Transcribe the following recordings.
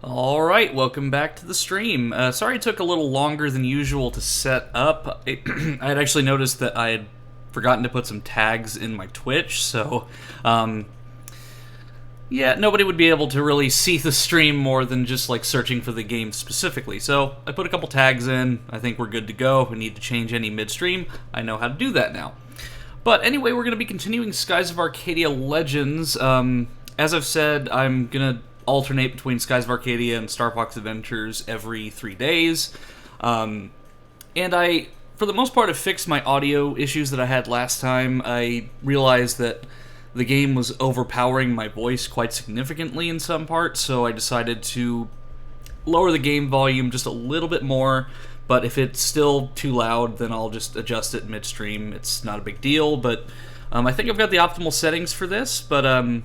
Alright, welcome back to the stream. Sorry it took a little longer than usual to set up. I had actually noticed that I had forgotten to put some tags in my Twitch, so, yeah, nobody would be able to really see the stream more than just, like, searching for the game specifically. So, I put a couple tags in, I think we're good to go. If we need to change any midstream, I know how to do that now. But anyway, we're going to be continuing Skies of Arcadia Legends. As I've said, I'm going to alternate between Skies of Arcadia and Star Fox Adventures every 3 days. And I, for the most part, have fixed my audio issues that I had last time. I realized that the game was overpowering my voice quite significantly in some parts, so I decided to lower the game volume just a little bit more. But if it's still too loud, then I'll just adjust it midstream. It's not a big deal, but I think I've got the optimal settings for this, but I'm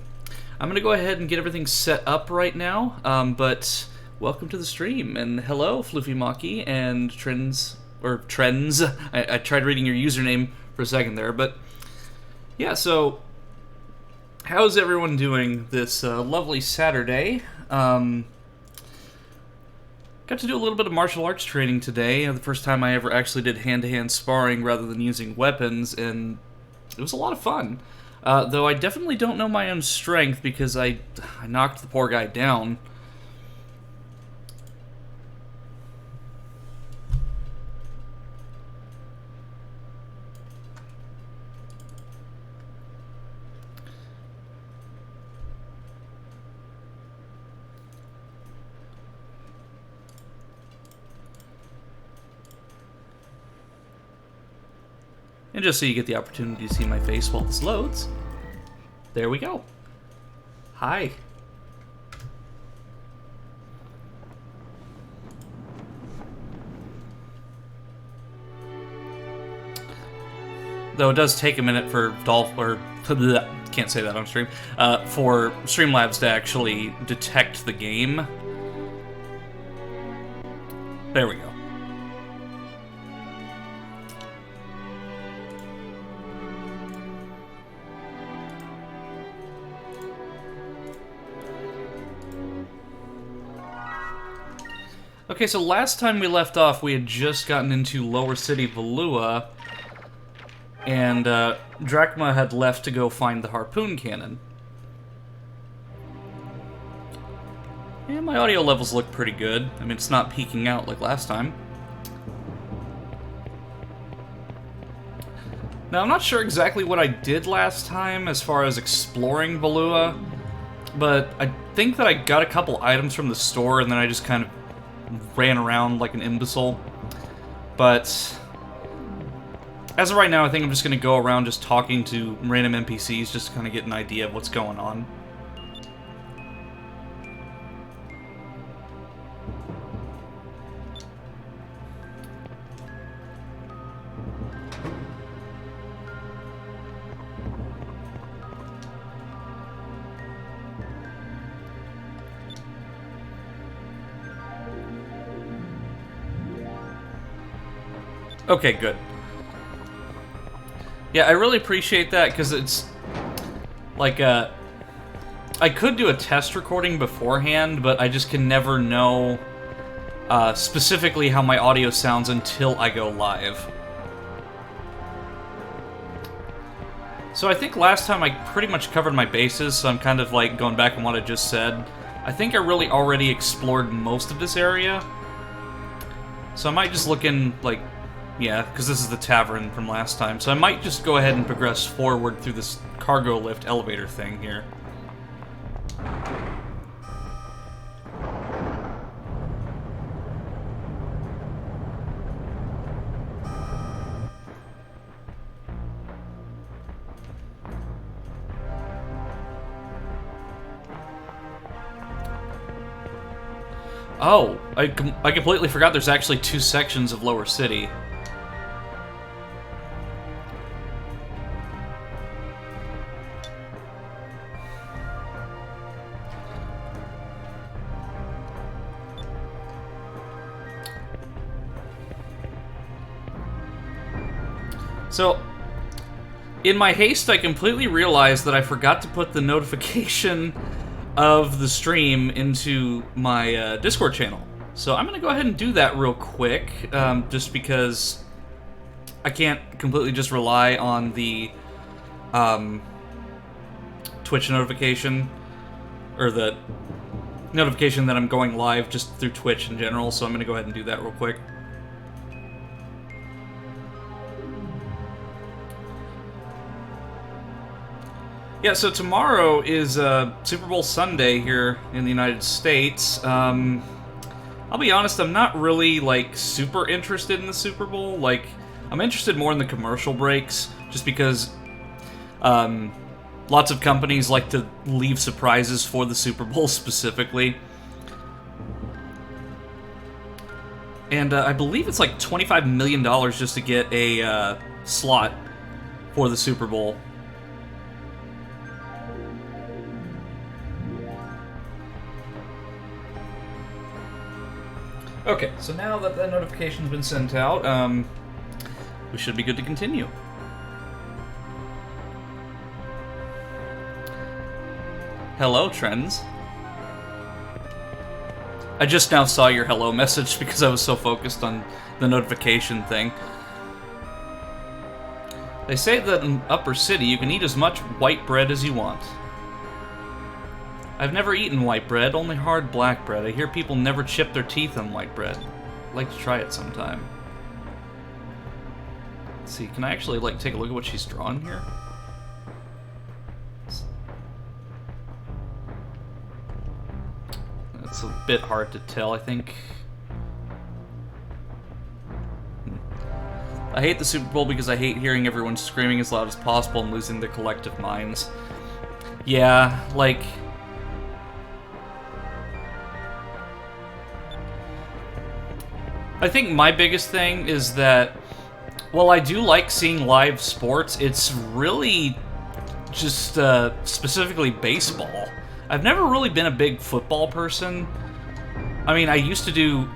going to go ahead and get everything set up right now, but welcome to the stream, and hello, Floofy Maki and Trends. I tried reading your username for a second there, but yeah, so how's everyone doing this lovely Saturday? Got to do a little bit of martial arts training today, the first time I ever actually did hand-to-hand sparring rather than using weapons, and it was a lot of fun. Though I definitely don't know my own strength because I knocked the poor guy down. And just so you get the opportunity to see my face while this loads, there we go. Hi. Though it does take a minute for can't say that on stream, for Streamlabs to actually detect the game. There we go. Okay, so last time we left off, we had just gotten into Lower City Valua, and Drachma had left to go find the harpoon cannon. And my audio levels look pretty good. I mean, it's not peaking out like last time. Now, I'm not sure exactly what I did last time as far as exploring Valua, but I think that I got a couple items from the store, and then I just kind of ran around like an imbecile. But as of right now, I think I'm just going to go around just talking to random NPCs just to kind of get an idea of what's going on. Okay, good. Yeah, I really appreciate that, because it's, like, I could do a test recording beforehand, but I just can never know specifically how my audio sounds until I go live. So I think last time I pretty much covered my bases, so I'm kind of, like, going back on what I just said. I think I really already explored most of this area. So I might just look in, like, yeah, because this is the tavern from last time, so I might just go ahead and progress forward through this cargo lift elevator thing here. Oh, I completely forgot there's actually 2 sections of Lower City. So, in my haste, I completely realized that I forgot to put the notification of the stream into my Discord channel. So I'm going to go ahead and do that real quick, just because I can't completely just rely on the Twitch notification, or the notification that I'm going live just through Twitch in general, so I'm going to go ahead and do that real quick. Yeah, so tomorrow is Super Bowl Sunday here in the United States. I'll be honest, I'm not really, like, super interested in the Super Bowl. Like, I'm interested more in the commercial breaks, just because lots of companies like to leave surprises for the Super Bowl specifically. And I believe it's like $25 million just to get a slot for the Super Bowl. Okay, so now that that notification's been sent out, we should be good to continue. Hello, Trends. I just now saw your hello message because I was so focused on the notification thing. They say that in Upper City you can eat as much white bread as you want. I've never eaten white bread, only hard black bread. I hear people never chip their teeth on white bread. I'd like to try it sometime. Let's see, can I actually, like, take a look at what she's drawn here? It's a bit hard to tell, I think. I hate the Super Bowl because I hate hearing everyone screaming as loud as possible and losing their collective minds. Yeah, like... I think my biggest thing is that, while I do like seeing live sports, it's really just specifically baseball. I've never really been a big football person. I mean, I used to do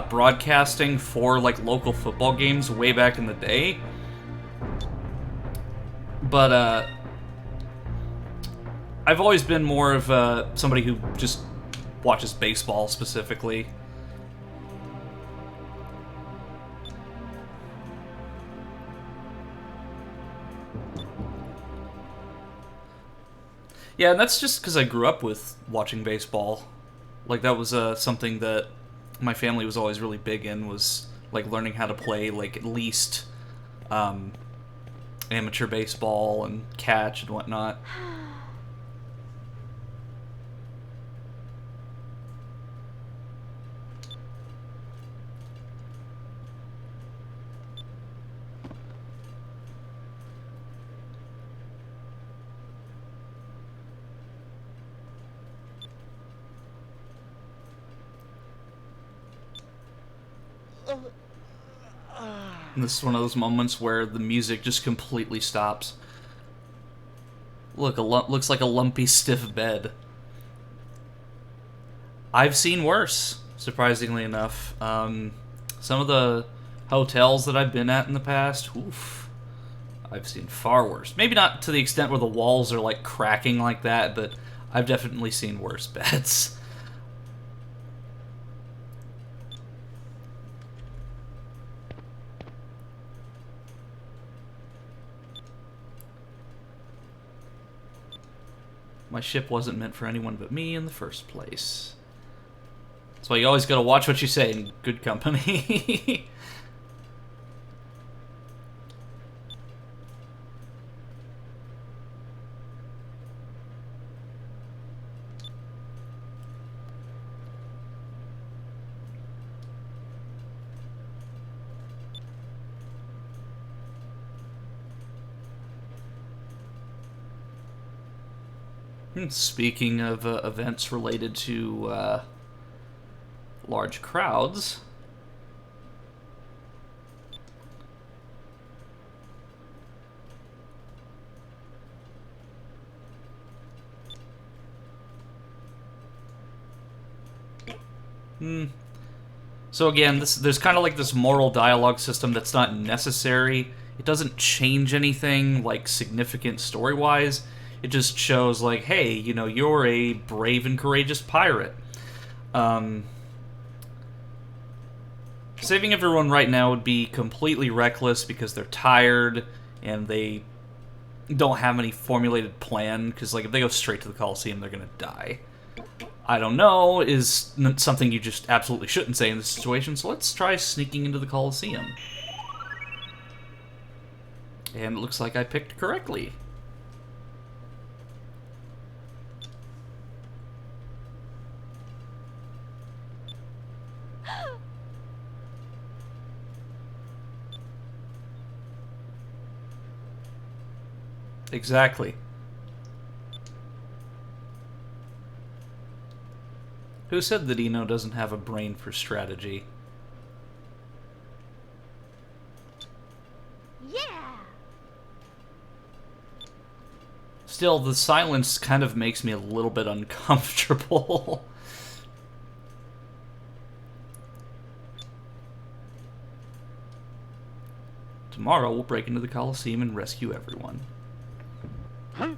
broadcasting for like local football games way back in the day. But I've always been more of somebody who just watches baseball specifically. Yeah, and that's just because I grew up with watching baseball. Like, that was something that my family was always really big in, was, like, learning how to play, like, at least amateur baseball and catch and whatnot. And this is one of those moments where the music just completely stops. Look, looks like a lumpy, stiff bed. I've seen worse, surprisingly enough. Some of the hotels that I've been at in the past, oof, I've seen far worse. Maybe not to the extent where the walls are, like, cracking like that, but I've definitely seen worse beds. My ship wasn't meant for anyone but me in the first place. That's why you always gotta watch what you say in good company. Speaking of events related to large crowds, so again, there's kind of like this moral dialogue system that's not necessary. It doesn't change anything like significant story-wise. It just shows, like, hey, you know, you're a brave and courageous pirate. Saving everyone right now would be completely reckless because they're tired and they don't have any formulated plan, because, like, if they go straight to the Coliseum, they're gonna die. I don't know is something you just absolutely shouldn't say in this situation, so let's try sneaking into the Coliseum. And it looks like I picked correctly. Exactly. Who said that Eno doesn't have a brain for strategy? Yeah. Still, the silence kind of makes me a little bit uncomfortable. Tomorrow, we'll break into the Coliseum and rescue everyone. Huh?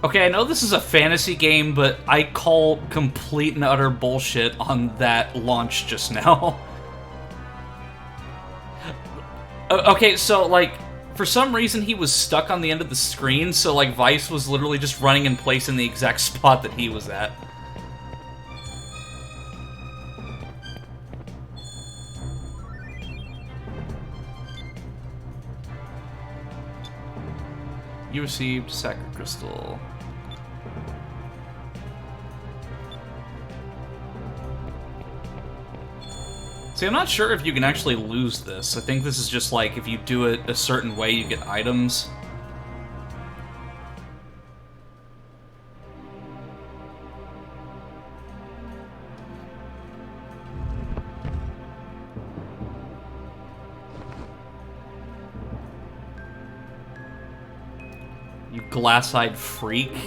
Okay, I know this is a fantasy game, but I call complete and utter bullshit on that launch just now. Okay, so, like, for some reason he was stuck on the end of the screen, so, like, Vice was literally just running in place in the exact spot that he was at. You received Sacred Crystal. See, I'm not sure if you can actually lose this. I think this is just like, if you do it a certain way, you get items. You glass-eyed freak.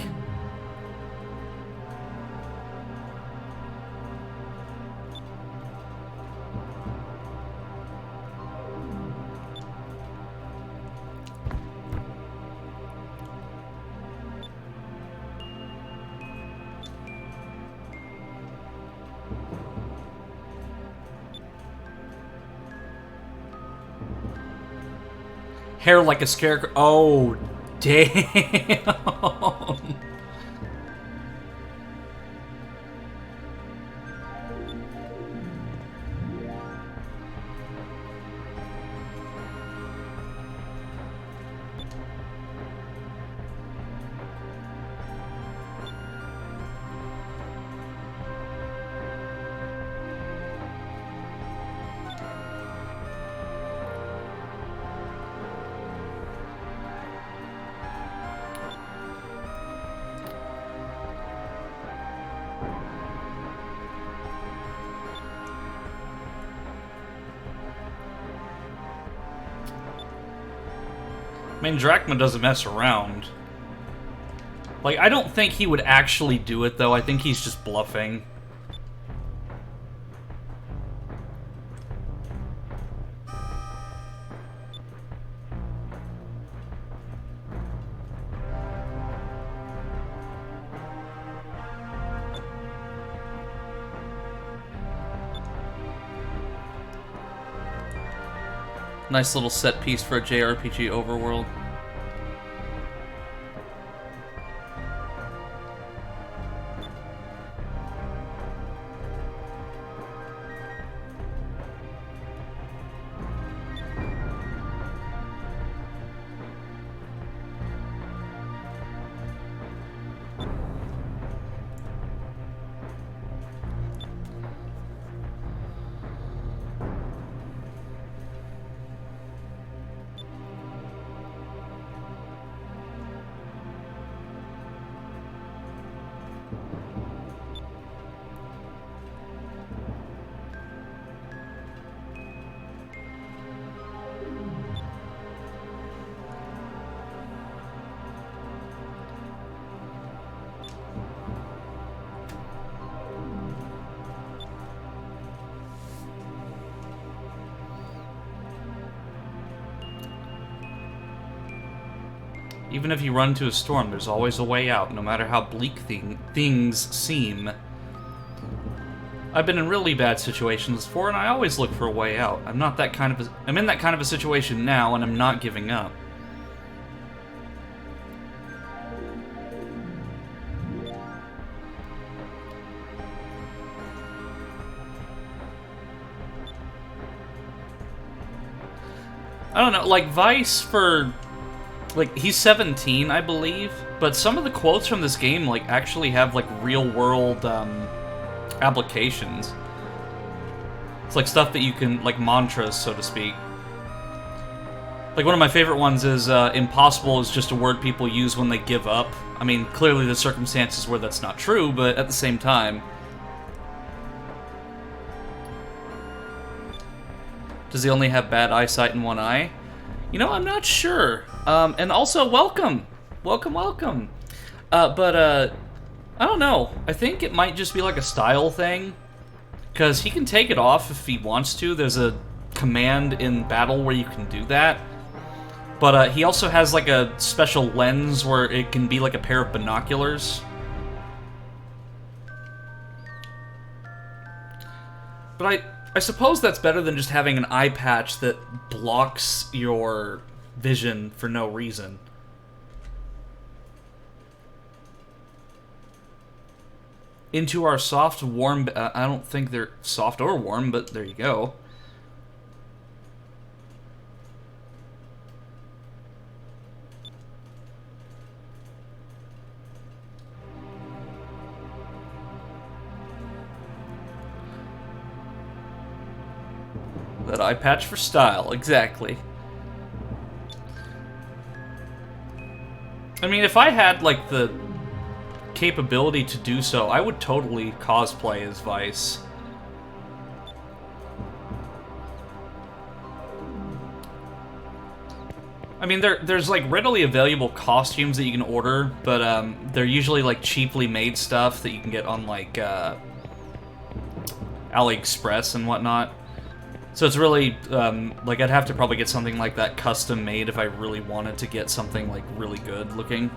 Hair like a scarecrow. Oh, damn. I mean, Drachma doesn't mess around. Like, I don't think he would actually do it, though. I think he's just bluffing. Nice little set piece for a JRPG overworld. Even if you run into a storm, there's always a way out, no matter how bleak things seem. I've been in really bad situations before, and I always look for a way out. I'm in that kind of a situation now, and I'm not giving up. I don't know, like, Vice for... Like, he's 17, I believe, but some of the quotes from this game, like, actually have, like, real-world, applications. It's like stuff that you can, like, mantras, so to speak. Like, one of my favorite ones is, impossible is just a word people use when they give up. I mean, clearly there's circumstances where that's not true, but at the same time... Does he only have bad eyesight in one eye? You know, I'm not sure. And also, welcome! Welcome. I don't know. I think it might just be like a style thing. Because he can take it off if he wants to. There's a command in battle where you can do that. But he also has like a special lens where it can be like a pair of binoculars. But I suppose that's better than just having an eye patch that blocks your vision for no reason. Into our soft, warm... I don't think they're soft or warm, but there you go. That eye patch for style, exactly. I mean, if I had, like, the capability to do so, I would totally cosplay as Vice. I mean, there's, like, readily available costumes that you can order, but, they're usually, like, cheaply made stuff that you can get on, like, AliExpress and whatnot. So it's really, like, I'd have to probably get something like that custom made if I really wanted to get something, like, really good looking.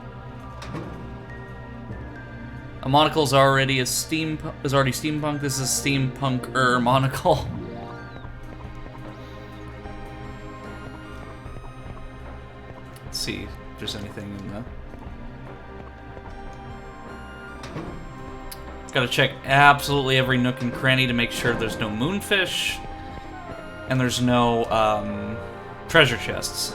A monocle is already steampunk. This is a steampunk-er monocle. Let's see if there's anything in there. Gotta check absolutely every nook and cranny to make sure there's no moonfish. And there's no, treasure chests.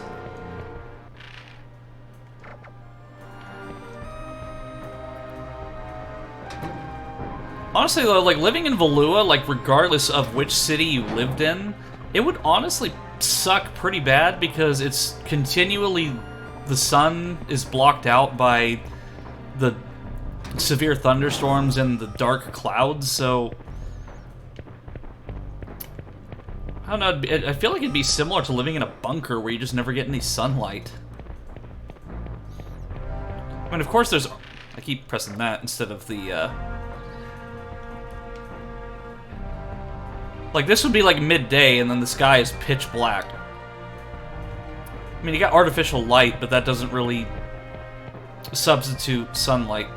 Honestly, though, like, living in Valua, like, regardless of which city you lived in, it would honestly suck pretty bad because it's continually... The sun is blocked out by the severe thunderstorms and the dark clouds, so... I don't know, I feel like it'd be similar to living in a bunker where you just never get any sunlight. I mean, of course there's... I keep pressing that instead of the, Like, this would be like midday, and then the sky is pitch black. I mean, you got artificial light, but that doesn't really substitute sunlight.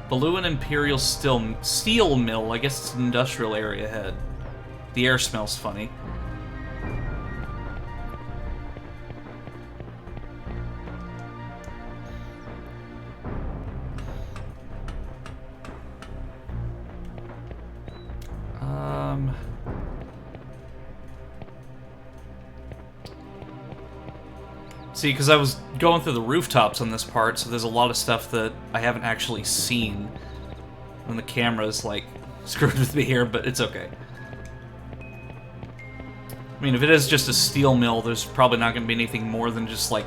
Valuan Imperial Steel Mill. I guess it's an industrial area ahead. The air smells funny. See, because I was going through the rooftops on this part, so there's a lot of stuff that I haven't actually seen. And the camera's, like, screwed with me here, but it's okay. I mean, if it is just a steel mill, there's probably not going to be anything more than just, like,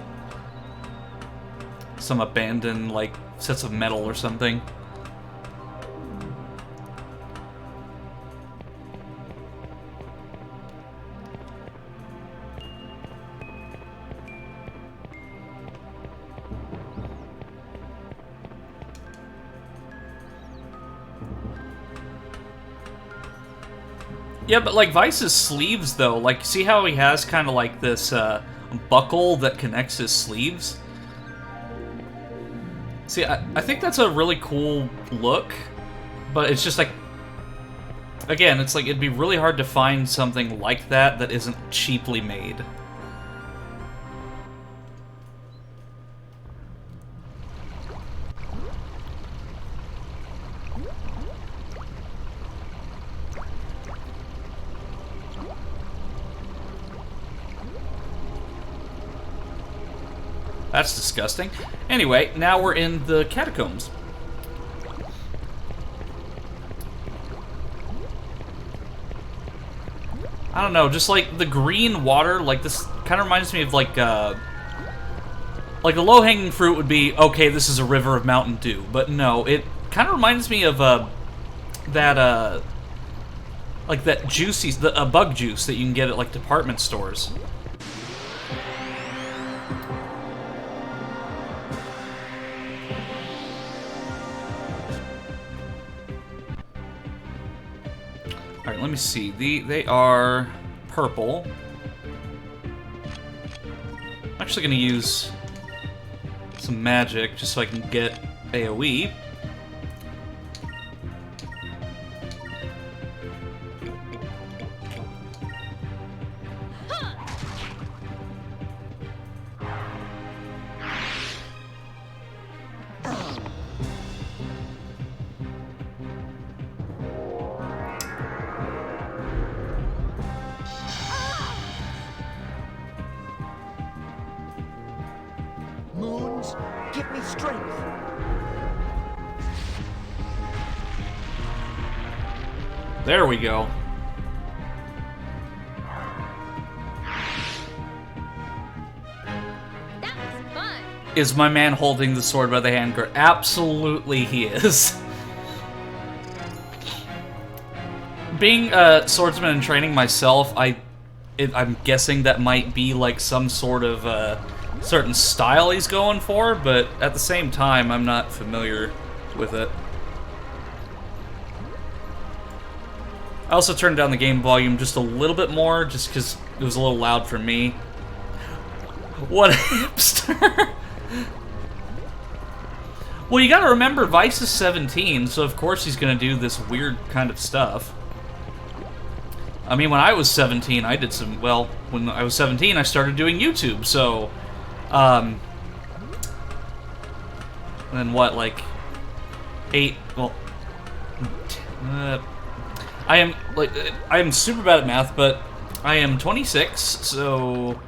some abandoned, like, sets of metal or something. Yeah, but, like, Vice's sleeves, though, like, see how he has kind of, like, this, buckle that connects his sleeves. See, I think that's a really cool look, but it's just like, again, it's like it'd be really hard to find something like that that isn't cheaply made. That's disgusting. Anyway, now we're in the catacombs. I don't know, just like the green water, like this kind of reminds me of like a low-hanging fruit would be, okay, this is a river of Mountain Dew, but no, it kind of reminds me of that juicy, bug juice that you can get at like department stores. Alright, let me see. They are purple. I'm actually going to use some magic just so I can get AoE. Moons, give me strength. There we go. That was fun. Is my man holding the sword by the handguard? Absolutely he is. Being a swordsman in training myself, I'm guessing that might be like some sort of certain style he's going for, but at the same time, I'm not familiar with it. I also turned down the game volume just a little bit more, just because it was a little loud for me. What a hipster! Well, you gotta remember, Vice is 17, so of course he's gonna do this weird kind of stuff. I mean, when I was 17, I did some, well, when I was 17, I started doing YouTube, so, and then what, like, 8, well, I am super bad at math, but I am 26, so...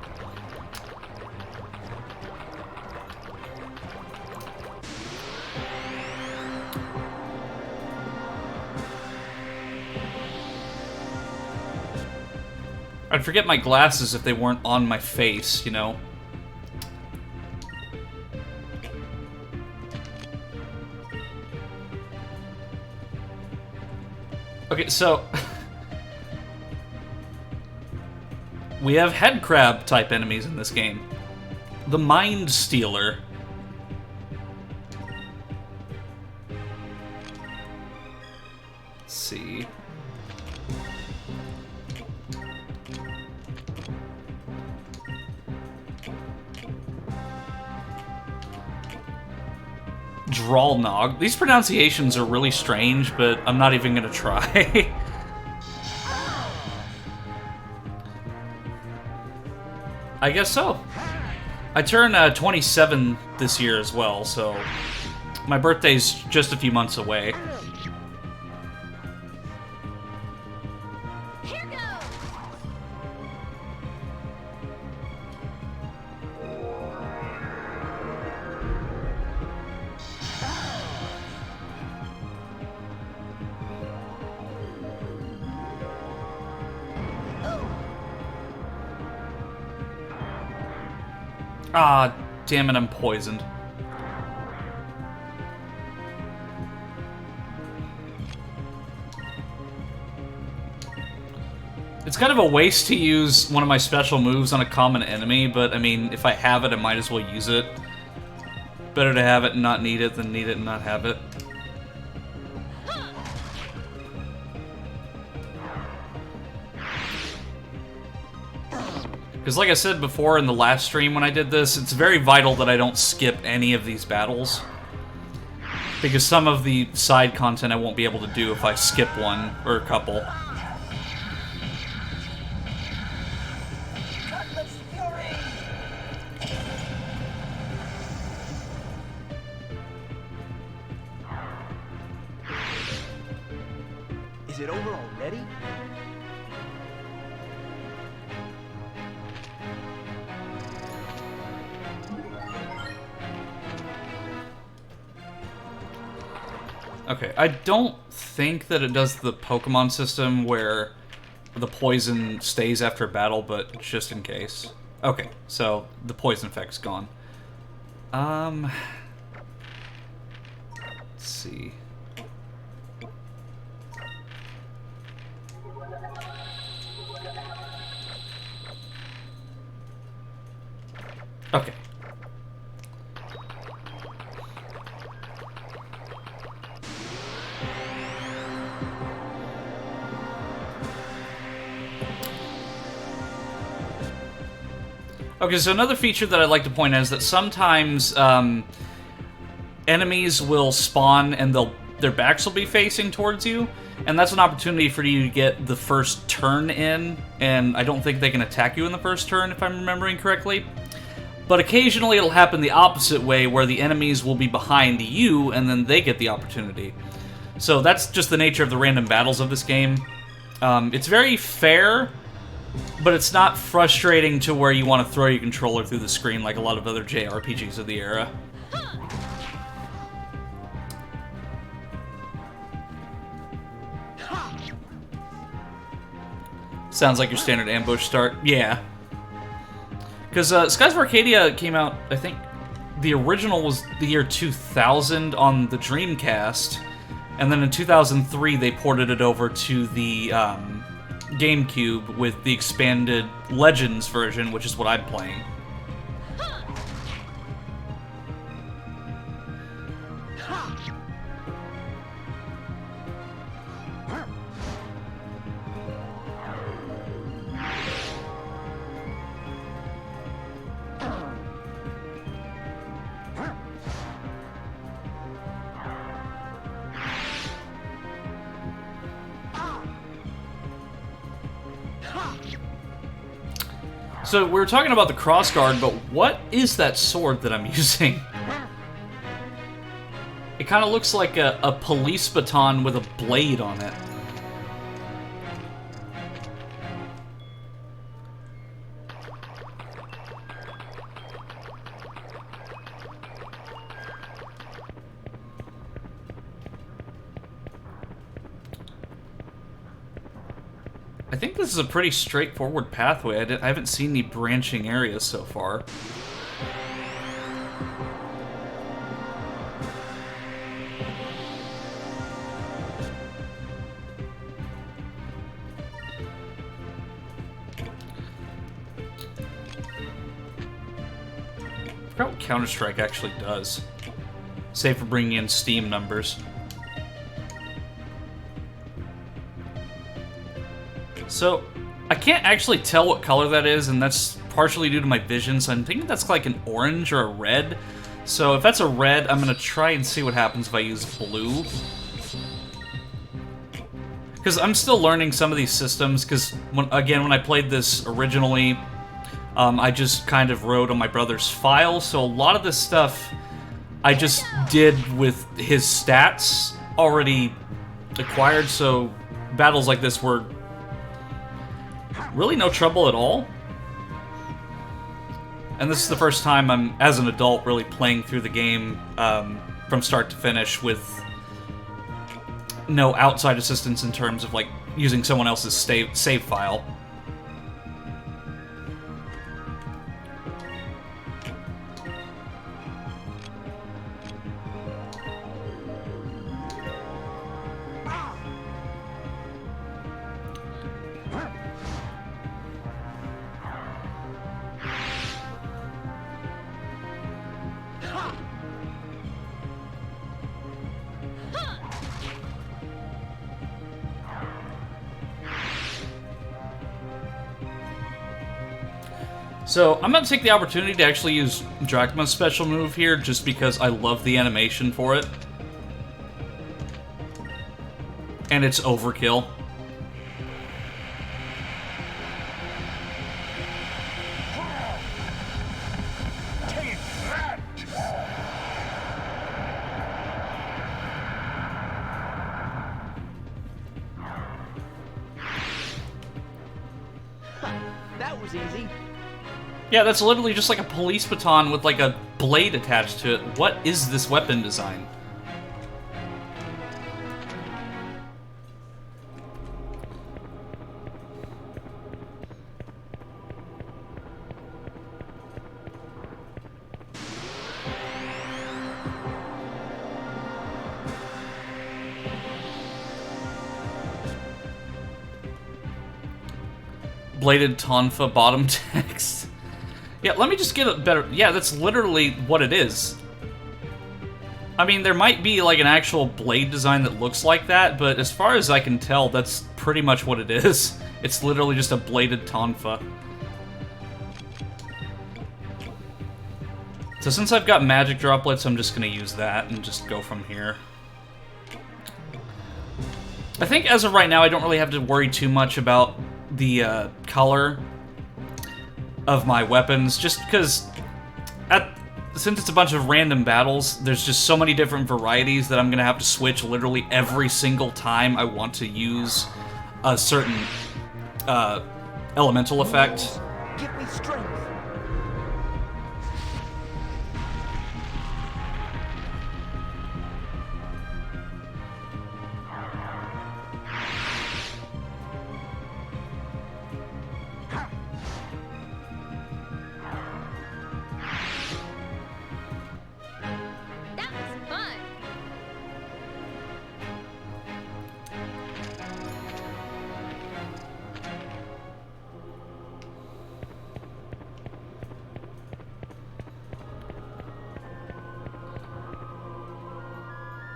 I'd forget my glasses if they weren't on my face, you know? Okay, so... we have head crab type enemies in this game. The Mind Stealer. Let's see... Dralnog. These pronunciations are really strange, but I'm not even gonna try. I guess so. I turn 27 this year as well, so my birthday's just a few months away. Here goes. Ah, damn it, I'm poisoned. It's kind of a waste to use one of my special moves on a common enemy, but I mean, if I have it, I might as well use it. Better to have it and not need it than need it and not have it. Because like I said before in the last stream when I did this, it's very vital that I don't skip any of these battles. Because some of the side content I won't be able to do if I skip one or a couple. Is it over already? Okay, I don't think that it does the Pokemon system where the poison stays after battle, but just in case. Okay, so the poison effect's gone. Let's see. Okay. Okay, so another feature that I'd like to point out is that sometimes enemies will spawn and their backs will be facing towards you, and that's an opportunity for you to get the first turn in, and I don't think they can attack you in the first turn, if I'm remembering correctly. But occasionally it'll happen the opposite way, where the enemies will be behind you, and then they get the opportunity. So that's just the nature of the random battles of this game. It's very fair, but it's not frustrating to where you want to throw your controller through the screen like a lot of other JRPGs of the era. Sounds like your standard ambush start. Yeah. Because Skies of Arcadia came out, I think, the original was the year 2000 on the Dreamcast, and then in 2003 they ported it over to the GameCube with the expanded Legends version, which is what I'm playing. So we were talking about the crossguard, but what is that sword that I'm using? It kind of looks like a police baton with a blade on it. I think this is a pretty straightforward pathway. I haven't seen any branching areas so far. I forgot what Counter-Strike actually does. Save for bringing in Steam numbers. So, I can't actually tell what color that is, and that's partially due to my vision, so I'm thinking that's like an orange or a red. So if that's a red, I'm going to try and see what happens if I use blue. Because I'm still learning some of these systems, because, when I played this originally, I just kind of wrote on my brother's file, so a lot of this stuff I just did with his stats already acquired, so battles like this were really no trouble at all. And this is the first time I'm, as an adult, really playing through the game from start to finish with no outside assistance in terms of, like, using someone else's save file. So, I'm going to take the opportunity to actually use Drachma's special move here, just because I love the animation for it. And it's overkill. That was easy. Yeah, that's literally just like a police baton with like a blade attached to it. What is this weapon design? Bladed Tonfa bottom text. Yeah, let me just get a better... Yeah, that's literally what it is. I mean, there might be like an actual blade design that looks like that, but as far as I can tell, that's pretty much what it is. It's literally just a bladed Tonfa. So since I've got magic droplets, I'm just going to use that and just go from here. I think as of right now, I don't really have to worry too much about the color of my weapons, just because since it's a bunch of random battles, there's just so many different varieties that I'm going to have to switch literally every single time I want to use a certain elemental effect. Give me strength.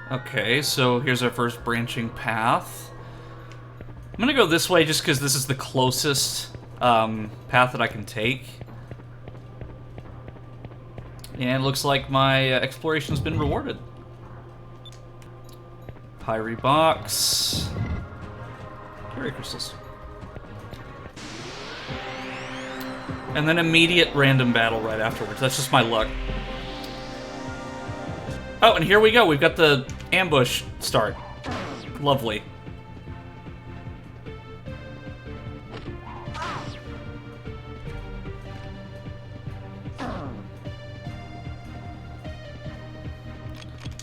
Okay, so here's our first branching path. I'm gonna go this way just because this is the closest path that I can take. And it looks like my exploration's been rewarded. Pyre box. Curie crystals. And then immediate random battle right afterwards. That's just my luck. Oh, and here we go. We've got the ambush start. Lovely.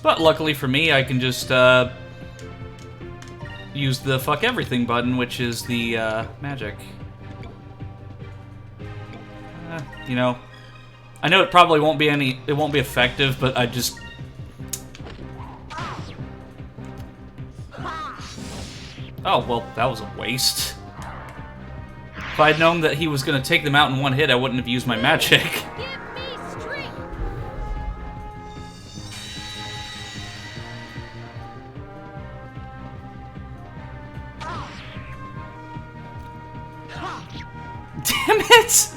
But luckily for me, I can just use the fuck everything button, which is the magic. You know, I know it probably won't be effective, but I just... Oh, well, that was a waste. If I'd known that he was going to take them out in one hit, I wouldn't have used my magic. Give me strength. Damn it!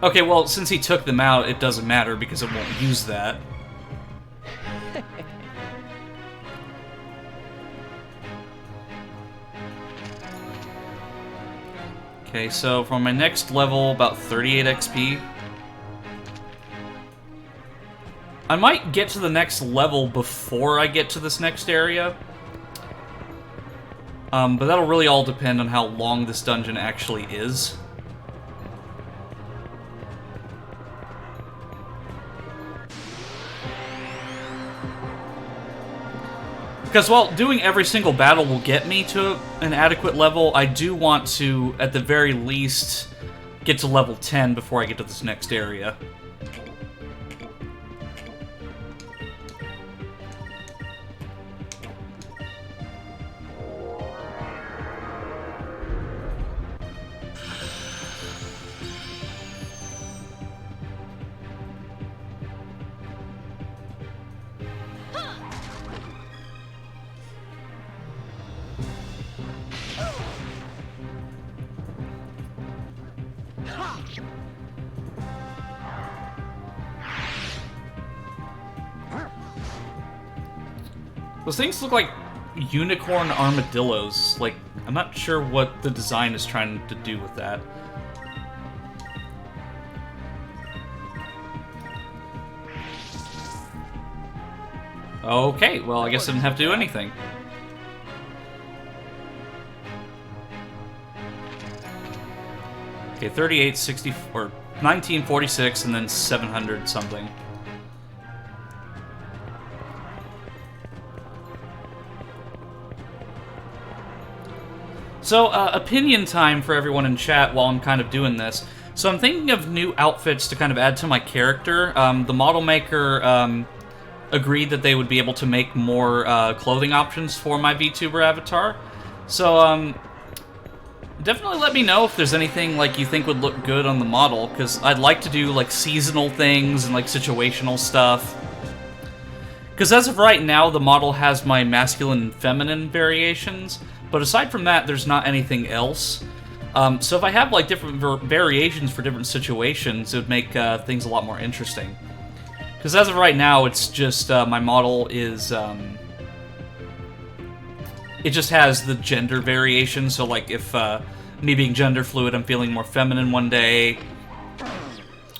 Okay, well, since he took them out, it doesn't matter because it won't use that. Okay, so for my next level, about 38 XP. I might get to the next level before I get to this next area. But that'll really all depend on how long this dungeon actually is. Because while doing every single battle will get me to an adequate level, I do want to, at the very least, get to level 10 before I get to this next area. Those things look like unicorn armadillos. Like, I'm not sure what the design is trying to do with that. Okay, well, I guess I didn't have to do anything. Okay, 38, 60, or 1946, and then 700 something. So, opinion time for everyone in chat while I'm kind of doing this. So I'm thinking of new outfits to kind of add to my character. The model maker agreed that they would be able to make more clothing options for my VTuber avatar. So, definitely let me know if there's anything like you think would look good on the model, because I'd like to do like seasonal things and like situational stuff. Because as of right now, the model has my masculine and feminine variations, but aside from that, there's not anything else. So if I have like different variations for different situations, it would make things a lot more interesting. Because as of right now, it's just my model is it just has the gender variation. So like if me being gender fluid, I'm feeling more feminine one day,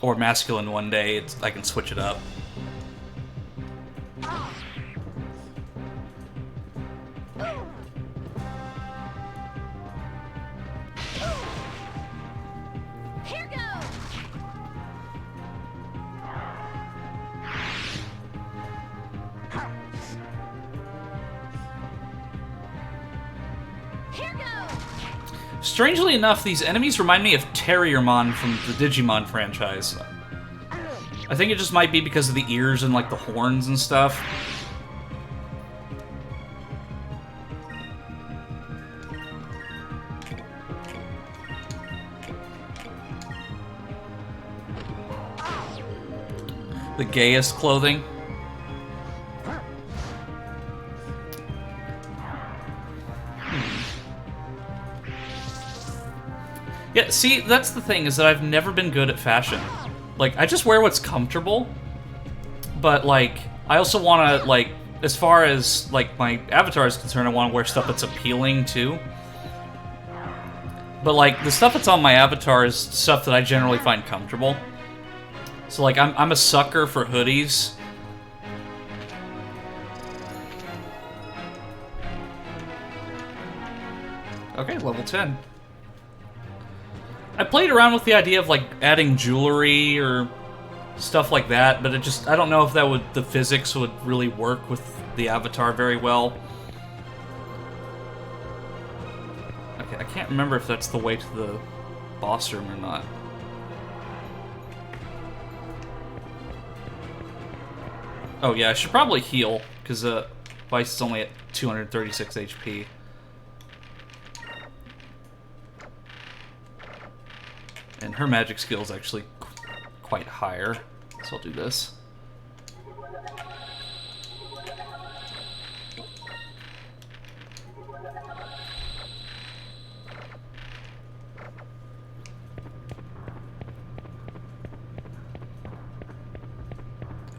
or masculine one day, I can switch it up. Here goes. Here goes. Strangely enough, these enemies remind me of Terriermon from the Digimon franchise. I think it just might be because of the ears and like the horns and stuff. The gayest clothing. Yeah, see, that's the thing, is that I've never been good at fashion. Like, I just wear what's comfortable, but, like, I also want to, like, as far as, like, my avatar is concerned, I want to wear stuff that's appealing, too. But, like, the stuff that's on my avatar is stuff that I generally find comfortable. So, like, I'm a sucker for hoodies. Okay, level 10. I played around with the idea of, like, adding jewelry or stuff like that, but I don't know if the physics would really work with the avatar very well. Okay, I can't remember if that's the way to the boss room or not. Oh yeah, I should probably heal, because Vice is only at 236 HP. And her magic skill is actually quite higher, so I'll do this.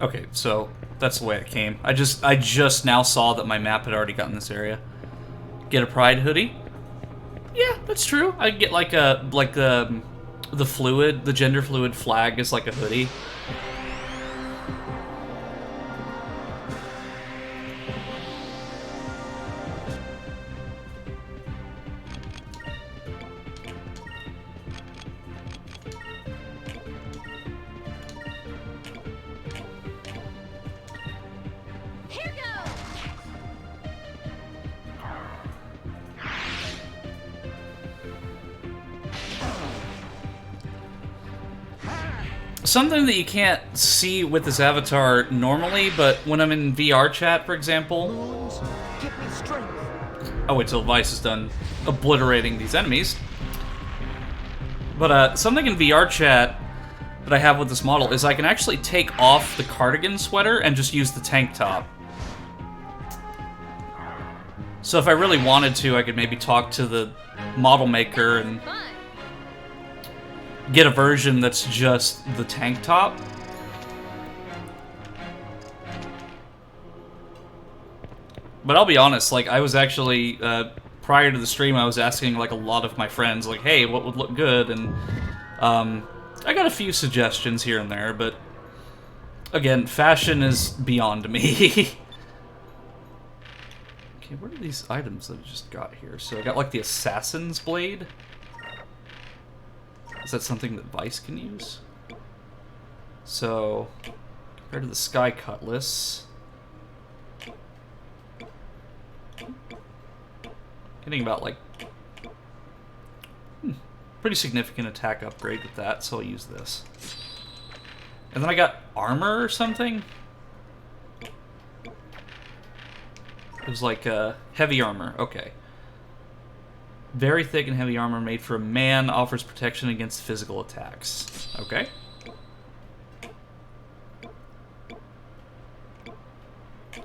Okay, so that's the way it came. I just now saw that my map had already gotten this area. Get a pride hoodie? Yeah, that's true. I get like the gender fluid flag is like a hoodie. Here goes. Something that you can't see with this avatar normally, but when I'm in VR chat, for example... Moons, give me strength. Oh, wait till Vice is done obliterating these enemies. But something in VR chat that I have with this model is I can actually take off the cardigan sweater and just use the tank top. So if I really wanted to, I could maybe talk to the model maker and Fun. get a version that's just the tank top. But I'll be honest, like, I was actually, prior to the stream, I was asking, like, a lot of my friends, like, hey, what would look good? And, I got a few suggestions here and there, but, again, fashion is beyond me. Okay, what are these items that I just got here? So I got, like, the Assassin's Blade. Is that something that Vice can use? So, compared to the Sky Cutlass... Getting about, like, pretty significant attack upgrade with that, so I'll use this. And then I got armor or something? It was like heavy armor, okay. Very thick and heavy armor made for a man, offers protection against physical attacks. Okay.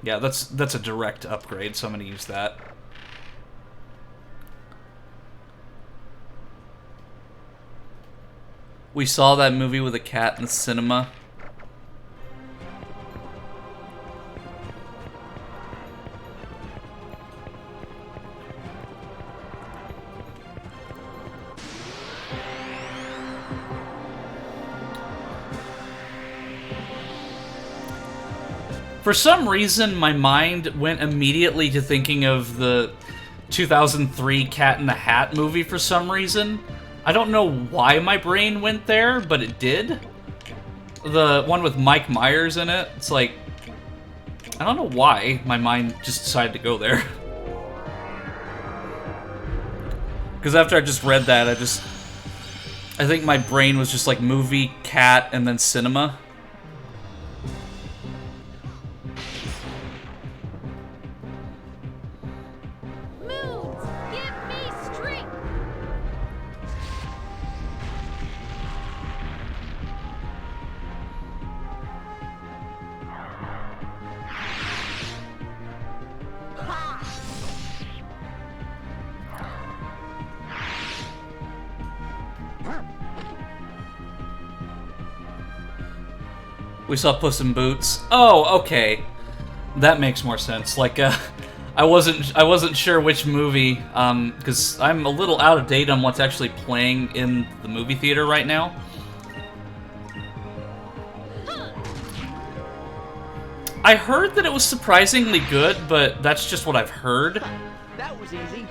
Yeah, that's a direct upgrade, so I'm gonna use that. We saw that movie with a cat in the cinema. For some reason, my mind went immediately to thinking of the 2003 Cat in the Hat movie for some reason. I don't know why my brain went there, but it did. The one with Mike Myers in it. It's like, I don't know why my mind just decided to go there. Because after I just read that, I think my brain was just like movie, cat, and then cinema. We saw Puss in Boots. Oh, okay. That makes more sense. Like, I wasn't sure which movie, because I'm a little out of date on what's actually playing in the movie theater right now. I heard that it was surprisingly good, but that's just what I've heard. That was easy.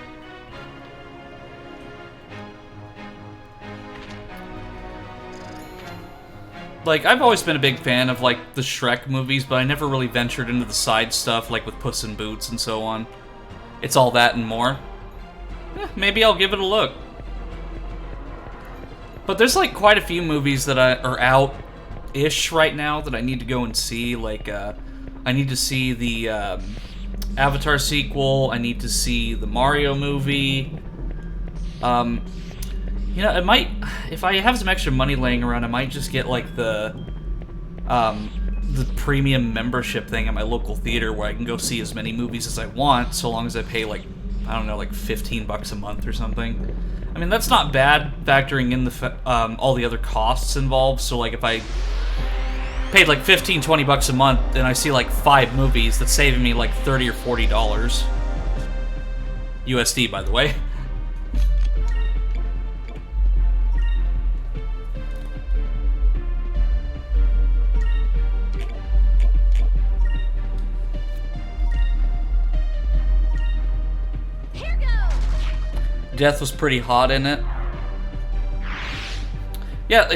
Like, I've always been a big fan of, like, the Shrek movies, but I never really ventured into the side stuff, like with Puss in Boots and so on. It's all that and more. Maybe I'll give it a look. But there's, like, quite a few movies that are out-ish right now that I need to go and see. Like, I need to see the Avatar sequel. I need to see the Mario movie. You know, it might, if I have some extra money laying around, I might just get, like, the premium membership thing at my local theater where I can go see as many movies as I want, so long as I pay, like, I don't know, like $15 a month or something. I mean, that's not bad, factoring in the all the other costs involved, so, like, if I paid, like, $15-20 a month and I see, like, 5 movies, that's saving me, like, $30 or $40. USD, by the way. Death was pretty hot in it. Yeah,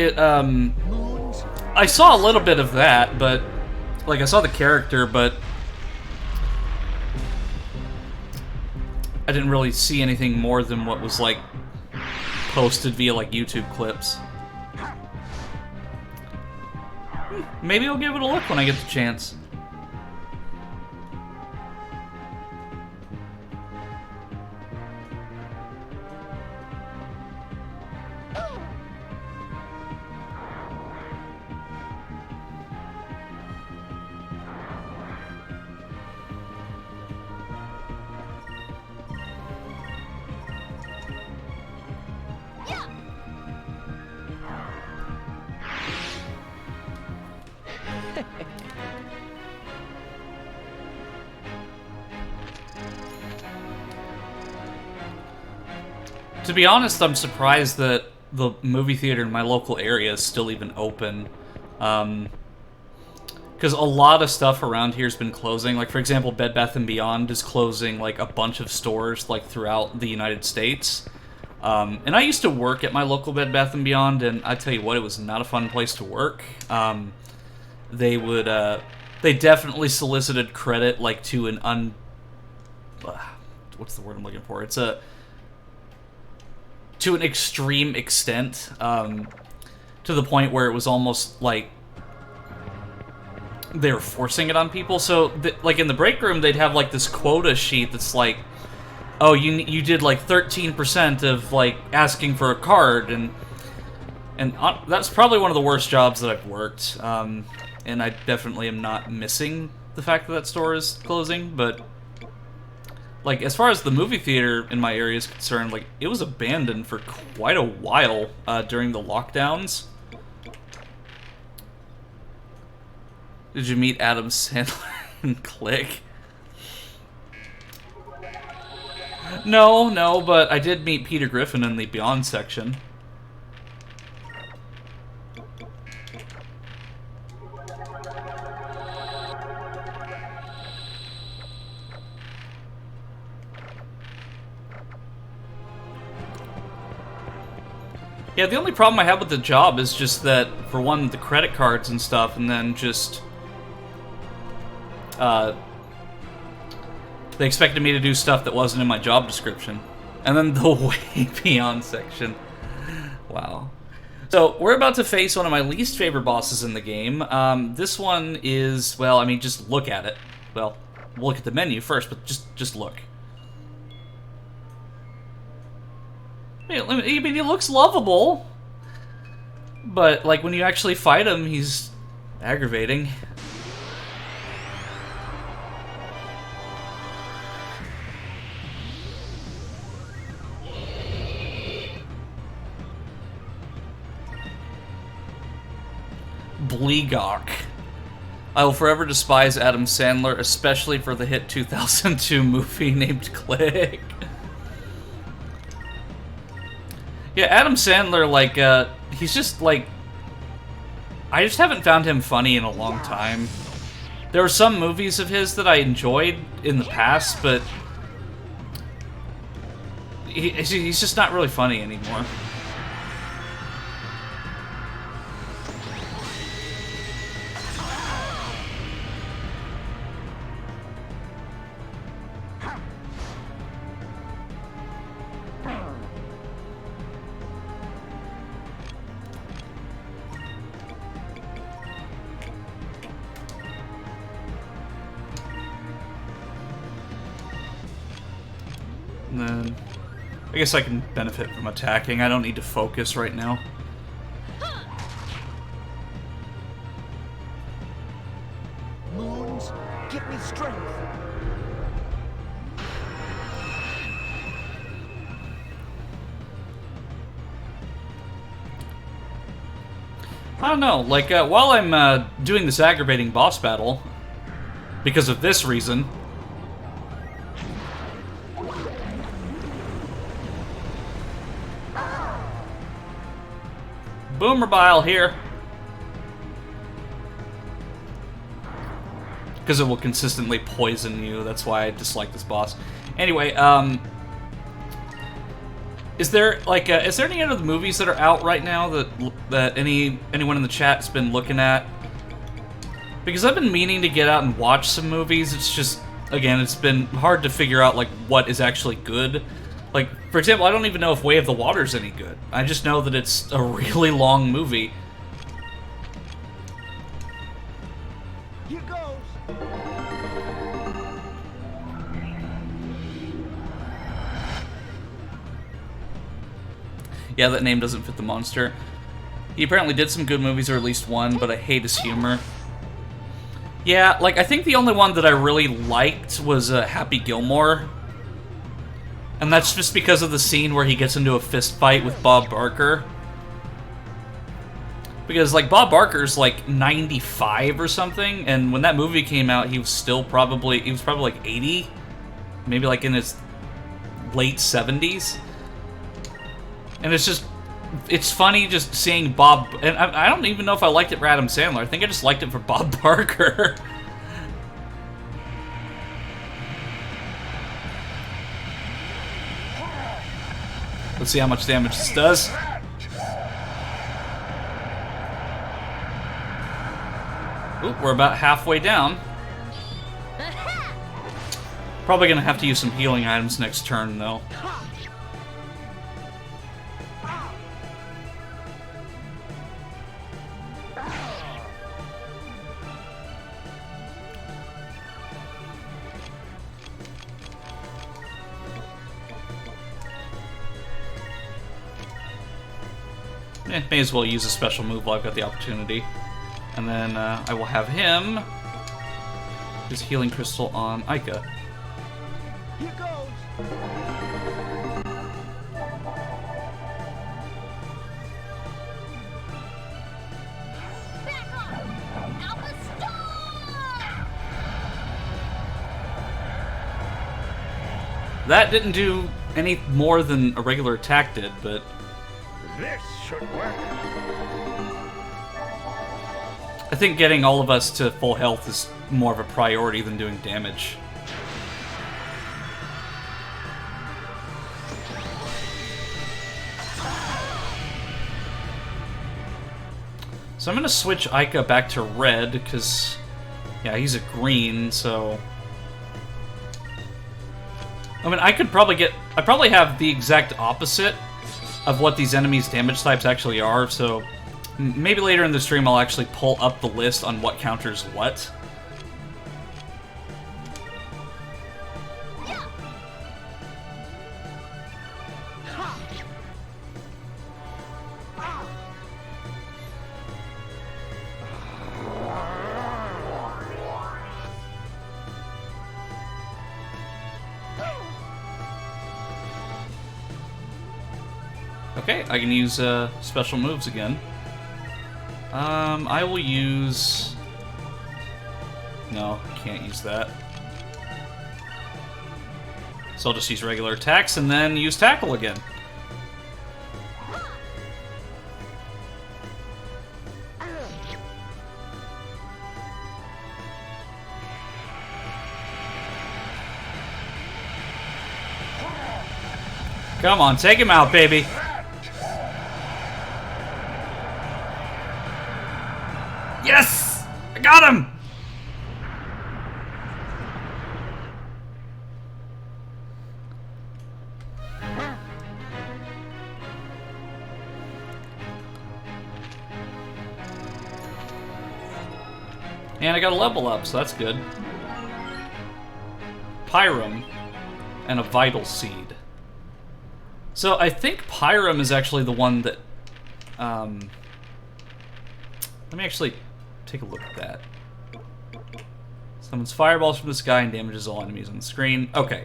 I saw a little bit of that, but, like, I saw the character, but I didn't really see anything more than what was, like, posted via, like, YouTube clips. Maybe I'll give it a look when I get the chance. To be honest, I'm surprised that the movie theater in my local area is still even open. Because a lot of stuff around here has been closing. Like, for example, Bed Bath & Beyond is closing, like, a bunch of stores, like, throughout the United States. And I used to work at my local Bed Bath & Beyond, and I tell you what, it was not a fun place to work. They definitely solicited credit, like, to an what's the word I'm looking for? To an extreme extent, to the point where it was almost, like, they were forcing it on people. So, like, in the break room, they'd have, like, this quota sheet that's like, oh, you did, like, 13% of, like, asking for a card, and that's probably one of the worst jobs that I've worked, and I definitely am not missing the fact that store is closing, but, like, as far as the movie theater in my area is concerned, like, it was abandoned for quite a while during the lockdowns. Did you meet Adam Sandler in Click? No, but I did meet Peter Griffin in the Beyond section. Yeah, the only problem I have with the job is just that, for one, the credit cards and stuff, and then just they expected me to do stuff that wasn't in my job description. And then the way beyond section. Wow. So, we're about to face one of my least favorite bosses in the game. This one is, well, I mean, just look at it. Well, we'll look at the menu first, but just look. I mean, he looks lovable. But, like, when you actually fight him, he's aggravating. Bleegok. I will forever despise Adam Sandler, especially for the hit 2002 movie named Click. Yeah, Adam Sandler, like, he's just, like... I just haven't found him funny in a long time. There were some movies of his that I enjoyed in the past, but... he's just not really funny anymore. And then, I guess I can benefit from attacking. I don't need to focus right now. Moons, give me strength. I don't know, like, while I'm doing this aggravating boss battle, because of this reason... Boomerbile here. Because it will consistently poison you, that's why I dislike this boss. Anyway, is there any other movies that are out right now that anyone in the chat's been looking at? Because I've been meaning to get out and watch some movies. It's just, again, it's been hard to figure out, like, what is actually good. Like, for example, I don't even know if Way of the Water's any good. I just know that it's a really long movie. Here goes. Yeah, that name doesn't fit the monster. He apparently did some good movies, or at least one, but I hate his humor. Yeah, like, I think the only one that I really liked was Happy Gilmore. And that's just because of the scene where he gets into a fist fight with Bob Barker. Because, like, Bob Barker's, like, 95 or something, and when that movie came out, he was probably, like, 80? Maybe, like, in his late 70s? And it's funny just seeing Bob, and I don't even know if I liked it for Adam Sandler. I think I just liked it for Bob Barker. Let's see how much damage this does. Ooh, we're about halfway down. Probably gonna have to use some healing items next turn, though. May as well use a special move while I've got the opportunity. And then I will have him his healing crystal on Ica. Here goes. Back off! Alpha Storm! That didn't do any more than a regular attack did, but This should work. I think getting all of us to full health is more of a priority than doing damage. So I'm gonna switch Ica back to red, because, yeah, he's a green, so... I mean, I probably have the exact opposite of what these enemies' damage types actually are, so... Maybe later in the stream I'll actually pull up the list on what counters what. Okay, I can use special moves again. I will use... No, I can't use that. So I'll just use regular attacks and then use tackle again. Come on, take him out, baby. Yes! I got him! And I got a level up, so that's good. Pyrum and a Vital Seed. So I think Pyrum is actually the one that... let me actually take a look at that. Summons fireballs from the sky and damages all enemies on the screen. Okay.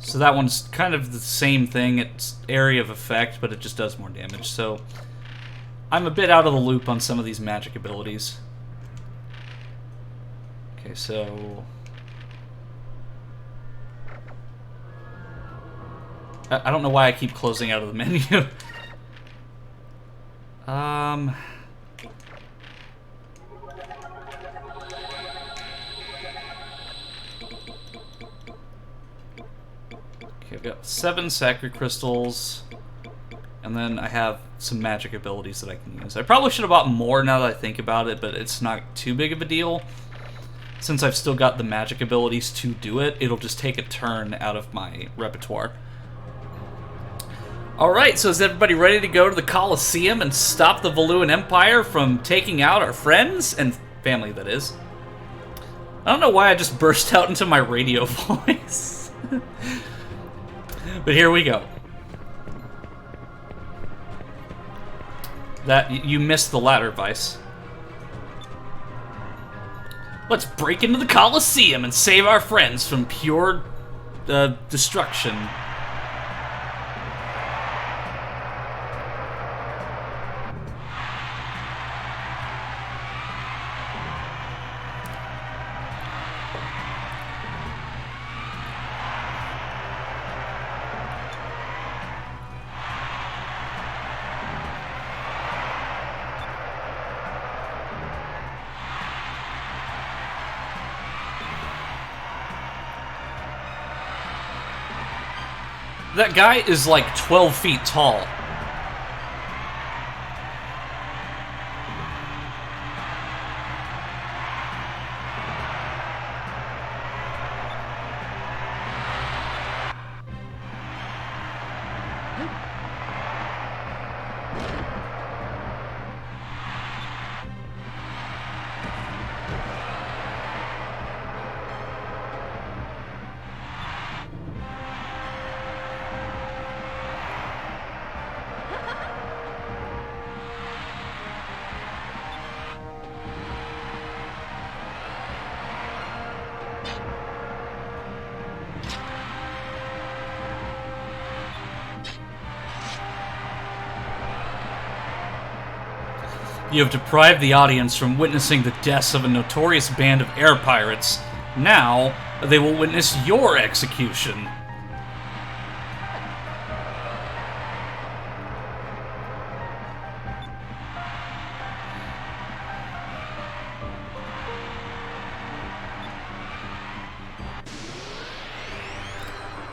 So that one's kind of the same thing. It's area of effect, but it just does more damage. So I'm a bit out of the loop on some of these magic abilities. Okay, so... I don't know why I keep closing out of the menu. Okay, I've got 7 Sacred Crystals, and then I have some magic abilities that I can use. I probably should have bought more now that I think about it, but it's not too big of a deal. Since I've still got the magic abilities to do it, it'll just take a turn out of my repertoire. Alright, so is everybody ready to go to the Colosseum and stop the Valuan Empire from taking out our friends? And family, that is. I don't know why I just burst out into my radio voice. But here we go. You missed the ladder, Vice. Let's break into the Colosseum and save our friends from pure destruction. That guy is like 12 feet tall. You have deprived the audience from witnessing the deaths of a notorious band of air pirates. Now, they will witness your execution.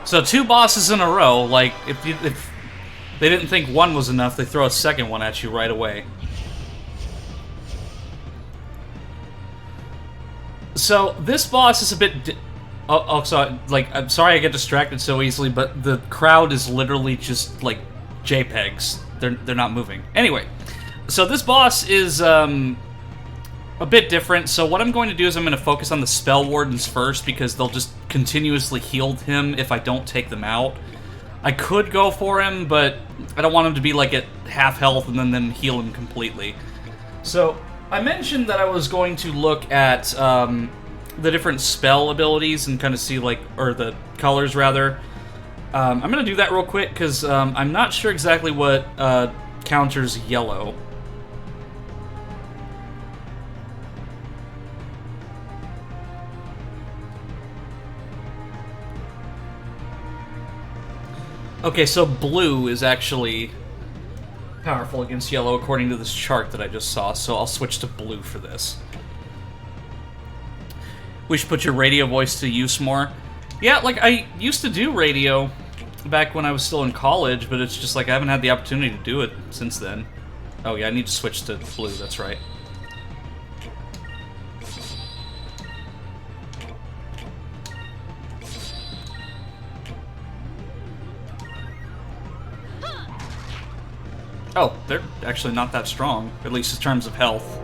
So 2 bosses in a row, like, if they didn't think one was enough, they throw a second one at you right away. So, this boss is a bit... I'm sorry I get distracted so easily, but the crowd is literally just, like, JPEGs. They're not moving. Anyway, so this boss is, a bit different. So what I'm going to do is I'm going to focus on the Spell Wardens first, because they'll just continuously heal him if I don't take them out. I could go for him, but I don't want him to be, like, at half health and then heal him completely. So... I mentioned that I was going to look at the different spell abilities and kind of see, like, or the colors, rather. I'm going to do that real quick, because I'm not sure exactly what counters yellow. Okay, so blue is actually... powerful against yellow according to this chart that I just saw, so I'll switch to blue for this. We should put your radio voice to use more. Yeah, like, I used to do radio back when I was still in college, but it's just like I haven't had the opportunity to do it since then. Oh yeah, I need to switch to blue, that's right. Oh, they're actually not that strong, at least in terms of health.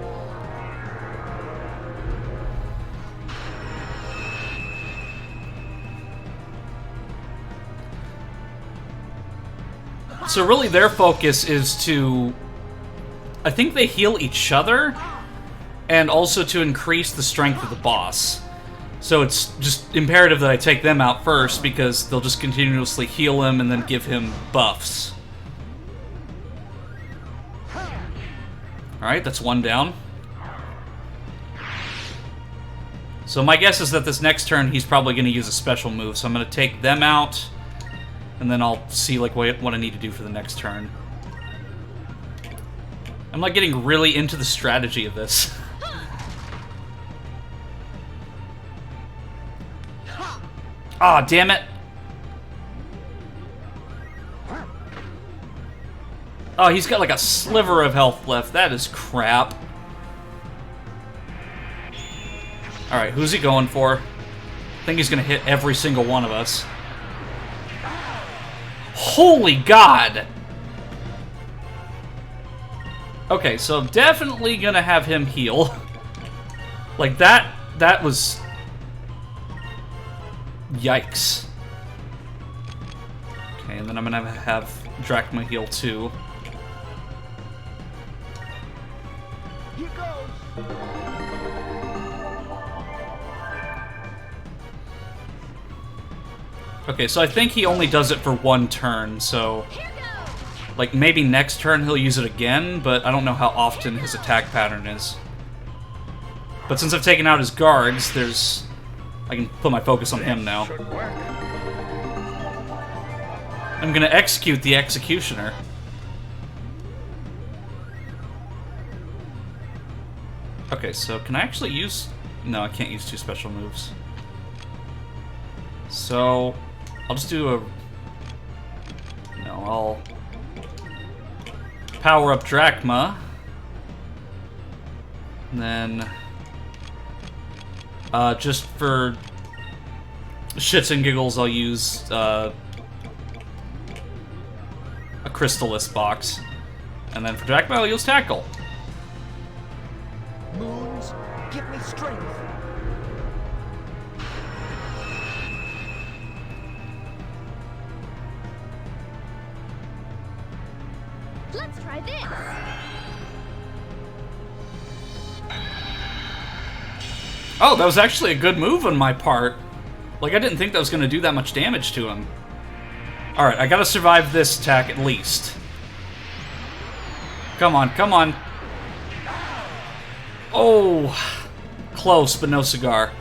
So really their focus is to... I think they heal each other, and also to increase the strength of the boss. So it's just imperative that I take them out first, because they'll just continuously heal him and then give him buffs. Alright, that's one down. So my guess is that this next turn he's probably going to use a special move, so I'm going to take them out, and then I'll see like what I need to do for the next turn. I'm like getting really into the strategy of this. Ah, damn it! Oh, he's got like a sliver of health left. That is crap. Alright, who's he going for? I think he's gonna hit every single one of us. Holy God! Okay, so definitely gonna have him heal. Like that was... Yikes. Okay, and then I'm gonna have Drachma heal too. Here goes. Okay, so I think he only does it for one turn, so... Like, maybe next turn he'll use it again, but I don't know how often his attack pattern is. But since I've taken out his guards, there's... I can put my focus on him now. I'm gonna execute the Executioner. Okay, so can I actually use... No, I can't use two special moves. So, I'll just do a Now I'll power up Drachma. And then, just for shits and giggles, I'll use a Crystallis box. And then for Drachma, I'll use Tackle. Moons, give me strength. Let's try this. Oh, that was actually a good move on my part. Like, I didn't think that was going to do that much damage to him. Alright, I gotta survive this attack at least. Come on, come on. Oh, close, but no cigar.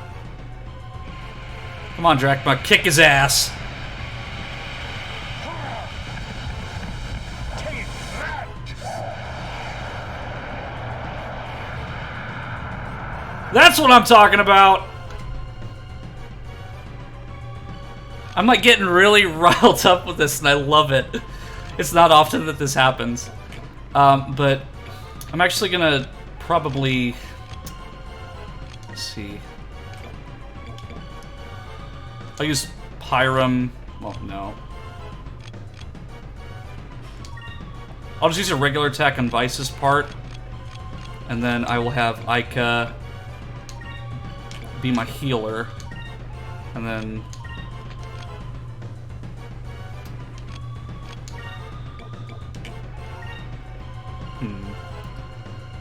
Come on, Drachma, kick his ass. That's what I'm talking about! I'm like getting really riled up with this and I love it. It's not often that this happens. But I'm actually gonna probably... Let's see. I'll use Pyram. Well, no. I'll just use a regular attack on Vice's part. And then I will have Ica be my healer. And then...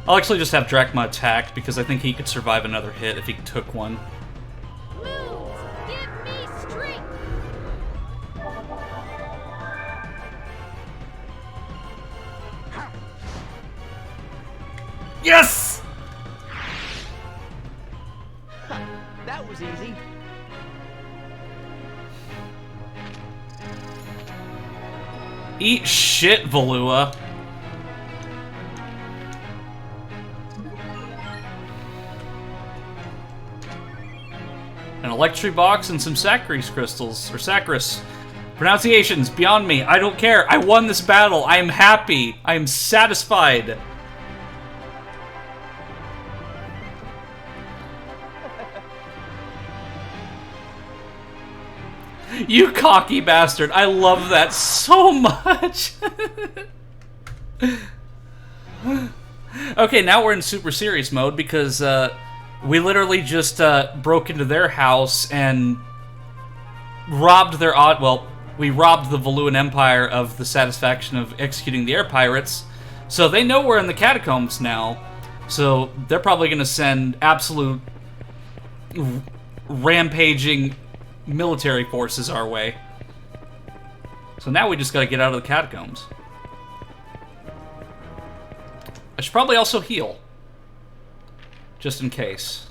I'll actually just have Drachma attack, because I think he could survive another hit if he took one. Moons, give me strength. Yes! That was easy. Eat shit, Valua. An Electri box and some Sacris crystals, or Sacris. Pronunciations, beyond me. I don't care. I won this battle. I am happy. I am satisfied. You cocky bastard. I love that so much. Okay, now we're in super serious mode because we literally just broke into their house and robbed their we robbed the Valuan Empire of the satisfaction of executing the air pirates. So they know we're in the catacombs now. So they're probably going to send absolute rampaging military forces our way. So now we just got to get out of the catacombs. I should probably also heal. Just in case.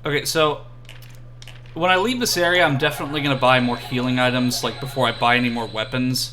Okay, so when I leave this area, I'm definitely going to buy more healing items, like before I buy any more weapons.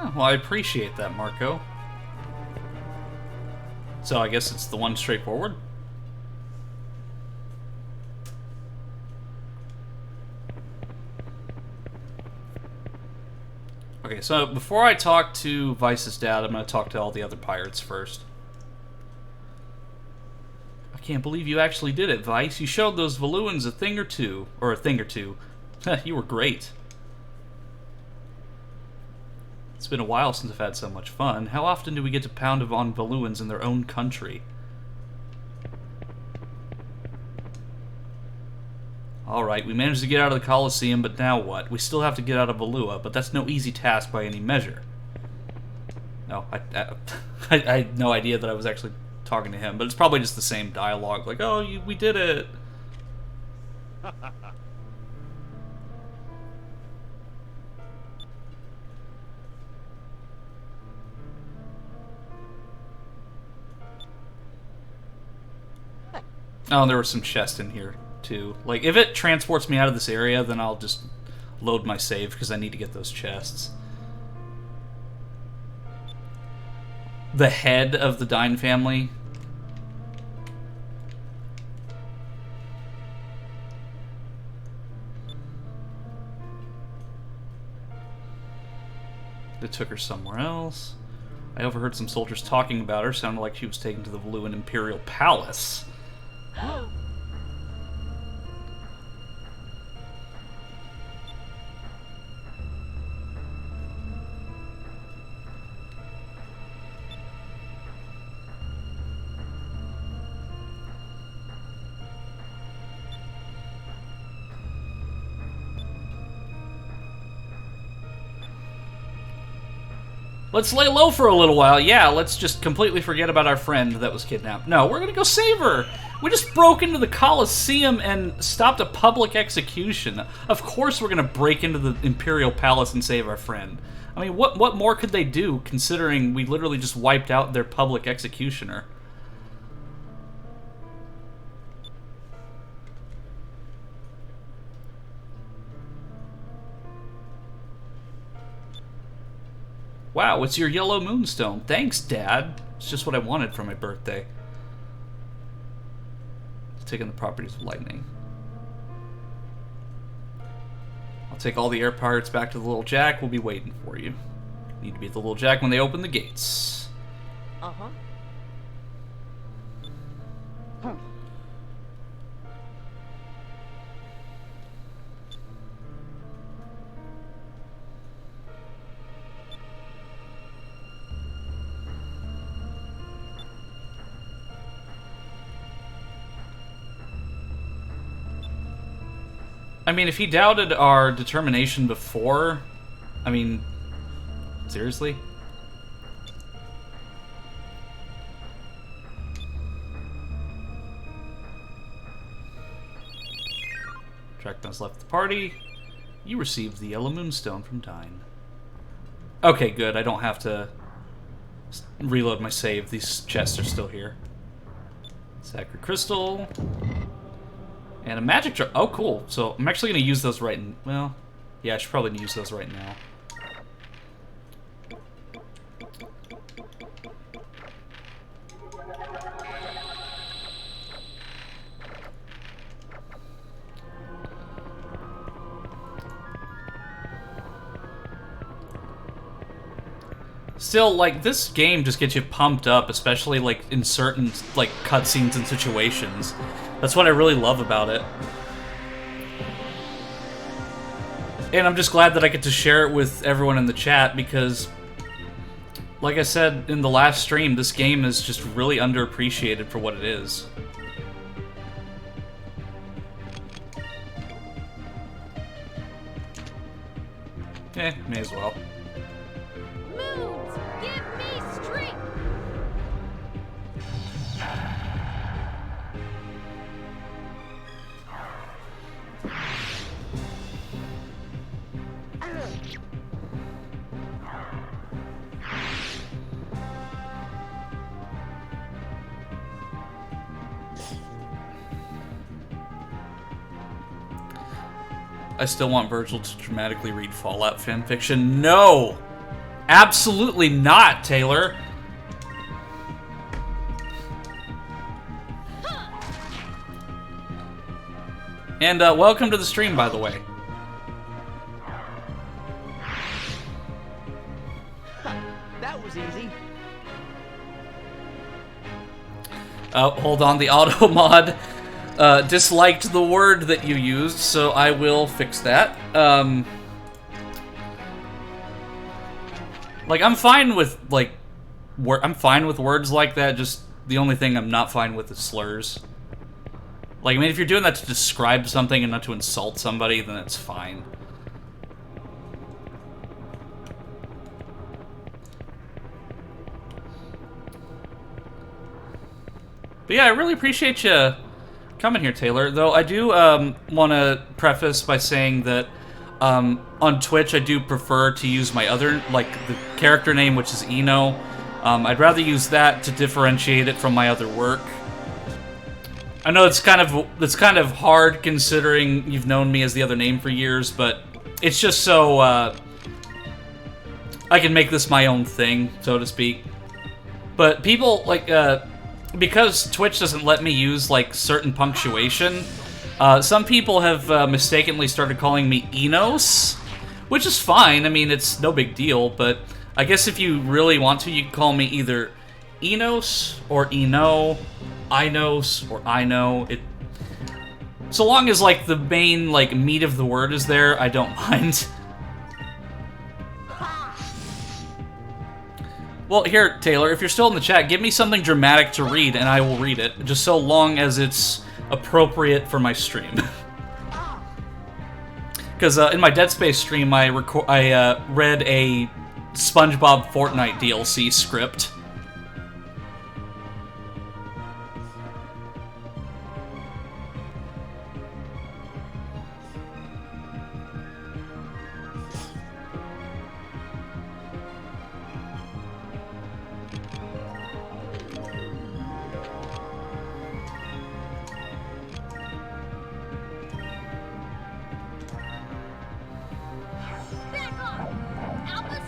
Oh, well, I appreciate that, Marco. So I guess it's the one straightforward? Okay, so before I talk to Vice's dad, I'm going to talk to all the other pirates first. I can't believe you actually did it, Vice. You showed those Valuans a thing or two. Or a thing or two. You were great. It's been a while since I've had so much fun. How often do we get to pound on Valuans in their own country? Alright, we managed to get out of the Colosseum, but now what? We still have to get out of Valua, but that's no easy task by any measure. No, I had no idea that I was actually talking to him, but it's probably just the same dialogue. Like, oh, we did it. Oh, and there were some chests in here, too. Like, if it transports me out of this area, then I'll just load my save, because I need to get those chests. The head of the Dine family. They took her somewhere else. I overheard some soldiers talking about her. Sounded like she was taken to the Valuan Imperial Palace. Let's lay low for a little while. Yeah, let's just completely forget about our friend that was kidnapped. No, we're gonna go save her. We just broke into the Colosseum and stopped a public execution. Of course we're gonna break into the Imperial Palace and save our friend. I mean, what more could they do, considering we literally just wiped out their public executioner? Wow, it's your yellow moonstone. Thanks, Dad. It's just what I wanted for my birthday. Taking the properties of lightning. I'll take all the air pirates back to the Little Jack. We'll be waiting for you. Need to be at the Little Jack when they open the gates. Uh-huh. I mean, if he doubted our determination before, I mean, seriously? Drachma's left the party. You received the yellow moonstone from Dine. Okay, good. I don't have to reload my save. These chests are still here. Sacred crystal. And a magic jar. Oh, cool. So I'm actually going to use those right in... Well, yeah, I should probably use those right now. Still, like, this game just gets you pumped up, especially, like, in certain, like, cutscenes and situations. That's what I really love about it. And I'm just glad that I get to share it with everyone in the chat, because, like I said in the last stream, this game is just really underappreciated for what it is. Eh, may as well. Moons, give me strength! I still want Virgil to dramatically read Fallout fanfiction. No! Absolutely not, Taylor! And welcome to the stream, by the way. That was easy. Hold on, the auto mod disliked the word that you used, so I will fix that. Like, I'm fine with, like, I'm fine with words like that, just the only thing I'm not fine with is slurs. Like, I mean, if you're doing that to describe something and not to insult somebody, then it's fine. But yeah, I really appreciate you coming here, Taylor. Though I do want to preface by saying that on Twitch, I do prefer to use my other, like, the character name, which is Eno. I'd rather use that to differentiate it from my other work. I know it's kind of hard considering you've known me as the other name for years, but it's just so I can make this my own thing, so to speak. But people, like, because Twitch doesn't let me use, like, certain punctuation, some people have mistakenly started calling me Enos, which is fine. I mean, it's no big deal, but I guess if you really want to, you can call me either Enos or Eno, Inos or Ino. So long as, like, the main, like, meat of the word is there, I don't mind. Well, here, Taylor, if you're still in the chat, give me something dramatic to read, and I will read it, just so long as it's appropriate for my stream. Because in my Dead Space stream, I read a SpongeBob Fortnite DLC script. Back off! Alpha.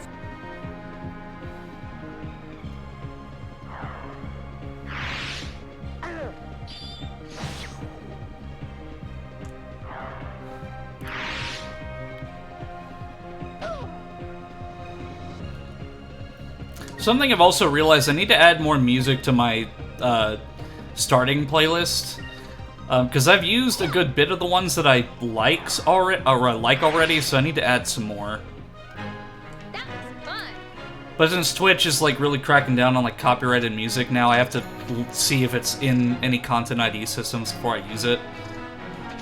Something I've also realized, I need to add more music to my starting playlist. Because I've used a good bit of the ones that I like already, so I need to add some more. That was fun. But since Twitch is, like, really cracking down on, like, copyrighted music now, I have to see if it's in any content ID systems before I use it.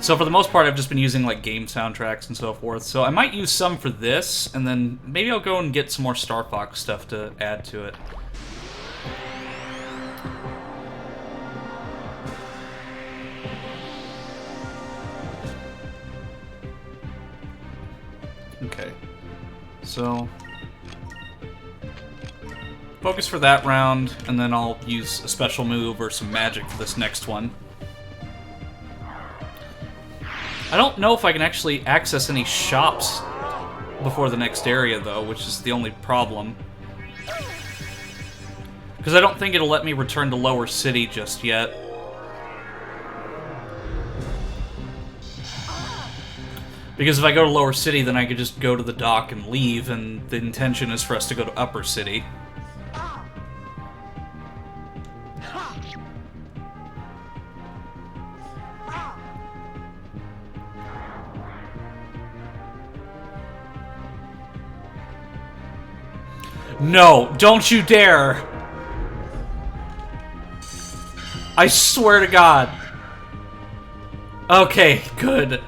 So for the most part, I've just been using, like, game soundtracks and so forth. So I might use some for this, and then maybe I'll go and get some more Star Fox stuff to add to it. Okay. So focus for that round, and then I'll use a special move or some magic for this next one. I don't know if I can actually access any shops before the next area, though, which is the only problem. Because I don't think it'll let me return to Lower City just yet. Because if I go to Lower City, then I could just go to the dock and leave, and the intention is for us to go to Upper City. No, don't you dare! I swear to God. Okay, good.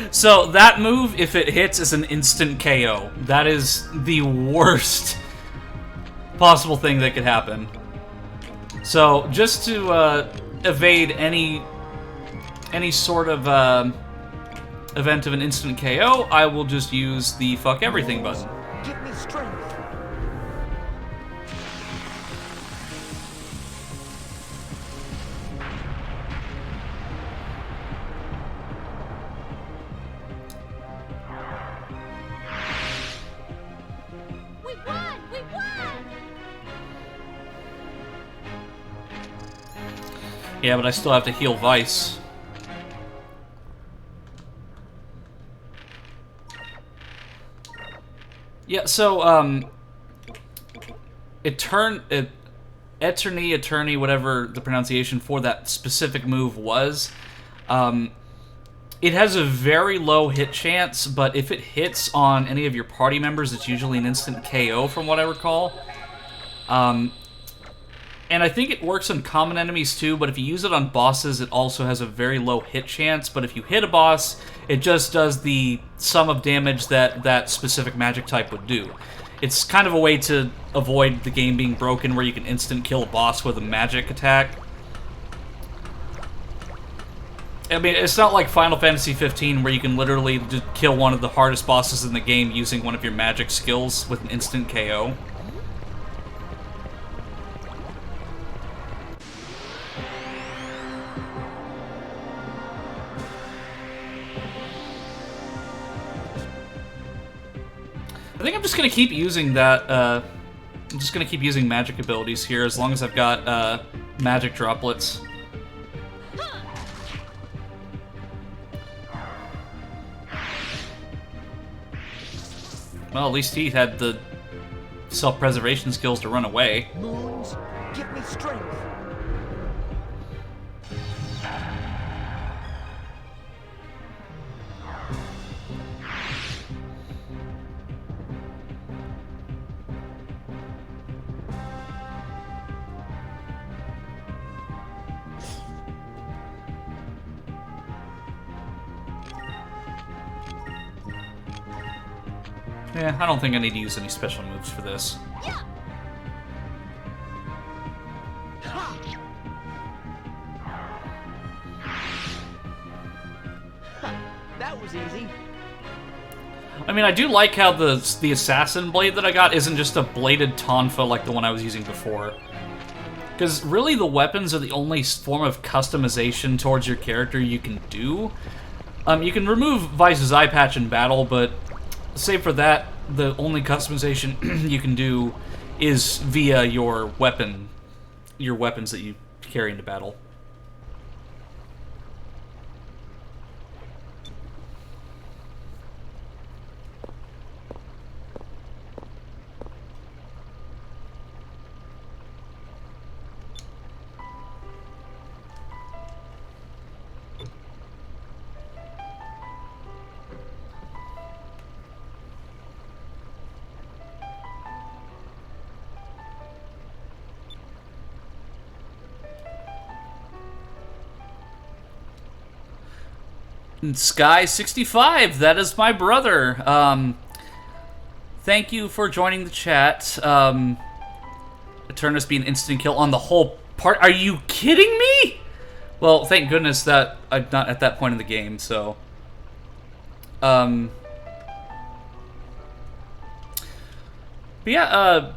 So, that move, if it hits, is an instant KO. That is the worst possible thing that could happen. So, just to evade any sort of event of an instant KO, I will just use the fuck everything button. Give me strength. We won! We won! Yeah, but I still have to heal Vice. Yeah, so, Eternity, whatever the pronunciation for that specific move was, it has a very low hit chance, but if it hits on any of your party members, it's usually an instant KO from what I recall. And I think it works on common enemies too, but if you use it on bosses, it also has a very low hit chance. But if you hit a boss, it just does the sum of damage that that specific magic type would do. It's kind of a way to avoid the game being broken where you can instant kill a boss with a magic attack. I mean, it's not like Final Fantasy 15 where you can literally just kill one of the hardest bosses in the game using one of your magic skills with an instant KO. I think I'm just gonna keep using that, I'm just gonna keep using magic abilities here as long as I've got, magic droplets. Well, at least he had the self-preservation skills to run away. Moons, give me strength. Yeah, I don't think I need to use any special moves for this. Yeah. That was easy. I mean, I do like how the assassin blade that I got isn't just a bladed tonfa like the one I was using before. Because really the weapons are the only form of customization towards your character you can do. You can remove Vice's eye patch in battle, but save for that, the only customization you can do is via your weapons that you carry into battle. Sky65, that is my brother. Thank you for joining the chat. Eternus being instant kill on the whole part. Are you kidding me? Well, thank goodness that I'm not at that point in the game, so. But yeah,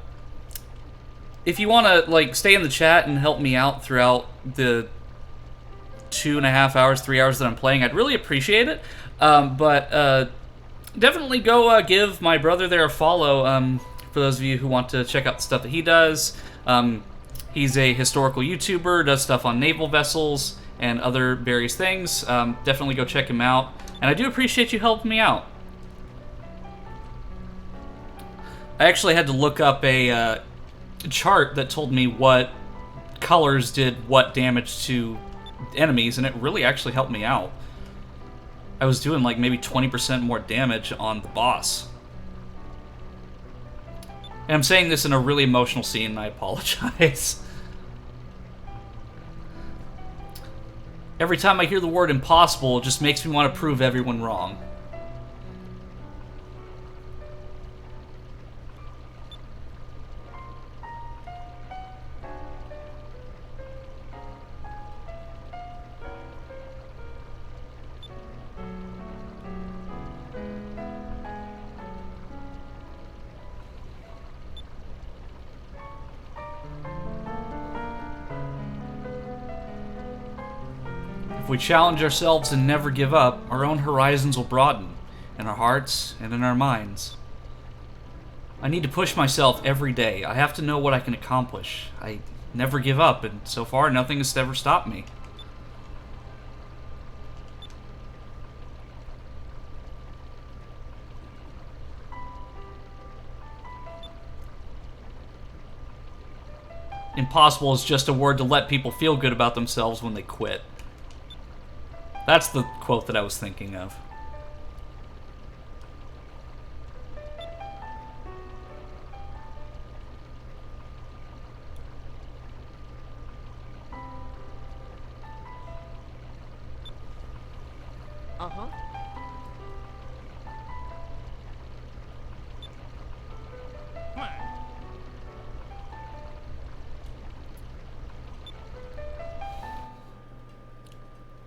if you want to, like, stay in the chat and help me out throughout the 2.5 hours, 3 hours that I'm playing, I'd really appreciate it. But definitely go give my brother there a follow, for those of you who want to check out the stuff that he does. He's a historical YouTuber, does stuff on naval vessels and other various things. Definitely go check him out. And I do appreciate you helping me out. I actually had to look up a chart that told me what colors did what damage to enemies, and it really actually helped me out. I was doing like maybe 20% more damage on the boss. And I'm saying this in a really emotional scene, and I apologize. Every time I hear the word impossible, it just makes me want to prove everyone wrong. If we challenge ourselves and never give up, our own horizons will broaden, in our hearts and in our minds. I need to push myself every day. I have to know what I can accomplish. I never give up, and so far nothing has ever stopped me. Impossible is just a word to let people feel good about themselves when they quit. That's the quote that I was thinking of.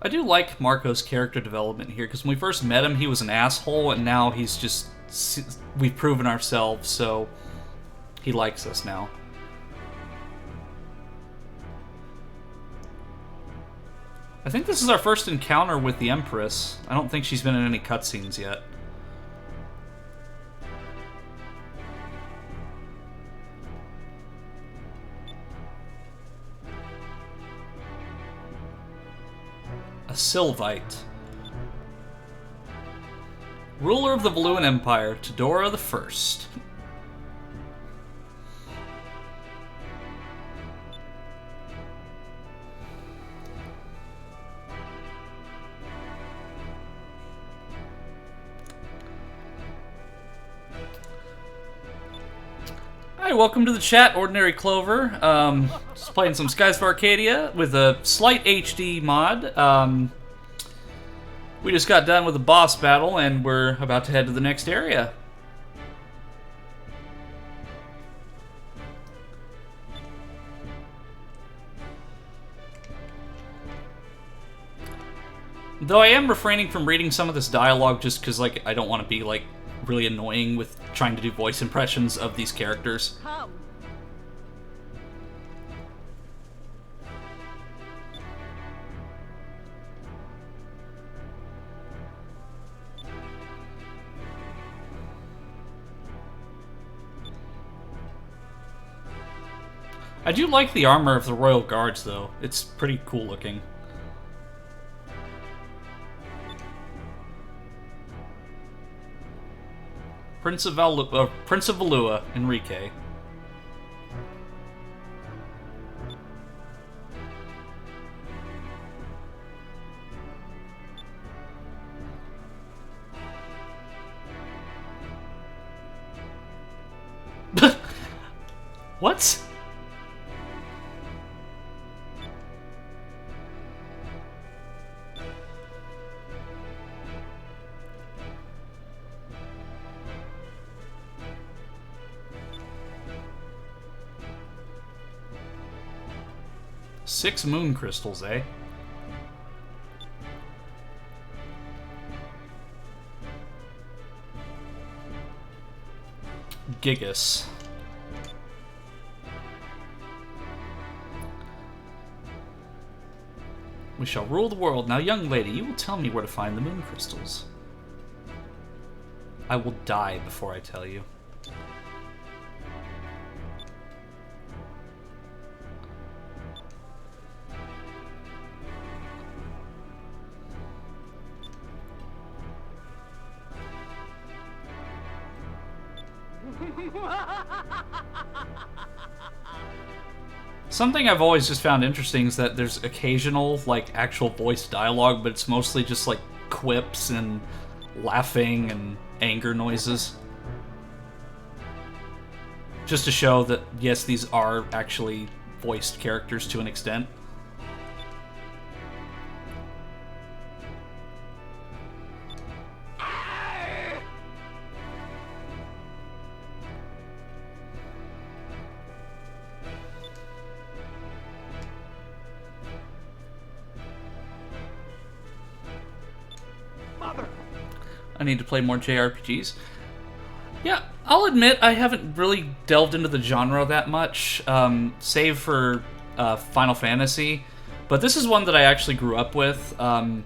I do like Marco's character development here, because when we first met him, he was an asshole, and now he's just... We've proven ourselves, so he likes us now. I think this is our first encounter with the Empress. I don't think she's been in any cutscenes yet. A Sylvite. Ruler of the Valuan Empire, Todora the First. Hi, welcome to the chat, Ordinary Clover. Just playing some Skies of Arcadia with a slight HD mod. We just got done with a boss battle, and we're about to head to the next area. Though I am refraining from reading some of this dialogue just because, like, I don't want to be, like, really annoying with trying to do voice impressions of these characters. Come. I do like the armor of the Royal Guards, though. It's pretty cool looking. Prince of Valua, Enrique. What? Six moon crystals, eh? Gigas. We shall rule the world. Now, young lady, you will tell me where to find the moon crystals. I will die before I tell you. Something I've always just found interesting is that there's occasional, like, actual voice dialogue, but it's mostly just, like, quips and laughing and anger noises. Just to show that, yes, these are actually voiced characters to an extent. I need to play more JRPGs. Yeah, I'll admit I haven't really delved into the genre that much, save for Final Fantasy. But this is one that I actually grew up with, but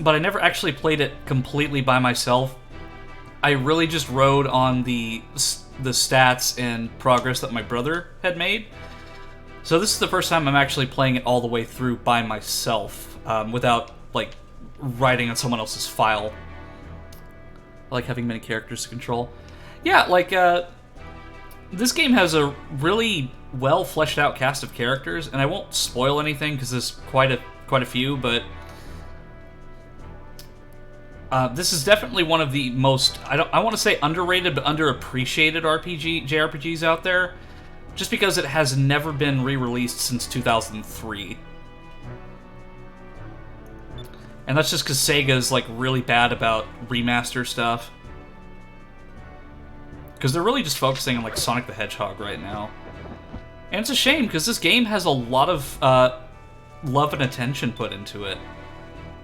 I never actually played it completely by myself. I really just rode on the stats and progress that my brother had made. So this is the first time I'm actually playing it all the way through by myself, without, like, writing on someone else's file. I like having many characters to control. Yeah, like, this game has a really well fleshed out cast of characters, and I won't spoil anything because there's quite a few, but this is definitely one of the most, I want to say underrated but underappreciated JRPGs out there, just because it has never been re-released since 2003. And that's just because Sega's, like, really bad about remaster stuff. Because they're really just focusing on, like, Sonic the Hedgehog right now. And it's a shame, because this game has a lot of love and attention put into it.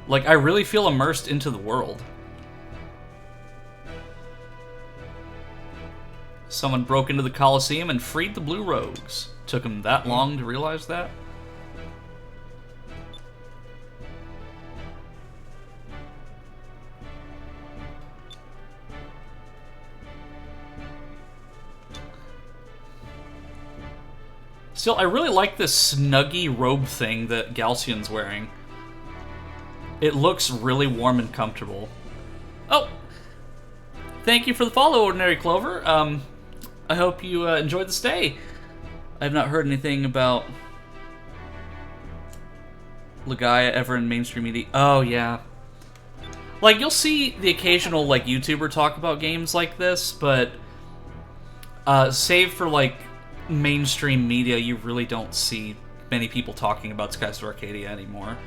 Like, I really feel immersed into the world. Someone broke into the Colosseum and freed the Blue Rogues. Took him that long to realize that? Still, I really like this snuggy robe thing that Galcian's wearing. It looks really warm and comfortable. Oh! Thank you for the follow, Ordinary Clover. I hope you enjoyed the stay. I have not heard anything about Legaia ever in mainstream media. Oh, yeah. Like, you'll see the occasional, like, YouTuber talk about games like this, but save for, like, mainstream media, you really don't see many people talking about Skies of Arcadia anymore.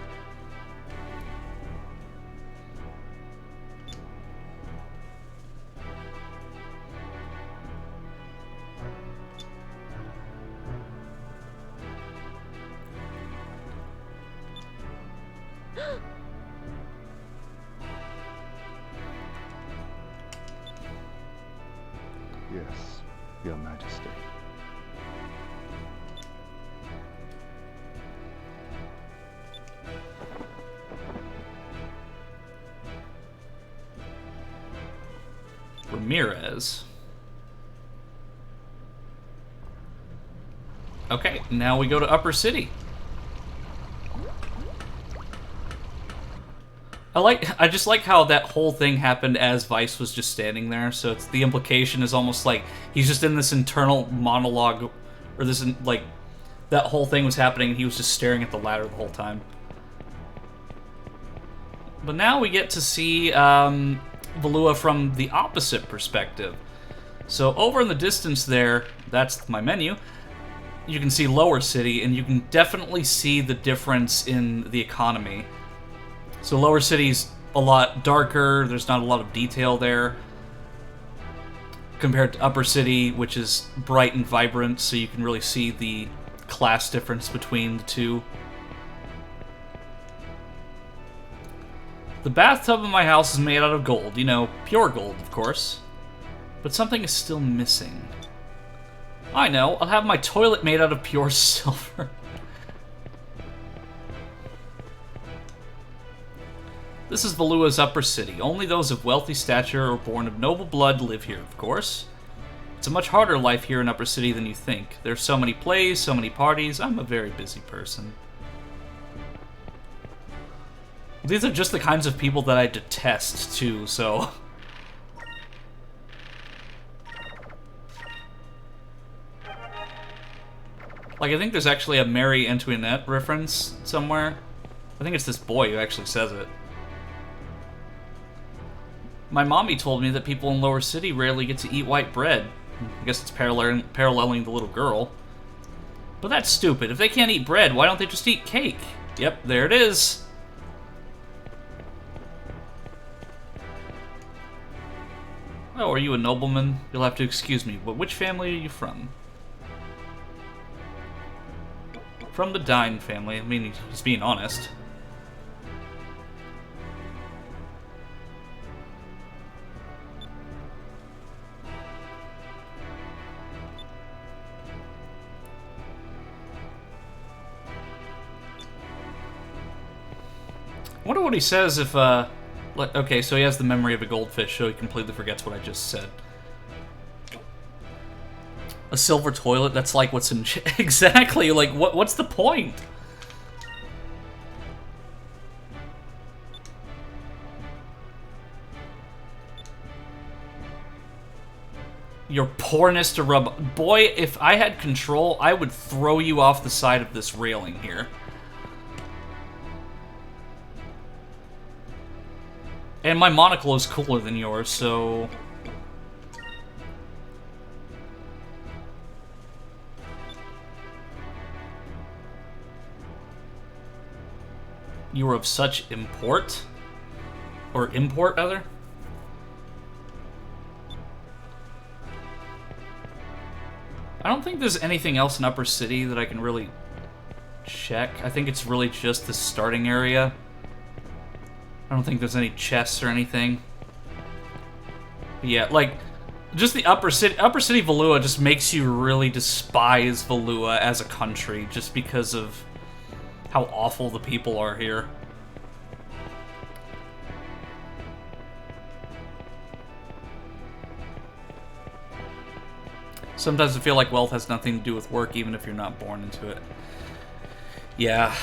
Yes, Your Majesty. Ramirez. Okay, now we go to Upper City. I just like how that whole thing happened as Vice was just standing there, so it's, the implication is almost like he's just in this internal monologue, or this, like, that whole thing was happening and he was just staring at the ladder the whole time. But now we get to see Valua from the opposite perspective. So over in the distance there, that's my menu, you can see Lower City, and you can definitely see the difference in the economy. So Lower City's a lot darker, there's not a lot of detail there, compared to Upper City, which is bright and vibrant, so you can really see the class difference between the two. The bathtub in my house is made out of gold, you know, pure gold, of course. But something is still missing. I know, I'll have my toilet made out of pure silver. This is Valua's Upper City. Only those of wealthy stature or born of noble blood live here, of course. It's a much harder life here in Upper City than you think. There's so many plays, so many parties. I'm a very busy person. These are just the kinds of people that I detest, too, so... Like, I think there's actually a Marie Antoinette reference somewhere. I think it's this boy who actually says it. My mommy told me that people in Lower City rarely get to eat white bread. I guess it's paralleling the little girl. But that's stupid. If they can't eat bread, why don't they just eat cake? Yep, there it is. Oh, are you a nobleman? You'll have to excuse me, but which family are you from? From the Dine family. I mean, he's being honest. I wonder what he says if, okay, so he has the memory of a goldfish, so he completely forgets what I just said. A silver toilet, that's like what's in... Exactly, like, what's the point? Your poorness to rub... Boy, if I had control, I would throw you off the side of this railing here. And my monocle is cooler than yours, so... You were of such import? Or import, rather? I don't think there's anything else in Upper City that I can really check. I think it's really just the starting area. I don't think there's any chests or anything. But yeah, like, just the Upper City Valua just makes you really despise Valua as a country, just because of how awful the people are here. Sometimes I feel like wealth has nothing to do with work, even if you're not born into it. Yeah.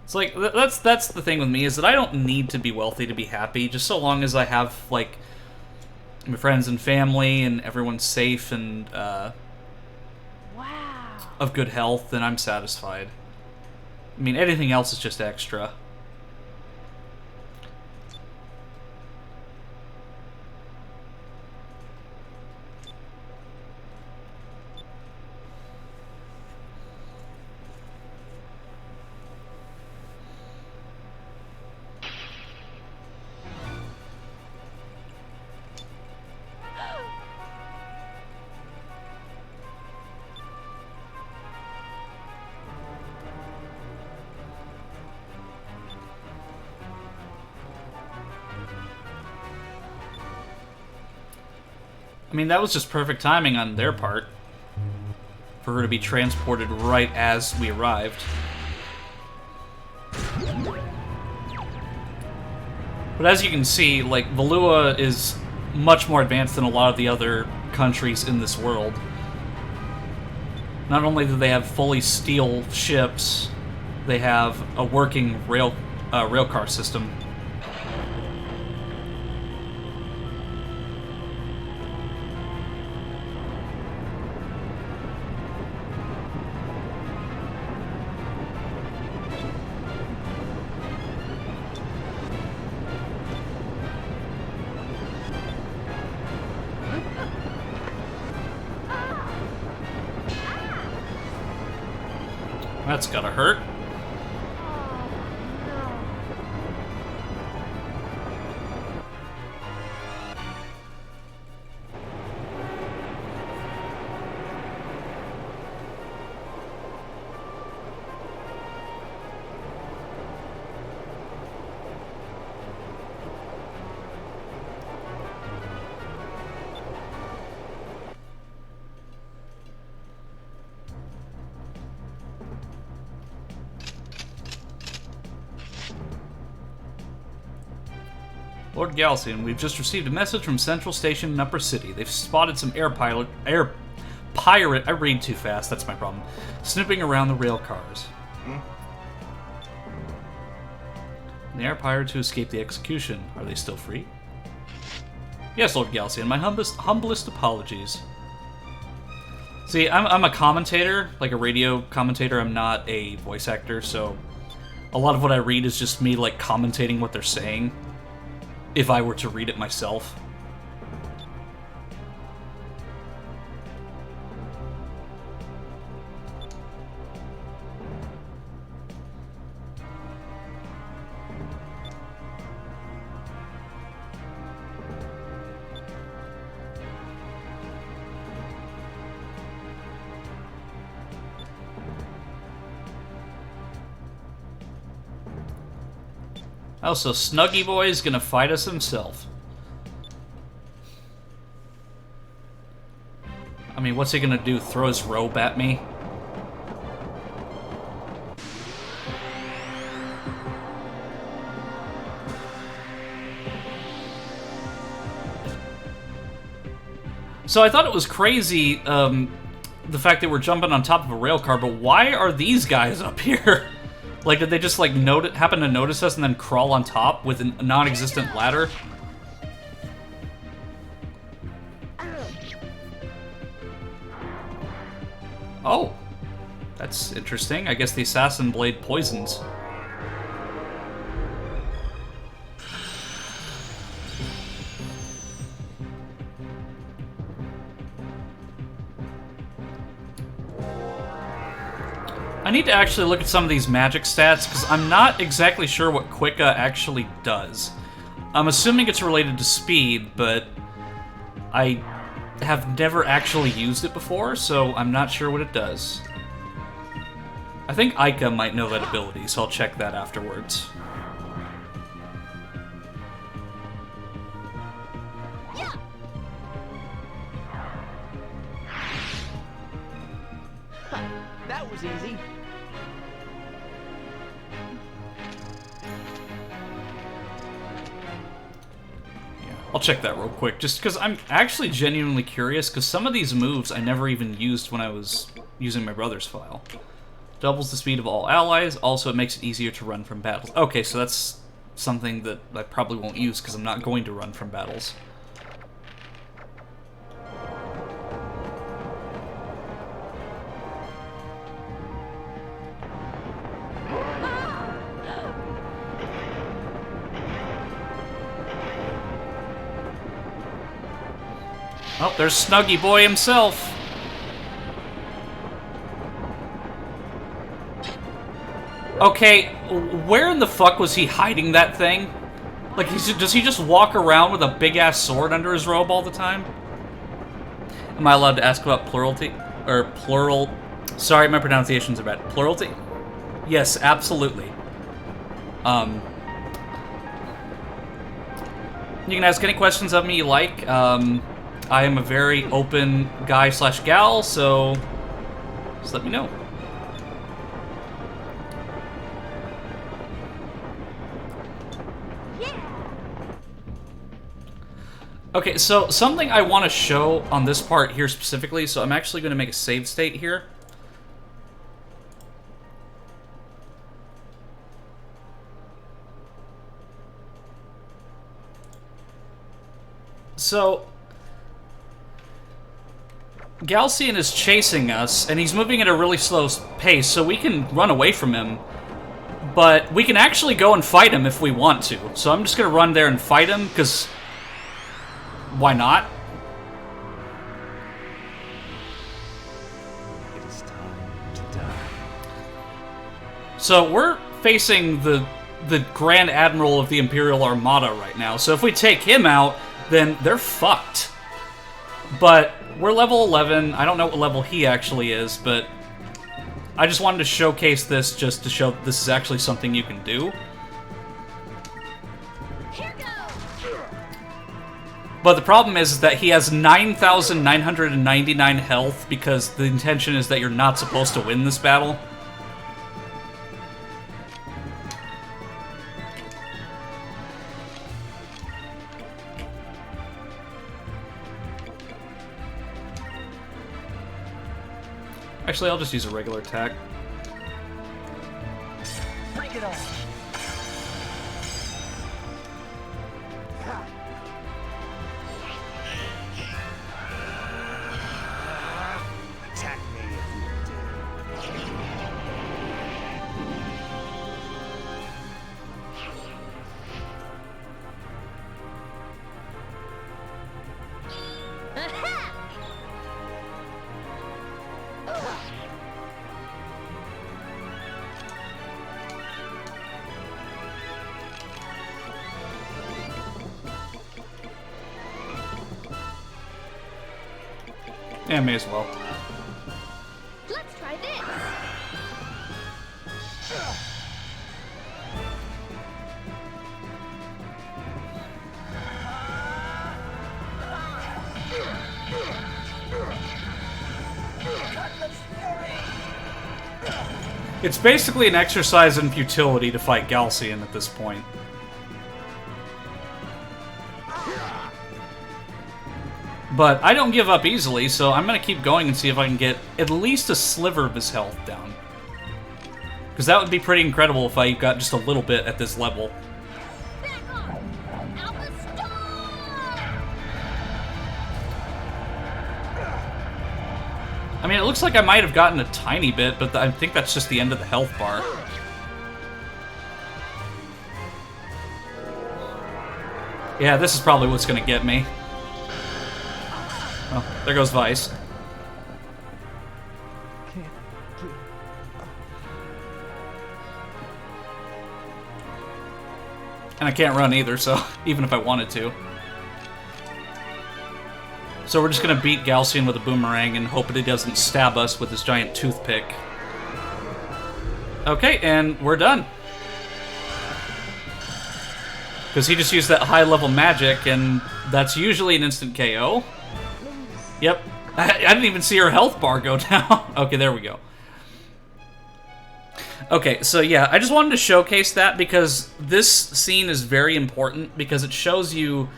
It's like, that's the thing with me, is that I don't need to be wealthy to be happy, just so long as I have, like, my friends and family, and everyone's safe, and, Wow. of good health, then I'm satisfied. I mean, anything else is just extra. I mean, that was just perfect timing on their part for her to be transported right as we arrived. But as you can see, like, Valua is much more advanced than a lot of the other countries in this world. Not only do they have fully steel ships, they have a working railcar system. That's gotta hurt. Lord Galcian, we've just received a message from Central Station in Upper City. They've spotted some air pirate, I read too fast, that's my problem, snooping around the rail cars. The air pirates who escaped the execution, are they still free? Yes, Lord Galcian, my humblest apologies. See, I'm a commentator, like a radio commentator, I'm not a voice actor, so a lot of what I read is just me, like, commentating what they're saying, if I were to read it myself. Oh, so Snuggy Boy's gonna fight us himself. I mean, what's he gonna do? Throw his robe at me? So I thought it was crazy, the fact that we're jumping on top of a rail car, but why are these guys up here? Like, did they just, like, happen to notice us and then crawl on top with a non-existent ladder? Oh. That's interesting. I guess the assassin blade poisons. I need to actually look at some of these magic stats, because I'm not exactly sure what Quicka actually does. I'm assuming it's related to speed, but I have never actually used it before, so I'm not sure what it does. I think Aika might know that ability, so I'll check that afterwards. Yeah. That was easy. I'll check that real quick, just because I'm actually genuinely curious, because some of these moves I never even used when I was using my brother's file. Doubles the speed of all allies, also it makes it easier to run from battles. Okay, so that's something that I probably won't use, because I'm not going to run from battles. Oh, there's Snuggy Boy himself. Okay, where in the fuck was he hiding that thing? Like, does he just walk around with a big-ass sword under his robe all the time? Am I allowed to ask about plurality? Or plural... Sorry, my pronunciations are bad. Plurality? Yes, absolutely. You can ask any questions of me you like. I am a very open guy/gal, so just let me know. Okay, so something I want to show on this part here specifically, so I'm actually going to make a save state here. So Galcian is chasing us, and he's moving at a really slow pace, so we can run away from him. But we can actually go and fight him if we want to. So I'm just going to run there and fight him, because why not? It is time to die. So we're facing the Grand Admiral of the Imperial Armada right now, so if we take him out, then they're fucked. But we're level 11. I don't know what level he actually is, but I just wanted to showcase this just to show that this is actually something you can do. Here goes. But the problem is that he has 9,999 health because the intention is that you're not supposed to win this battle. Actually, I'll just use a regular attack. Bring it on. Attack me if you dare. Aha! Yeah, may as well. Let's try this. It's basically an exercise in futility to fight Galcian at this point. But I don't give up easily, so I'm going to keep going and see if I can get at least a sliver of his health down. Because that would be pretty incredible if I got just a little bit at this level. Back off. Alpha Star! I mean, it looks like I might have gotten a tiny bit, but I think that's just the end of the health bar. Yeah, this is probably what's going to get me. Oh, there goes Vice. And I can't run either, so even if I wanted to. So we're just gonna beat Galcian with a boomerang and hope that he doesn't stab us with his giant toothpick. Okay, and we're done. Because he just used that high-level magic, and that's usually an instant KO. Yep. I didn't even see her health bar go down. Okay, there we go. Okay, so yeah, I just wanted to showcase that because this scene is very important because it shows you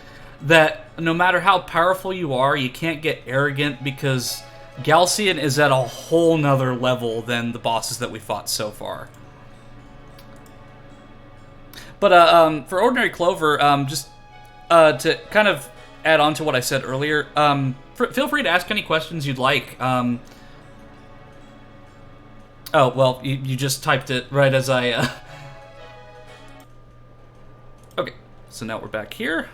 that no matter how powerful you are, you can't get arrogant because Galcian is at a whole nother level than the bosses that we fought so far. But for Ordinary Clover, just to kind of add on to what I said earlier, feel free to ask any questions you'd like. Oh, well, you just typed it right as I... Okay, so now we're back here.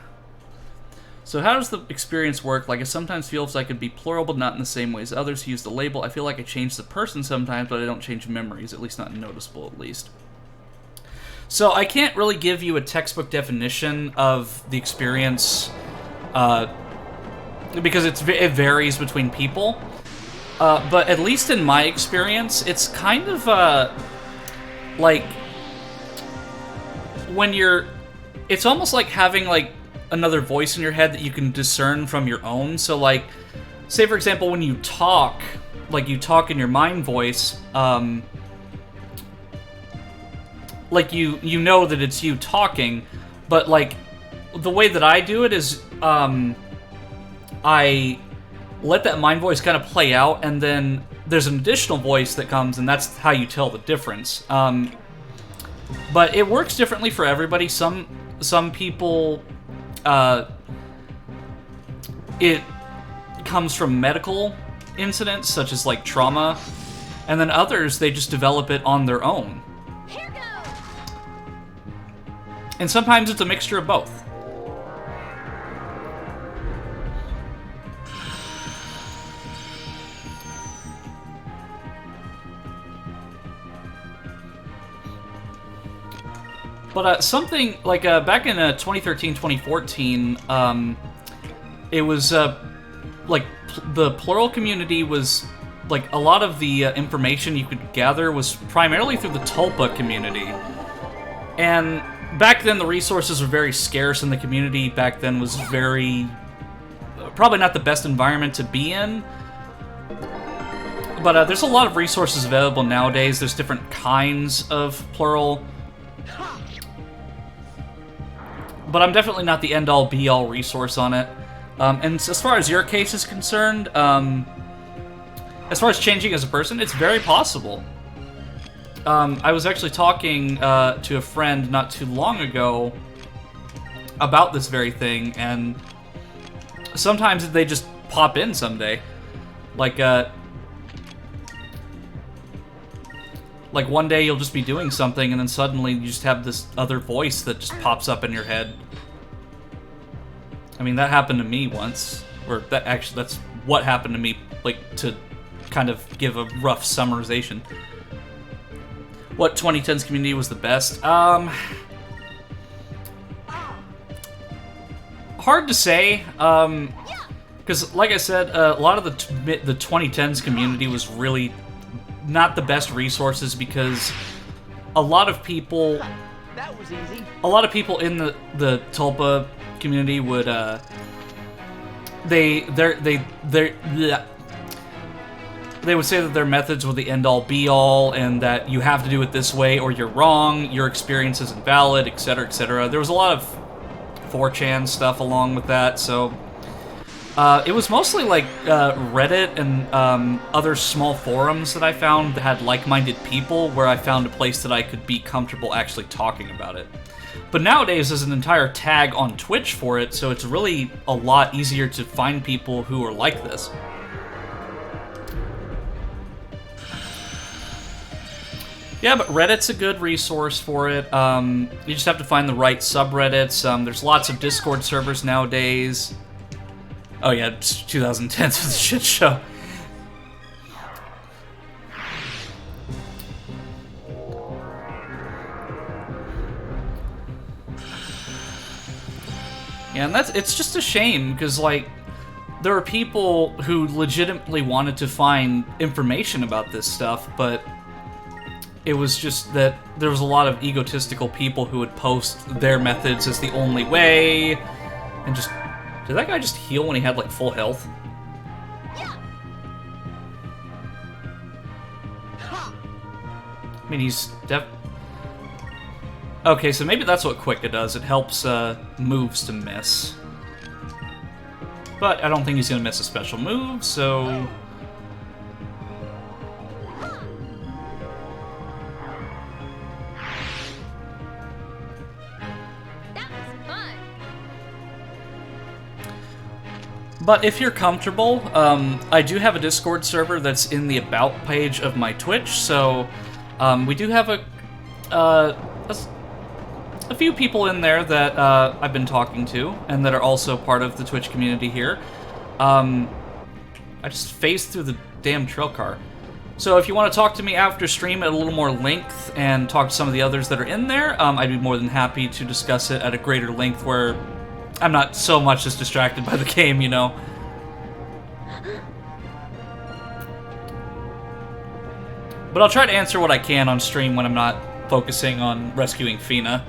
So how does the experience work? Like, it sometimes feels like it could be plural, but not in the same way as others who use the label. I feel like I change the person sometimes, but I don't change memories, at least not noticeable, at least. So I can't really give you a textbook definition of the experience, because it varies between people. But at least in my experience, it's kind of, like, when you're... It's almost like having, like, another voice in your head that you can discern from your own. So, like, say, for example, when you talk, like, you talk in your mind voice, like, you know that it's you talking, but, like, the way that I do it is, I let that mind voice kind of play out, and then there's an additional voice that comes, and that's how you tell the difference. But it works differently for everybody. Some people, it comes from medical incidents, such as, like, trauma, and then others, they just develop it on their own. Here goes. And sometimes it's a mixture of both. But something, like, back in 2013, 2014, it was, like, the plural community was, like, a lot of the information you could gather was primarily through the Tulpa community. And back then, the resources were very scarce, and the community back then was very... probably not the best environment to be in. But there's a lot of resources available nowadays. There's different kinds of plural. But I'm definitely not the end-all, be-all resource on it. And as far as your case is concerned, as far as changing as a person, it's very possible. I was actually talking to a friend not too long ago about this very thing, and sometimes they just pop in someday. Like one day you'll just be doing something, and then suddenly you just have this other voice that just pops up in your head. I mean, that happened to me once. Or that's what happened to me, like, to kind of give a rough summarization. What 2010's community was the best? Hard to say. Because, like I said, a lot of the 2010's community was really not the best resources because a lot of people... That was easy. A lot of people in the Tulpa community would, they would say that their methods were the end-all, be-all, and that you have to do it this way or you're wrong, your experience isn't valid, etc., etc. There was a lot of 4chan stuff along with that, so... it was mostly like Reddit and other small forums that I found that had like-minded people where I found a place that I could be comfortable actually talking about it. But nowadays there's an entire tag on Twitch for it, so it's really a lot easier to find people who are like this. Yeah, but Reddit's a good resource for it. You just have to find the right subreddits. There's lots of Discord servers nowadays. Oh yeah, 2010 was a shit show. Yeah, and it's just a shame, because, like, there are people who legitimately wanted to find information about this stuff, but It was just that there was a lot of egotistical people who would post their methods as the only way, and just... Did that guy just heal when he had, like, full health? Yeah. I mean, he's Okay, so maybe that's what Quicka does. It helps moves to miss. But I don't think he's gonna miss a special move, so... That was fun. But if you're comfortable, I do have a Discord server that's in the About page of my Twitch, so we do have a few people in there that I've been talking to, and that are also part of the Twitch community here. I just phased through the damn trail car. So if you want to talk to me after stream at a little more length and talk to some of the others that are in there, I'd be more than happy to discuss it at a greater length where I'm not so much just distracted by the game, you know. But I'll try to answer what I can on stream when I'm not focusing on rescuing Fina.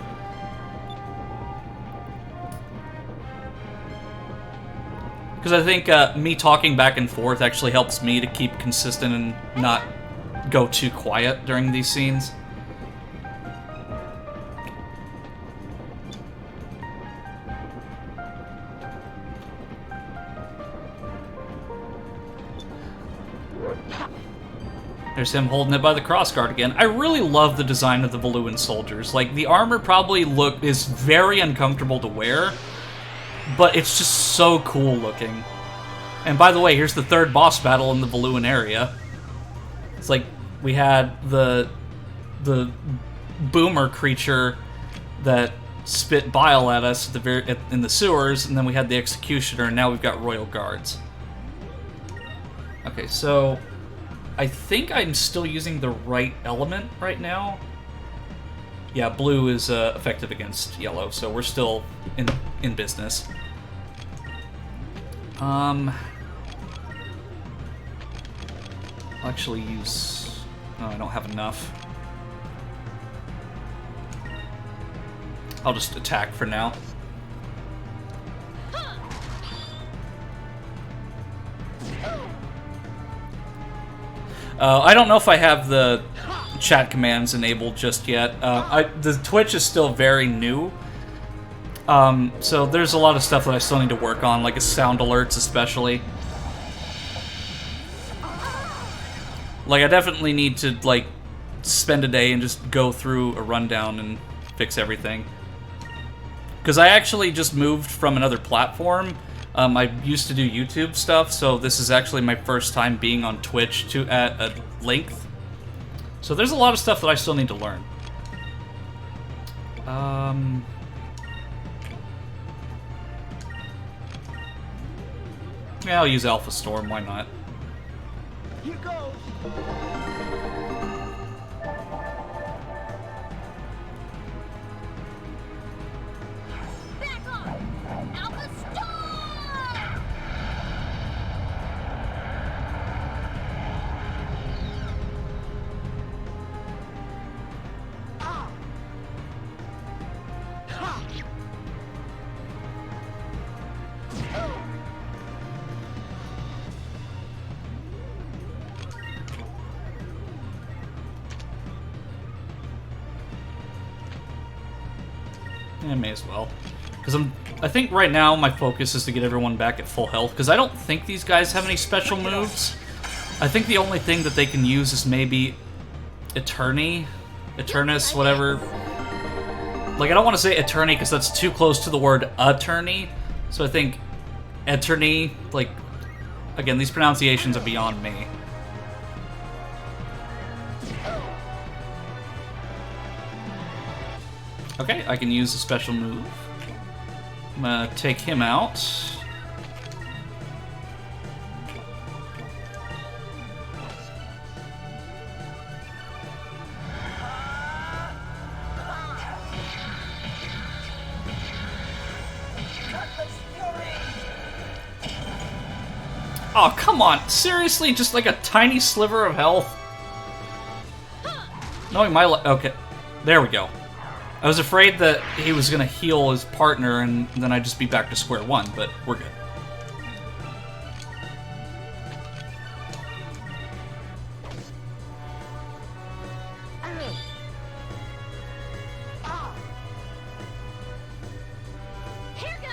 Because I think me talking back and forth actually helps me to keep consistent and not go too quiet during these scenes. There's him holding it by the crossguard again. I really love the design of the Valuan soldiers. Like, the armor probably is very uncomfortable to wear, but it's just so cool looking. And by the way, here's the third boss battle in the Valuan area. It's like we had the boomer creature that spit bile at us in the sewers, and then we had the executioner, and now we've got royal guards. Okay, so I think I'm still using the right element right now. Yeah, blue is effective against yellow, so we're still in business. I'll actually use... Oh, I don't have enough. I'll just attack for now. I don't know if I have the chat commands enabled just yet. The Twitch is still very new. So there's a lot of stuff that I still need to work on, like sound alerts especially. Like, I definitely need to, like, spend a day and just go through a rundown and fix everything. Because I actually just moved from another platform. I used to do YouTube stuff, so this is actually my first time being on Twitch at a length. So there's a lot of stuff that I still need to learn. Yeah, I'll use Alpha Storm, why not? Here goes. Back off! Alpha Storm! I may as well. Because I think right now my focus is to get everyone back at full health, because I don't think these guys have any special moves. I think the only thing that they can use is maybe Eternus, whatever. Like, I don't want to say Eternity because that's too close to the word attorney. So I think Eternity, like, again, these pronunciations are beyond me. Okay, I can use a special move. I'm gonna take him out. Oh, come on. Seriously? Just like a tiny sliver of health? Knowing my okay, there we go. I was afraid that he was gonna heal his partner and then I'd just be back to square one, but we're good. Here goes.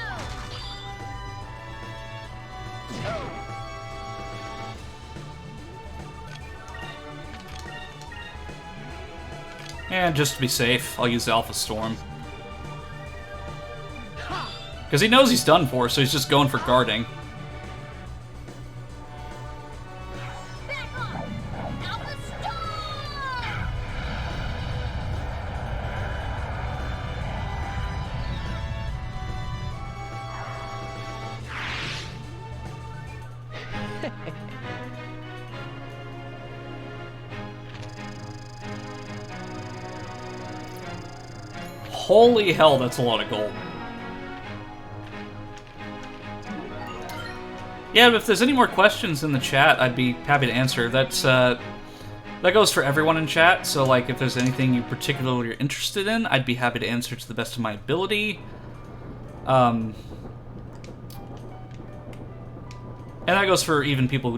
And just to be safe, I'll use Alpha Storm. Because he knows he's done for, so he's just going for guarding. Back off. Alpha Storm. Holy hell, that's a lot of gold. Yeah, but if there's any more questions in the chat, I'd be happy to answer. That's, that goes for everyone in chat, so, like, if there's anything you particularly are interested in, I'd be happy to answer to the best of my ability. And that goes for even people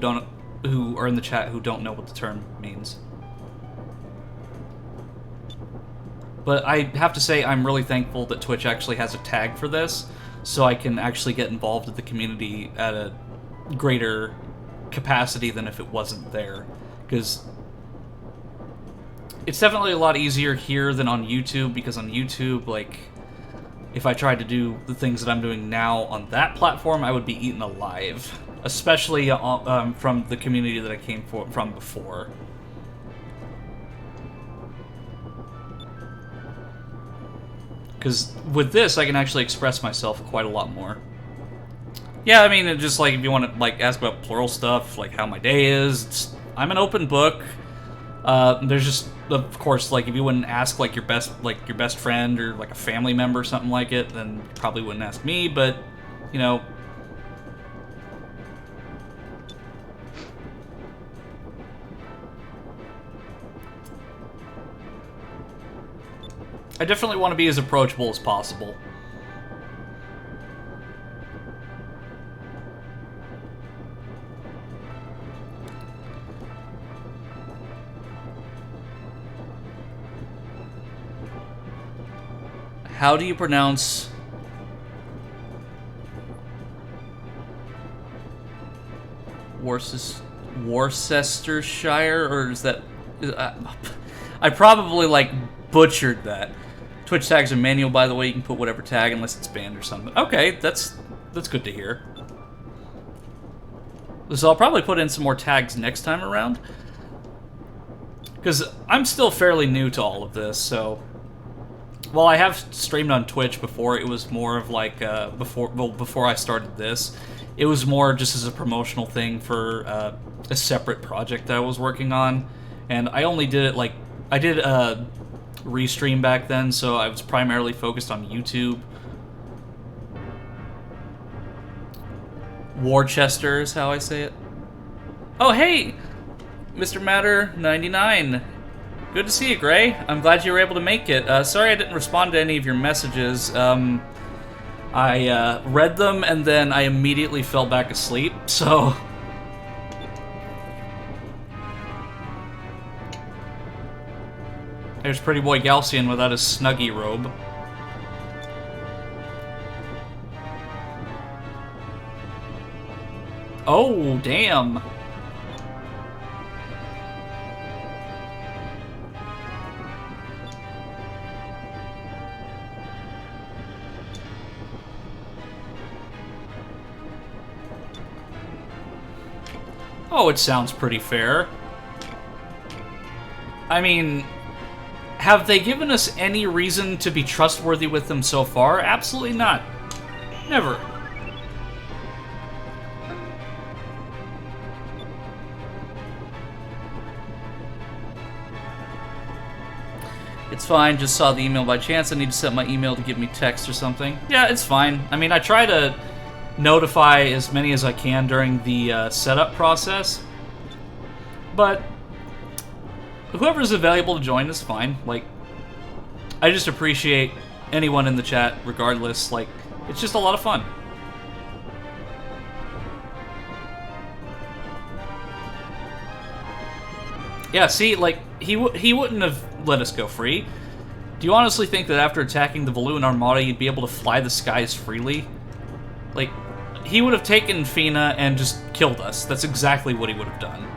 who are in the chat who don't know what the term means. But I have to say, I'm really thankful that Twitch actually has a tag for this, so I can actually get involved with the community at a greater capacity than if it wasn't there. Because it's definitely a lot easier here than on YouTube, because on YouTube, like, if I tried to do the things that I'm doing now on that platform, I would be eaten alive. Especially from the community that I came from before. Because with this, I can actually express myself quite a lot more. Yeah, I mean, just like if you want to like ask about plural stuff, like how my day is, I'm an open book. There's just, of course, like if you wouldn't ask like your best friend or like a family member or something like it, then you probably wouldn't ask me. But you know, I definitely want to be as approachable as possible. How do you pronounce Worcestershire, or is that... I probably, like, butchered that. Twitch tags are manual, by the way. You can put whatever tag unless it's banned or something. Okay, that's good to hear. So I'll probably put in some more tags next time around. Because I'm still fairly new to all of this, so... While I have streamed on Twitch before, it was more of like, before I started this, it was more just as a promotional thing for a separate project that I was working on. And I only did it, like, I did a restream back then, so I was primarily focused on YouTube. Worcester is how I say it. Oh, hey! Mr. Matter99. Good to see you, Gray. I'm glad you were able to make it. Sorry I didn't respond to any of your messages. I read them, and then I immediately fell back asleep, so... There's Pretty Boy Galcian without his Snuggie robe. Oh, damn. Oh, it sounds pretty fair. I mean, have they given us any reason to be trustworthy with them so far? Absolutely not. Never. It's fine, just saw the email by chance. I need to set my email to give me text or something. Yeah, it's fine. I mean, I try to notify as many as I can during the setup process, but whoever's available to join is fine. Like, I just appreciate anyone in the chat, regardless. Like, it's just a lot of fun. Yeah, see, like, he wouldn't have let us go free. Do you honestly think that after attacking the Valuan Armada, you'd be able to fly the skies freely? Like, he would have taken Fina and just killed us. That's exactly what he would have done.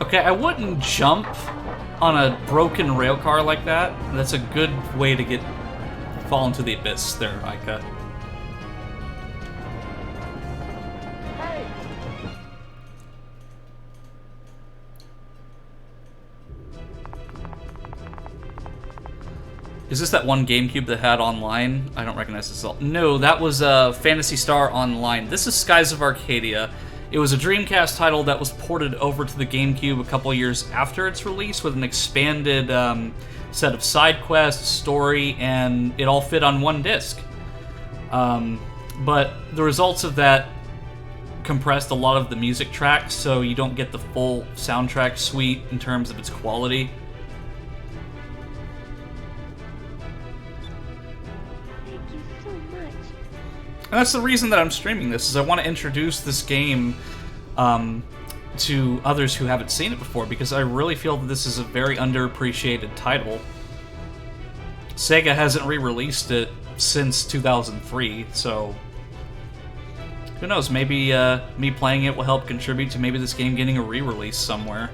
Okay, I wouldn't jump on a broken railcar like that. That's a good way to fall into the abyss there, Aika. Hey! Is this that one GameCube that had online? I don't recognize this at all. No, that was Phantasy Star Online. This is Skies of Arcadia. It was a Dreamcast title that was ported over to the GameCube a couple years after its release with an expanded set of side quests, story, and it all fit on one disc. But the results of that compressed a lot of the music tracks, so you don't get the full soundtrack suite in terms of its quality. Thank you so much. And that's the reason that I'm streaming this, is I want to introduce this game to others who haven't seen it before, because I really feel that this is a very underappreciated title. Sega hasn't re-released it since 2003, so who knows, maybe me playing it will help contribute to maybe this game getting a re-release somewhere.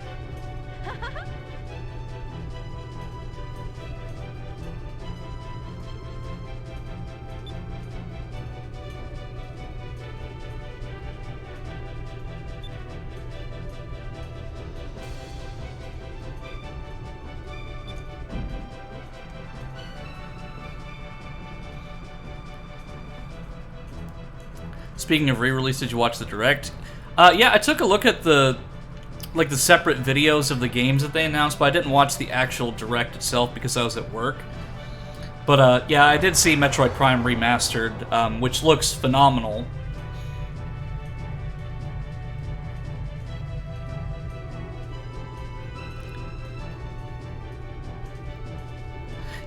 Speaking of re-release, did you watch the Direct? Yeah, I took a look at the separate videos of the games that they announced, but I didn't watch the actual Direct itself because I was at work. But yeah, I did see Metroid Prime Remastered, which looks phenomenal.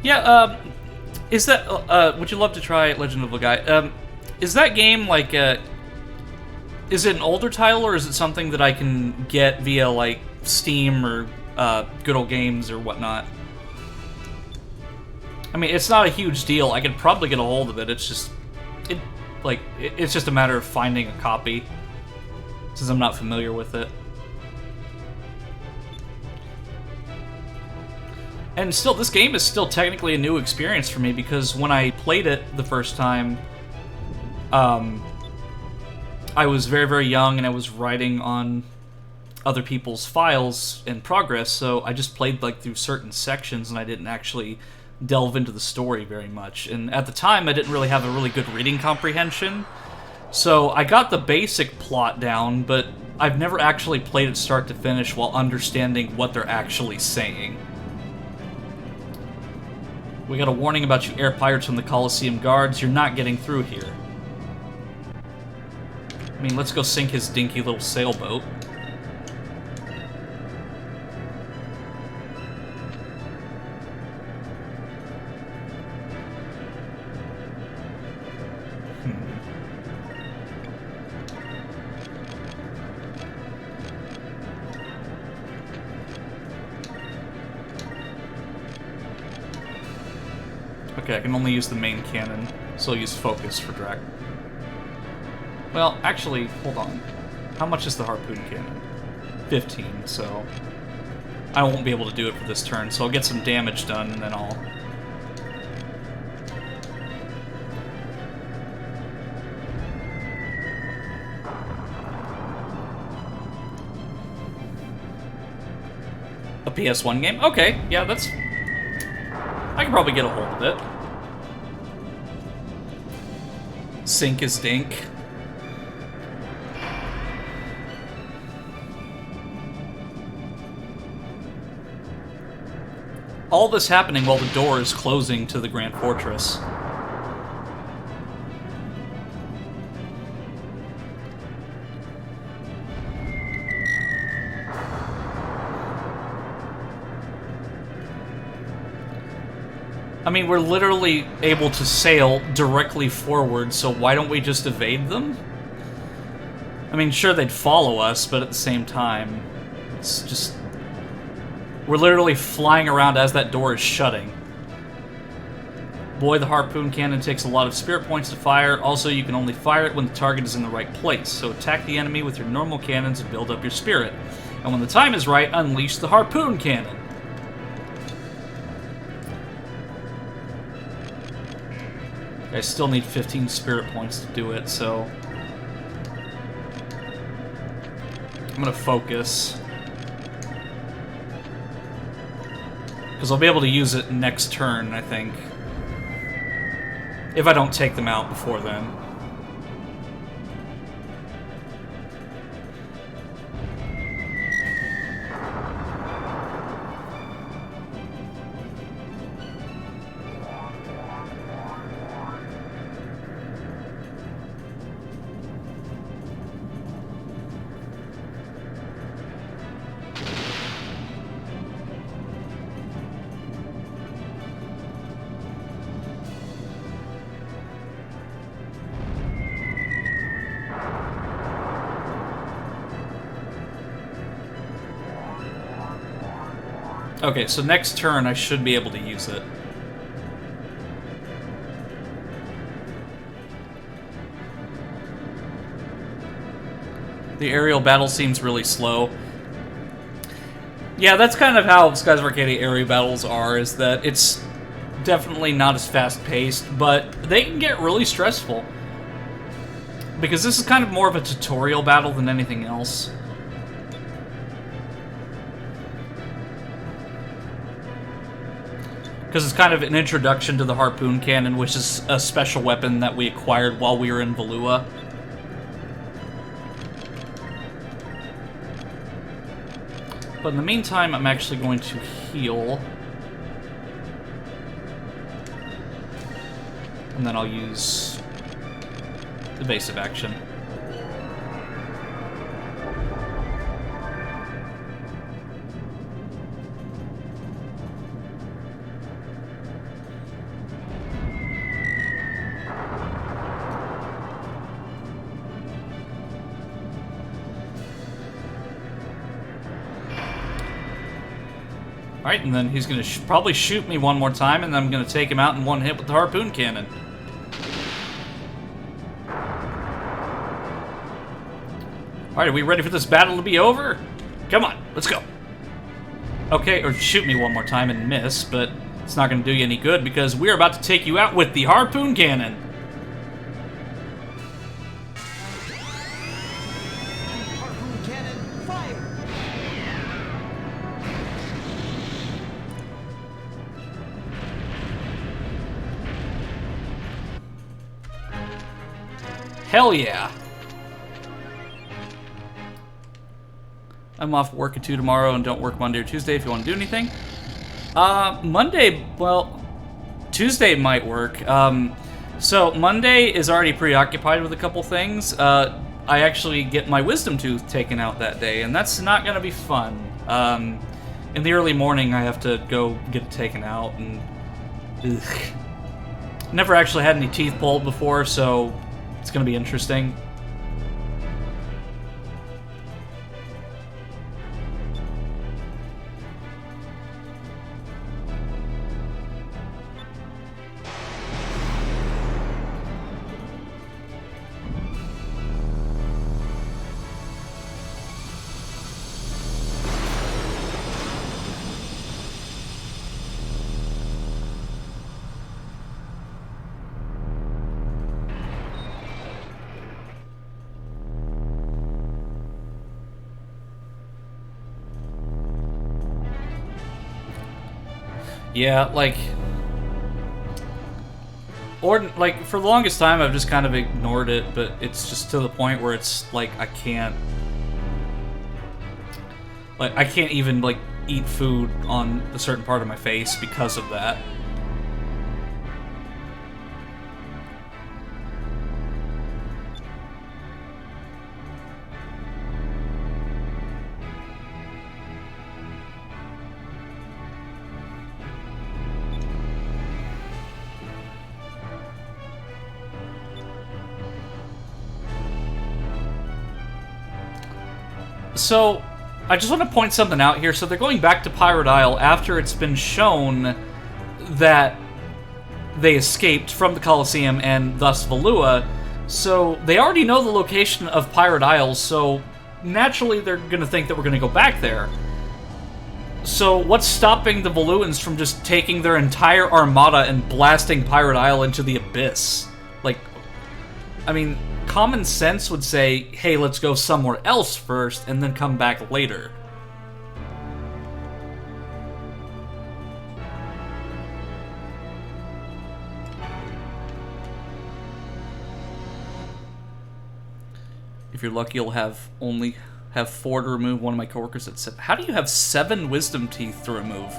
Yeah, is that, would you love to try Legend of Legai? Is that game, like, is it an older title, or is it something that I can get via, like, Steam or Good Old Games or whatnot? I mean, it's not a huge deal. I could probably get a hold of it. It's just, it's just a matter of finding a copy, since I'm not familiar with it. And still, this game is still technically a new experience for me, because when I played it the first time, I was very, very young, and I was writing on other people's files in progress, so I just played, like, through certain sections, and I didn't actually delve into the story very much. And at the time, I didn't really have a really good reading comprehension, so I got the basic plot down, but I've never actually played it start to finish while understanding what they're actually saying. We got a warning about you air pirates from the Coliseum Guards. You're not getting through here. I mean, let's go sink his dinky little sailboat. Okay, I can only use the main cannon, so I'll use focus for Drac. Well, actually, hold on. How much is the harpoon cannon? 15, so I won't be able to do it for this turn, so I'll get some damage done, and then I'll... A PS1 game? Okay, yeah, that's... I can probably get a hold of it. Sink is dink. All this happening while the door is closing to the Grand Fortress. I mean, we're literally able to sail directly forward, so why don't we just evade them? I mean, sure, they'd follow us, but at the same time, it's just... We're literally flying around as that door is shutting. Boy, the harpoon cannon takes a lot of spirit points to fire. Also, you can only fire it when the target is in the right place, so attack the enemy with your normal cannons and build up your spirit. And when the time is right, unleash the harpoon cannon. I still need 15 spirit points to do it, so... I'm gonna focus. Because I'll be able to use it next turn, I think. If I don't take them out before then. Okay, so next turn I should be able to use it. The aerial battle seems really slow. Yeah, that's kind of how Skies of Arcadia aerial battles are, is that it's definitely not as fast-paced, but they can get really stressful. Because this is kind of more of a tutorial battle than anything else. Because it's kind of an introduction to the harpoon cannon, which is a special weapon that we acquired while we were in Valua. But in the meantime, I'm actually going to heal. And then I'll use evasive action. Alright, and then he's going to probably shoot me one more time, and then I'm going to take him out in one hit with the harpoon cannon. Alright, are we ready for this battle to be over? Come on, let's go. Okay, or shoot me one more time and miss, but it's not going to do you any good because we're about to take you out with the harpoon cannon. Harpoon cannon, fire! Hell yeah. I'm off work at 2 tomorrow and don't work Monday or Tuesday if you want to do anything. Monday, well, Tuesday might work. So Monday is already preoccupied with a couple things. I actually get my wisdom tooth taken out that day, and that's not going to be fun. In the early morning, I have to go get it taken out, and ugh. Never actually had any teeth pulled before, so it's going to be interesting. Yeah, like... Or, like, for the longest time, I've just kind of ignored it, but it's just to the point where it's, like, I can't... Like, I can't even, like, eat food on a certain part of my face because of that. So, I just want to point something out here. So they're going back to Pirate Isle after it's been shown that they escaped from the Colosseum and thus Valua. So they already know the location of Pirate Isle, so naturally they're going to think that we're going to go back there. So what's stopping the Valuans from just taking their entire armada and blasting Pirate Isle into the abyss? Like, I mean... Common sense would say, hey, let's go somewhere else first, and then come back later. If you're lucky, you'll have 4 to remove. One of my coworkers that said, how do you have 7 wisdom teeth to remove?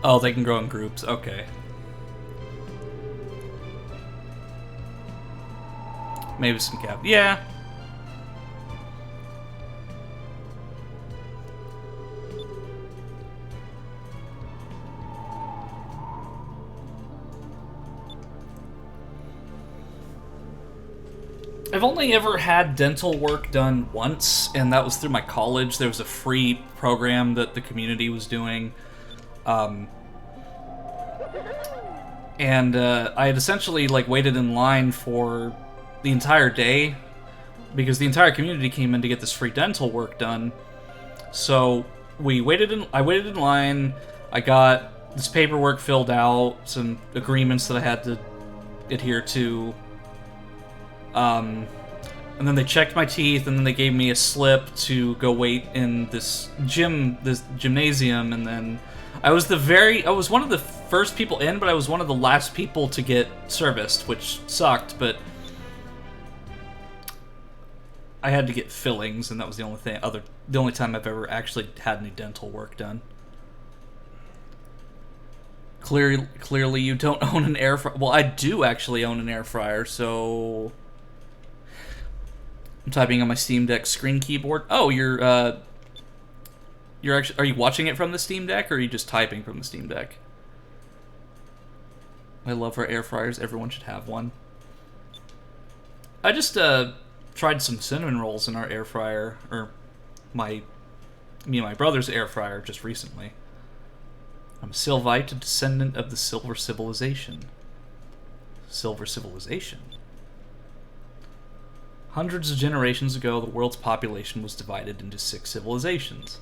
Oh, they can grow in groups. Okay. Maybe some cap. Yeah. I've only ever had dental work done once, and that was through my college. There was a free program that the community was doing. And I had essentially like waited in line for the entire day because the entire community came in to get this free dental work done. So I waited in line. I got this paperwork filled out, some agreements that I had to adhere to. And then they checked my teeth, and then they gave me a slip to go wait in this gymnasium, and then I was one of the first people in, but I was one of the last people to get serviced, which sucked, but I had to get fillings, and that was the only time I've ever actually had any dental work done. Clearly you don't own an air fryer. Well, I do actually own an air fryer, so I'm typing on my Steam Deck screen keyboard. Oh, you're actually, are you watching it from the Steam Deck, or are you just typing from the Steam Deck? I love our air fryers. Everyone should have one. I just tried some cinnamon rolls in our air fryer, or me and my brother's air fryer just recently. I'm a Sylvite, a descendant of the Silver Civilization. Silver Civilization? Hundreds of generations ago, the world's population was divided into 6 civilizations.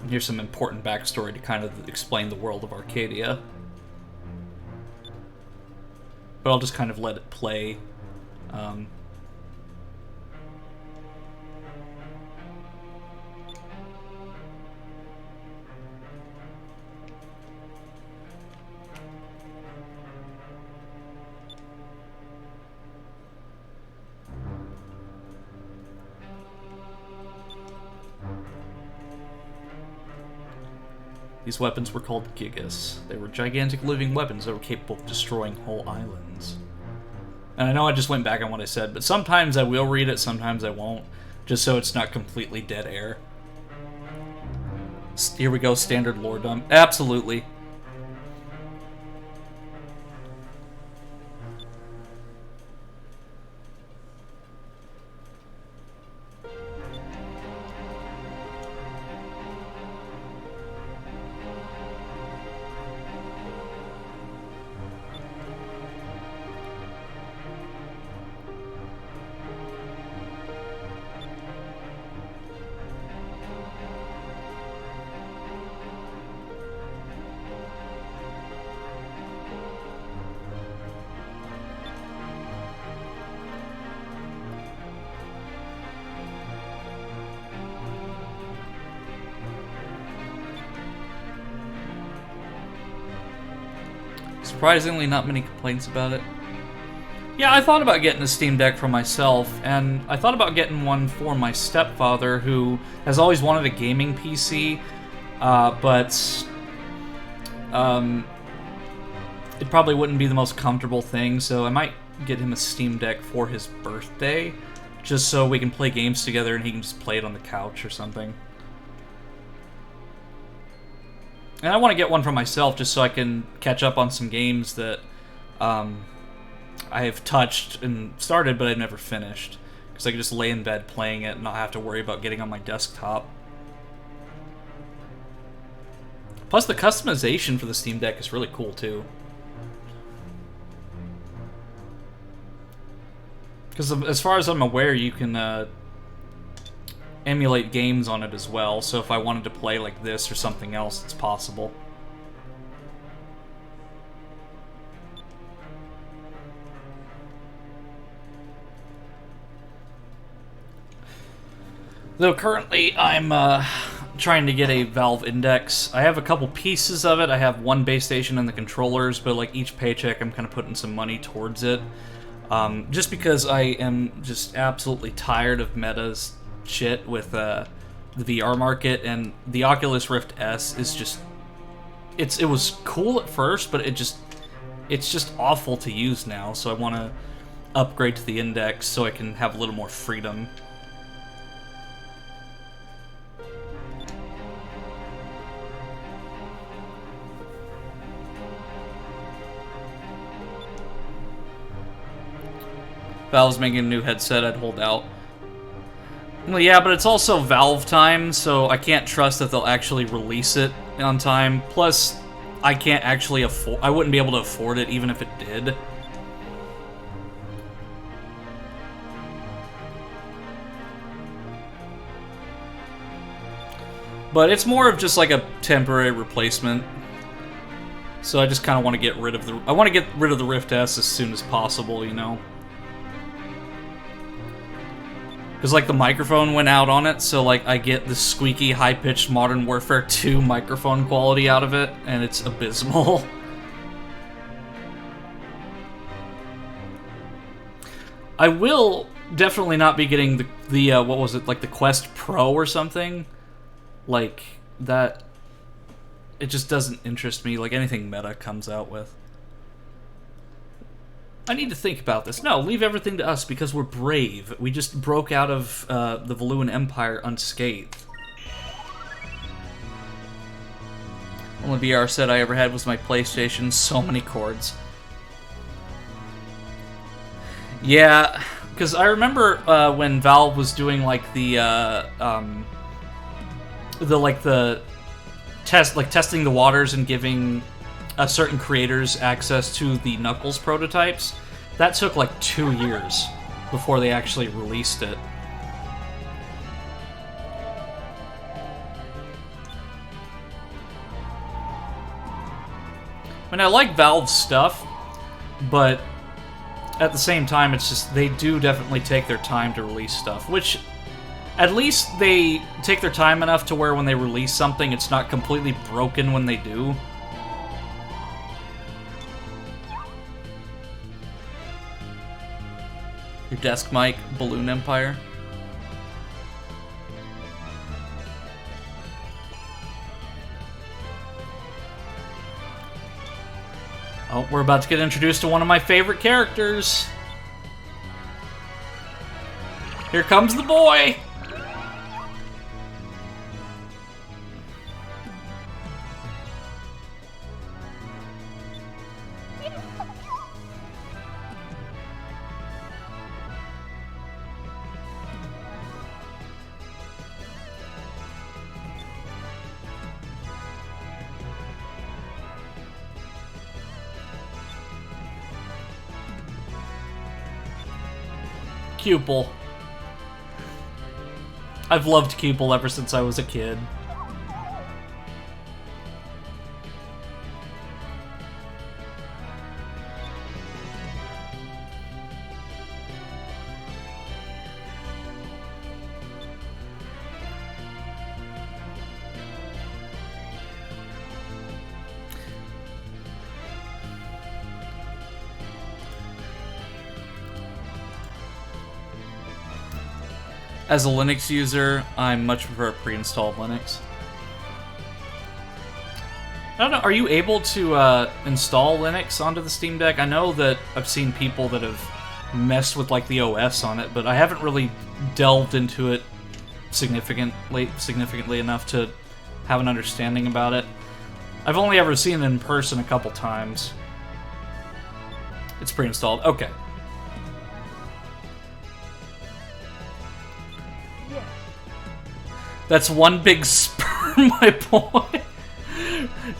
And here's some important backstory to kind of explain the world of Arcadia. But I'll just kind of let it play. These weapons were called Gigas. They were gigantic living weapons that were capable of destroying whole islands. And I know I just went back on what I said, but sometimes I will read it, sometimes I won't, just so it's not completely dead air. Here we go, standard lore dump. Absolutely. Surprisingly, not many complaints about it. Yeah, I thought about getting a Steam Deck for myself, and I thought about getting one for my stepfather, who has always wanted a gaming PC, but it probably wouldn't be the most comfortable thing, so I might get him a Steam Deck for his birthday, just so we can play games together and he can just play it on the couch or something. And I want to get one for myself just so I can catch up on some games that I have touched and started, but I've never finished. Because I can just lay in bed playing it and not have to worry about getting on my desktop. Plus, the customization for the Steam Deck is really cool, too. Because as far as I'm aware, you can emulate games on it as well. So if I wanted to play like this or something else, it's possible. Though currently I'm trying to get a Valve Index. I have a couple pieces of it. I have one base station and the controllers, but like each paycheck I'm kind of putting some money towards it. Just because I am just absolutely tired of Meta's shit with the VR market, and the Oculus Rift S is just... It was cool at first, but it's just awful to use now, so I want to upgrade to the Index so I can have a little more freedom. Valve's making a new headset, I'd hold out. Well, yeah, but it's also Valve time, so I can't trust that they'll actually release it on time. Plus, I can't actually afford... I wouldn't be able to afford it even if it did. But it's more of just like a temporary replacement. So I just kind of want to get rid of the... I want to get rid of the Rift S as soon as possible, you know? Because, like, the microphone went out on it, so, like, I get the squeaky, high-pitched Modern Warfare 2 microphone quality out of it, and it's abysmal. I will definitely not be getting the what was it, like, the Quest Pro or something? Like, that... It just doesn't interest me, like anything Meta comes out with. I need to think about this. No, leave everything to us because we're brave. We just broke out of the Valuan Empire unscathed. Only VR set I ever had was my PlayStation. So many cords. Yeah, because I remember when Valve was doing like the testing the waters and giving certain creators access to the Knuckles prototypes. That took like 2 years before they actually released it. I mean, I like Valve's stuff, but at the same time, it's just they do definitely take their time to release stuff, which at least they take their time enough to where when they release something, it's not completely broken when they do. Your desk mic, Balloon Empire. Oh, we're about to get introduced to one of my favorite characters. Here comes the boy! Cupel. I've loved Cupel ever since I was a kid. As a Linux user, I much prefer pre-installed Linux. I don't know, are you able to install Linux onto the Steam Deck? I know that I've seen people that have messed with like the OS on it, but I haven't really delved into it significantly enough to have an understanding about it. I've only ever seen it in person a couple times. It's pre-installed. Okay. Yes. That's one big sperm, my boy.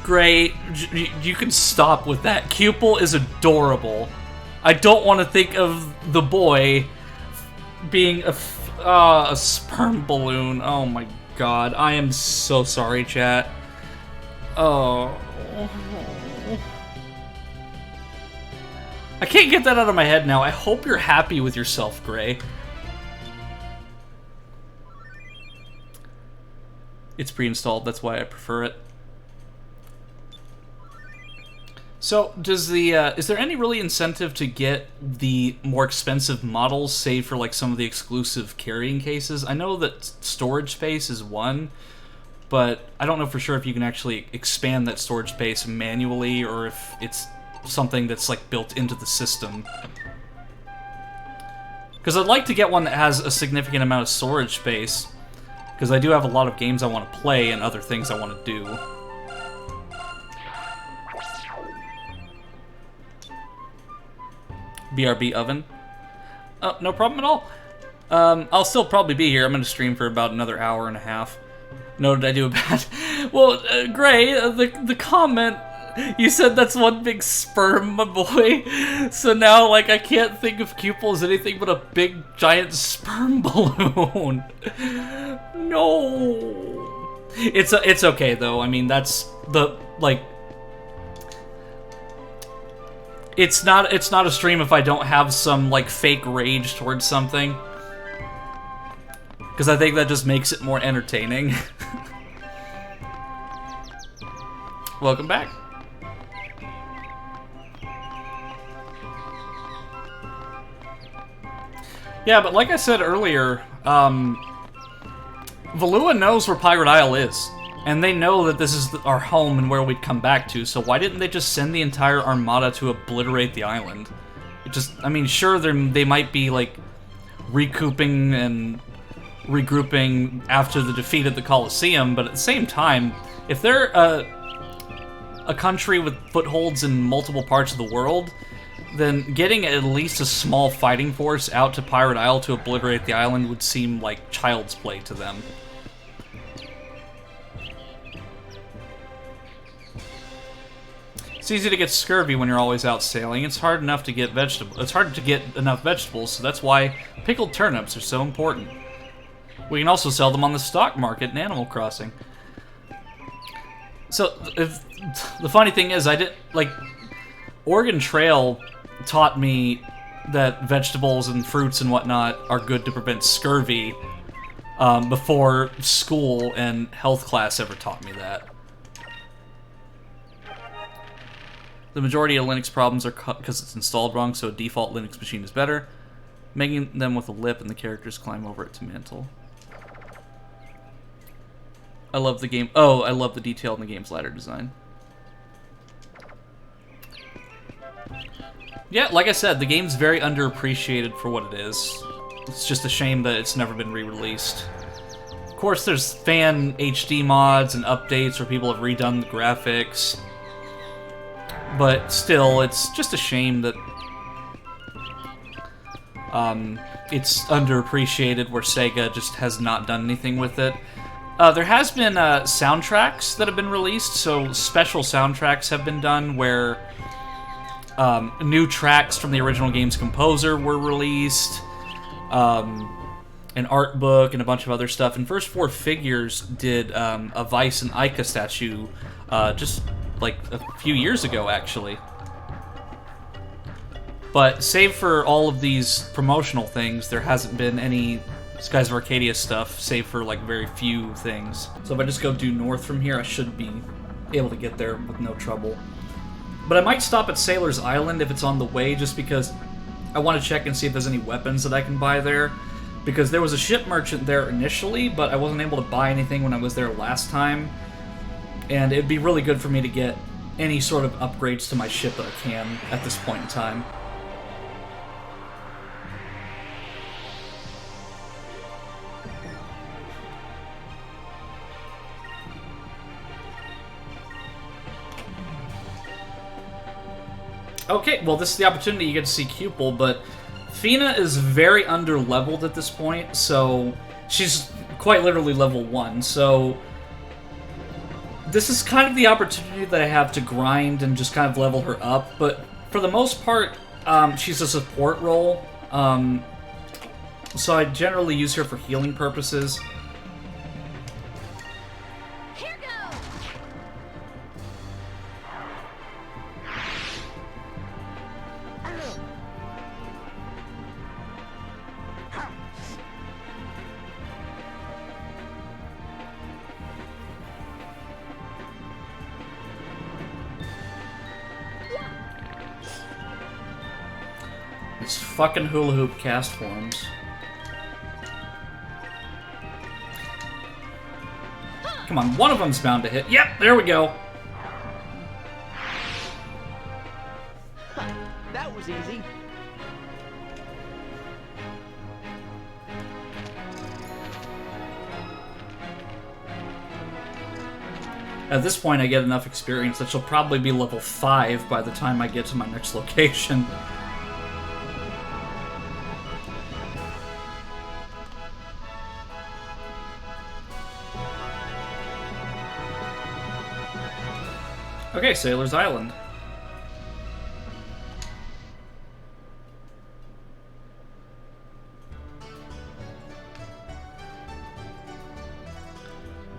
Great. You can stop with that. Cupel is adorable. I don't want to think of the boy being a sperm balloon. Oh my god. I am so sorry, chat. Oh. I can't get that out of my head now. I hope you're happy with yourself, Gray. It's pre-installed, that's why I prefer it. So, does the is there any really incentive to get the more expensive models, save for like some of the exclusive carrying cases? I know that storage space is one, but I don't know for sure if you can actually expand that storage space manually or if it's something that's like built into the system. Because I'd like to get one that has a significant amount of storage space, because I do have a lot of games I want to play and other things I want to do. BRB oven. Oh, no problem at all. I'll still probably be here. I'm going to stream for about another hour and a half. No, did I do a bad? Well, Gray, the comment, you said that's one big sperm, my boy. So now, like, I can't think of Cupel as anything but a big, giant sperm balloon. No. It's okay, though. I mean, that's the, like... It's not a stream if I don't have some, like, fake rage towards something. Because I think that just makes it more entertaining. Welcome back. Yeah, but like I said earlier, Valua knows where Pirate Isle is. And they know that this is our home and where we'd come back to, so why didn't they just send the entire armada to obliterate the island? It just, I mean, sure, they might be, like, recouping and regrouping after the defeat at the Colosseum, but at the same time, if they're a country with footholds in multiple parts of the world, then getting at least a small fighting force out to Pirate Isle to obliterate the island would seem like child's play to them. It's easy to get scurvy when you're always out sailing. It's hard enough to get It's hard to get enough vegetables, so that's why pickled turnips are so important. We can also sell them on the stock market in Animal Crossing. So, the funny thing is, Oregon Trail taught me that vegetables and fruits and whatnot are good to prevent scurvy before school and health class ever taught me that. The majority of Linux problems are because it's installed wrong, so a default Linux machine is better. Making them with a lip and the characters climb over it to mantle. I love the game. Oh, I love the detail in the game's ladder design. Yeah, like I said, the game's very underappreciated for what it is. It's just a shame that it's never been re-released. Of course, there's fan HD mods and updates where people have redone the graphics. But still, it's just a shame that it's underappreciated where Sega just has not done anything with it. There has been soundtracks that have been released, so special soundtracks have been done where new tracks from the original game's composer were released, an art book, and a bunch of other stuff. And First Four Figures did a Vice and Ica statue just like a few years ago, actually. But save for all of these promotional things, there hasn't been any Skies of Arcadia stuff, save for like very few things. So if I just go due north from here, I should be able to get there with no trouble. But I might stop at Sailor's Island if it's on the way, just because I want to check and see if there's any weapons that I can buy there. because there was a ship merchant there initially, but I wasn't able to buy anything when I was there last time, and it'd be really good for me to get any sort of upgrades to my ship that I can at this point in time. Okay, well, this is the opportunity you get to see Cupel, but Fina is very under-leveled at this point, so she's quite literally level 1, so this is kind of the opportunity that I have to grind and just kind of level her up, but for the most part, she's a support role, so I generally use her for healing purposes. These fucking hula hoop cast forms. Come on, one of them's bound to hit. Yep, there we go. That was easy. At this point, I get enough experience that she'll probably be level 5 by the time I get to my next location. Okay, Sailor's Island.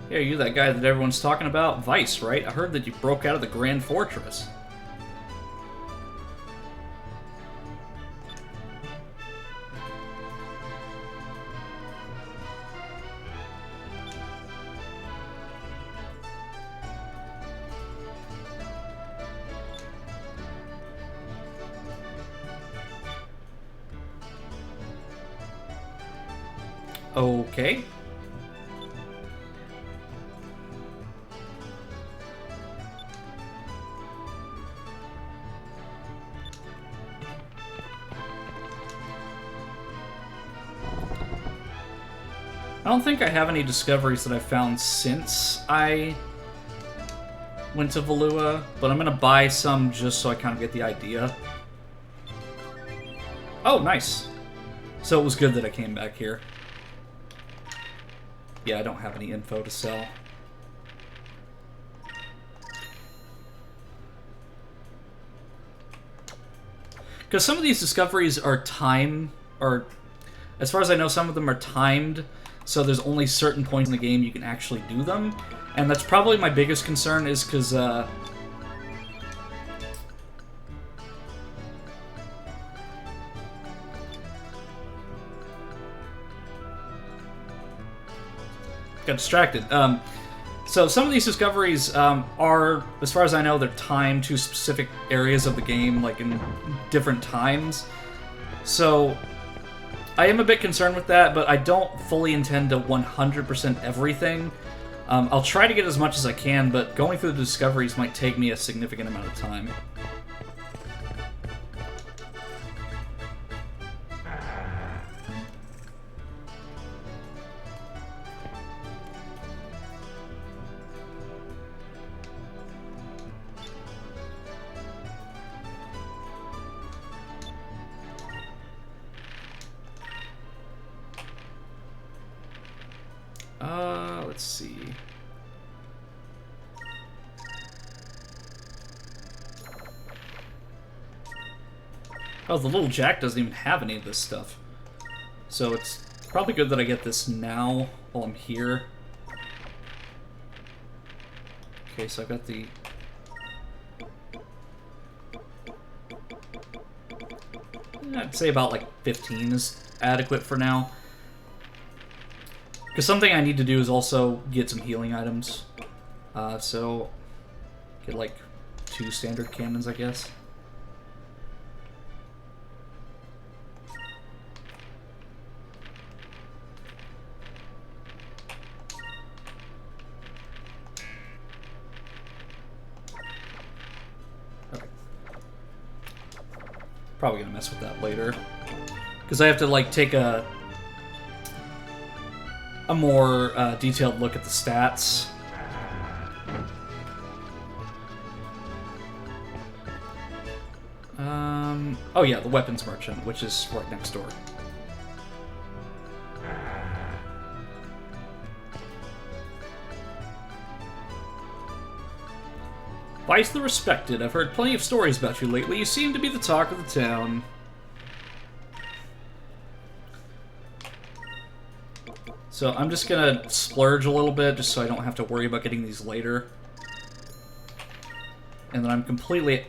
Hey, are you that guy that everyone's talking about? Vice, right? I heard that you broke out of the Grand Fortress. Okay. I don't think I have any discoveries that I've found since I went to Valua, but I'm gonna buy some just so I kind of get the idea. Oh, nice. So it was good that I came back here. Yeah, I don't have any info to sell. Because some of these discoveries are as far as I know, some of them are timed, so there's only certain points in the game you can actually do them. And that's probably my biggest concern, is because, got distracted. So some of these discoveries are, as far as I know, they're timed to specific areas of the game, like in different times. So I am a bit concerned with that, but I don't fully intend to 100% everything. I'll try to get as much as I can, but going through the discoveries might take me a significant amount of time. Let's see. Oh, the little Jack doesn't even have any of this stuff. So it's probably good that I get this now while I'm here. Okay, so I've got the... I'd say about like 15 is adequate for now. Because something I need to do is also get some healing items. So, get like 2 standard cannons, I guess. Probably gonna mess with that later. Because I have to, like, take a more detailed look at the stats. Oh yeah, the weapons merchant, which is right next door. Vice the Respected, I've heard plenty of stories about you lately. You seem to be the talk of the town. So I'm just gonna splurge a little bit, just so I don't have to worry about getting these later. And then I'm completely...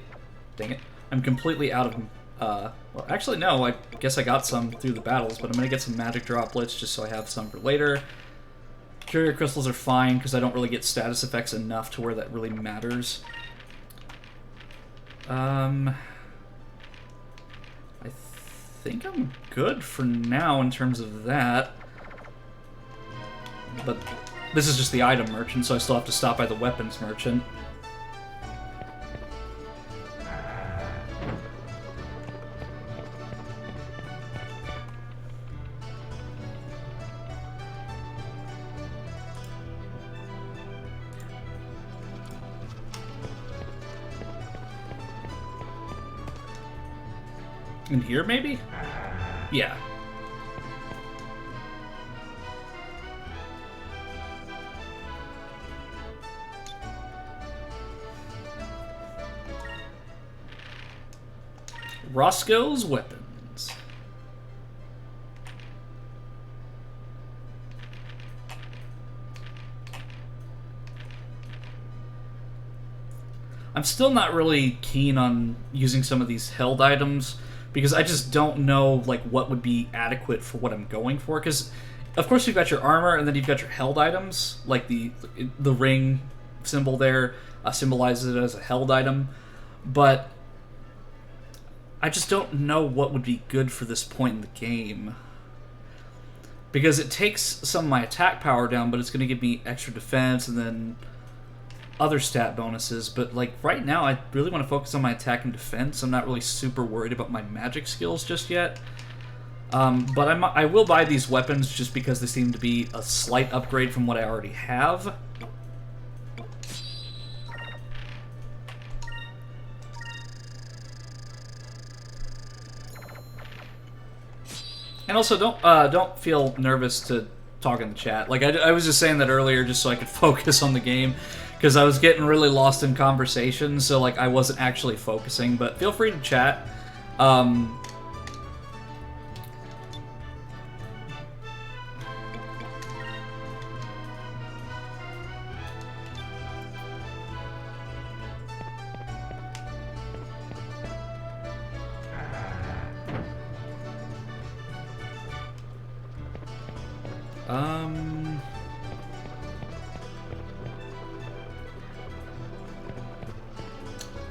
Dang it. I'm completely out of... well, actually, no, I guess I got some through the battles, but I'm gonna get some magic droplets just so I have some for later. Curio crystals are fine, because I don't really get status effects enough to where that really matters. I think I'm good for now in terms of that. But this is just the item merchant, so I still have to stop by the weapons merchant. In here, maybe? Yeah. Roscoe's Weapons. I'm still not really keen on using some of these held items, because I just don't know, like, what would be adequate for what I'm going for. Because, of course, you've got your armor, and then you've got your held items, like the ring symbol there symbolizes it as a held item. But I just don't know what would be good for this point in the game. Because it takes some of my attack power down, but it's going to give me extra defense, and then other stat bonuses, but like right now I really want to focus on my attack and defense. I'm not really super worried about my magic skills just yet. But I will buy these weapons just because they seem to be a slight upgrade from what I already have. And also don't feel nervous to talk in the chat. Like I was just saying that earlier just so I could focus on the game, because I was getting really lost in conversation, so like I wasn't actually focusing. But feel free to chat.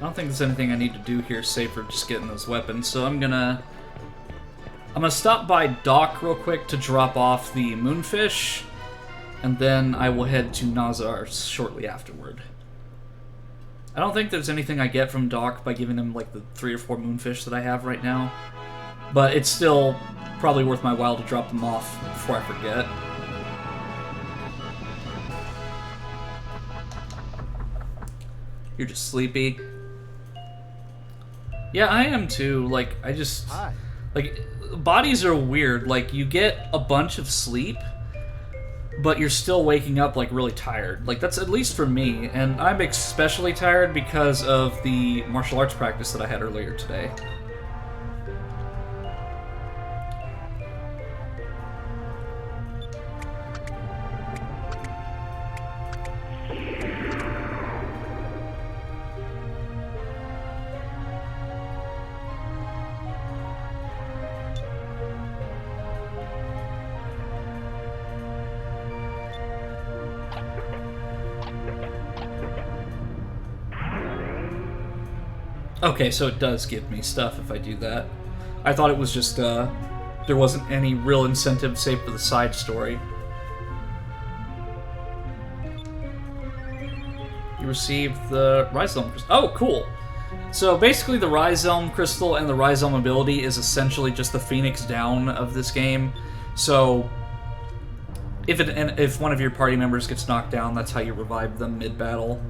I don't think there's anything I need to do here save for just getting those weapons, so I'm gonna stop by Dock real quick to drop off the moonfish, and then I will head to Nazar shortly afterward. I don't think there's anything I get from Dock by giving him like the 3 or 4 moonfish that I have right now, but it's still probably worth my while to drop them off before I forget. You're just sleepy. Yeah, I am too. Like, I just... Hi. Like, bodies are weird. Like, you get a bunch of sleep, but you're still waking up, like, really tired. Like, that's at least for me. And I'm especially tired because of the martial arts practice that I had earlier today. Okay, so it does give me stuff if I do that. I thought it was just, there wasn't any real incentive save for the side story. You received the Rise Element Crystal. Oh, cool! So basically, the Rhizome Crystal and the Rhizome ability is essentially just the Phoenix Down of this game. So if one of your party members gets knocked down, that's how you revive them mid-battle.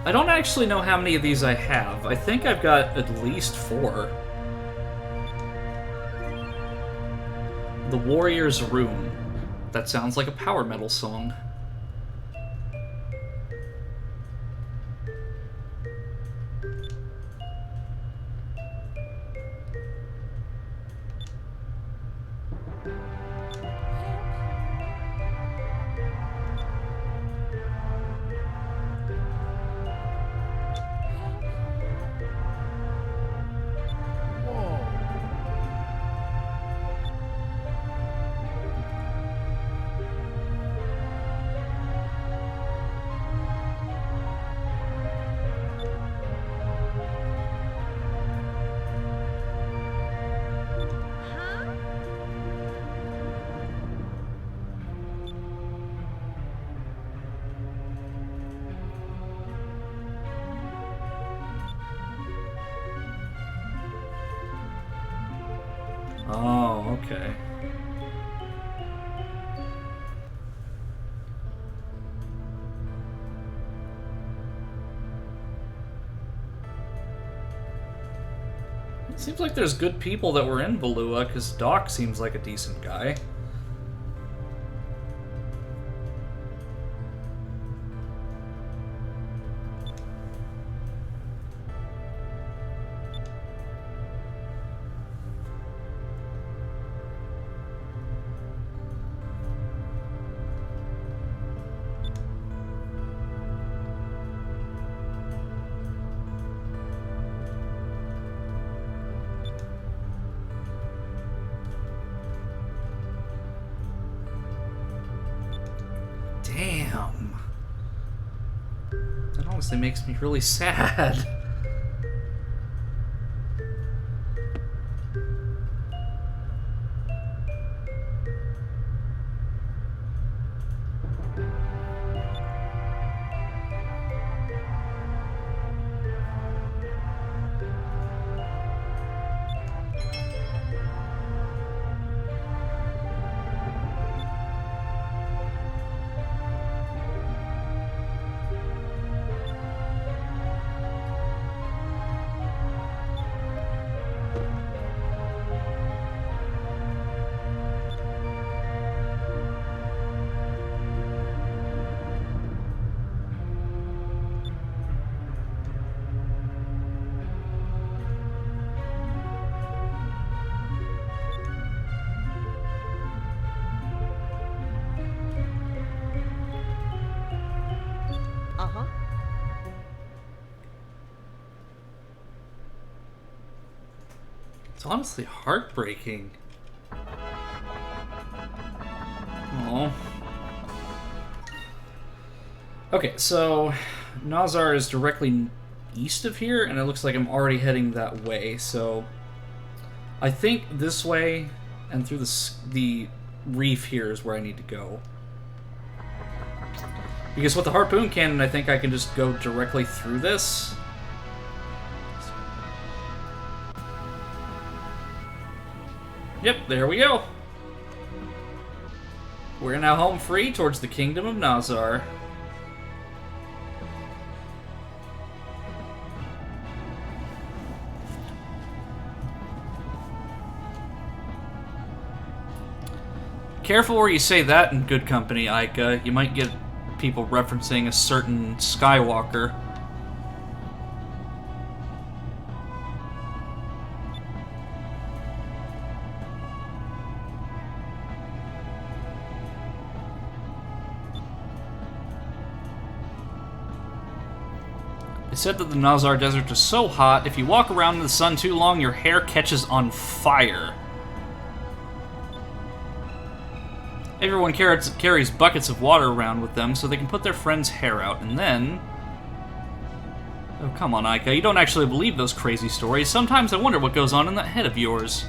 I don't actually know how many of these I have. I think I've got at least 4. The Warrior's Rune. That sounds like a power metal song. Oh, okay. It seems like there's good people that were in Valua, because Doc seems like a decent guy. Damn. That honestly makes me really sad. Uh-huh. It's honestly heartbreaking. Oh. Okay, so Nazar is directly east of here, and it looks like I'm already heading that way, so I think this way and through the reef here is where I need to go. Because with the harpoon cannon, I think I can just go directly through this. Yep, there we go. We're now home free towards the Kingdom of Nazar. Careful where you say that in good company, Aika. You might get people referencing a certain Skywalker. It said that the Nazar Desert is so hot, if you walk around in the sun too long, your hair catches on fire. Everyone carries buckets of water around with them so they can put their friend's hair out, and then... Oh, come on, Aika. You don't actually believe those crazy stories. Sometimes I wonder what goes on in that head of yours.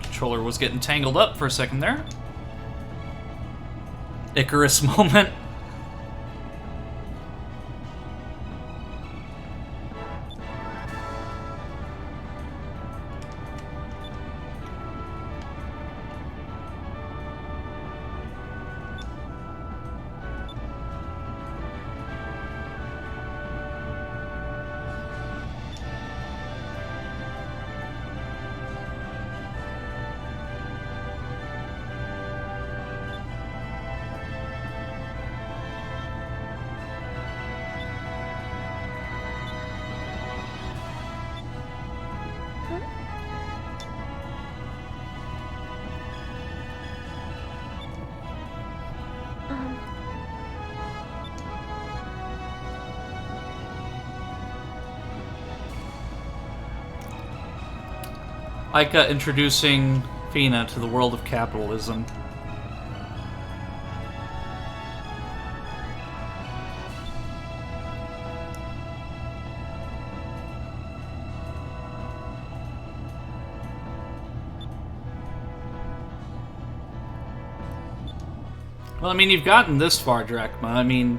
Controller was getting tangled up for a second there. Icarus moment. Aika introducing Fina to the world of capitalism. Well, I mean, you've gotten this far, Drachma. I mean,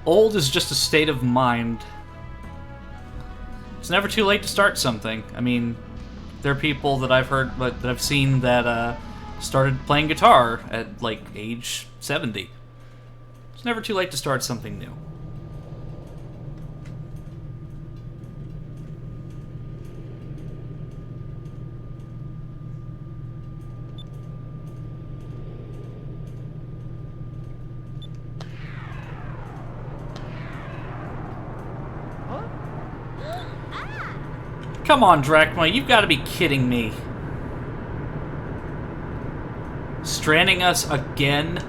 old is just a state of mind. It's never too late to start something. I mean, there are people that I've heard, that I've seen that started playing guitar at, like, age 70. It's never too late to start something new. Come on, Drachma, you've got to be kidding me. Stranding us again?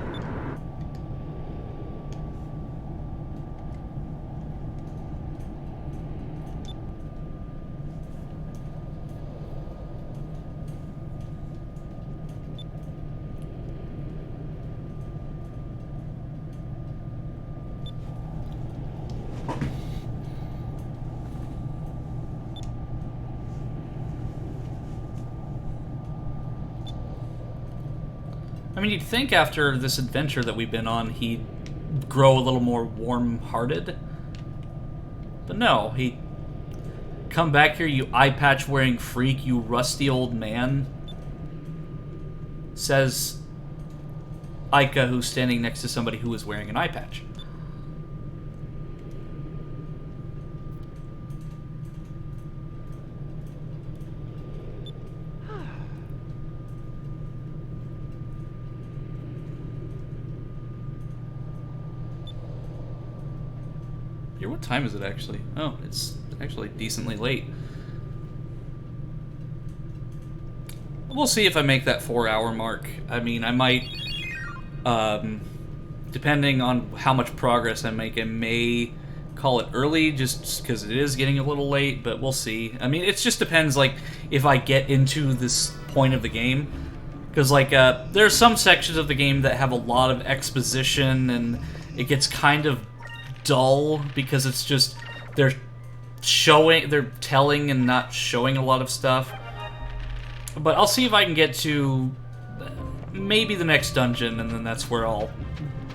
I mean, you'd think after this adventure that we've been on, he'd grow a little more warm-hearted. But no, he come back here, you eye patch wearing freak, you rusty old man. Says Aika, who's standing next to somebody who is wearing an eye patch. Here, what time is it actually? Oh, it's actually decently late. We'll see if I make that 4-hour mark. I mean, I might, depending on how much progress I make, I may call it early just because it is getting a little late, but we'll see. I mean, it just depends, like, if I get into this point of the game. Because, like, there's some sections of the game that have a lot of exposition, and it gets kind of dull because it's just they're telling and not showing a lot of stuff. But I'll see if I can get to maybe the next dungeon, and then that's where I'll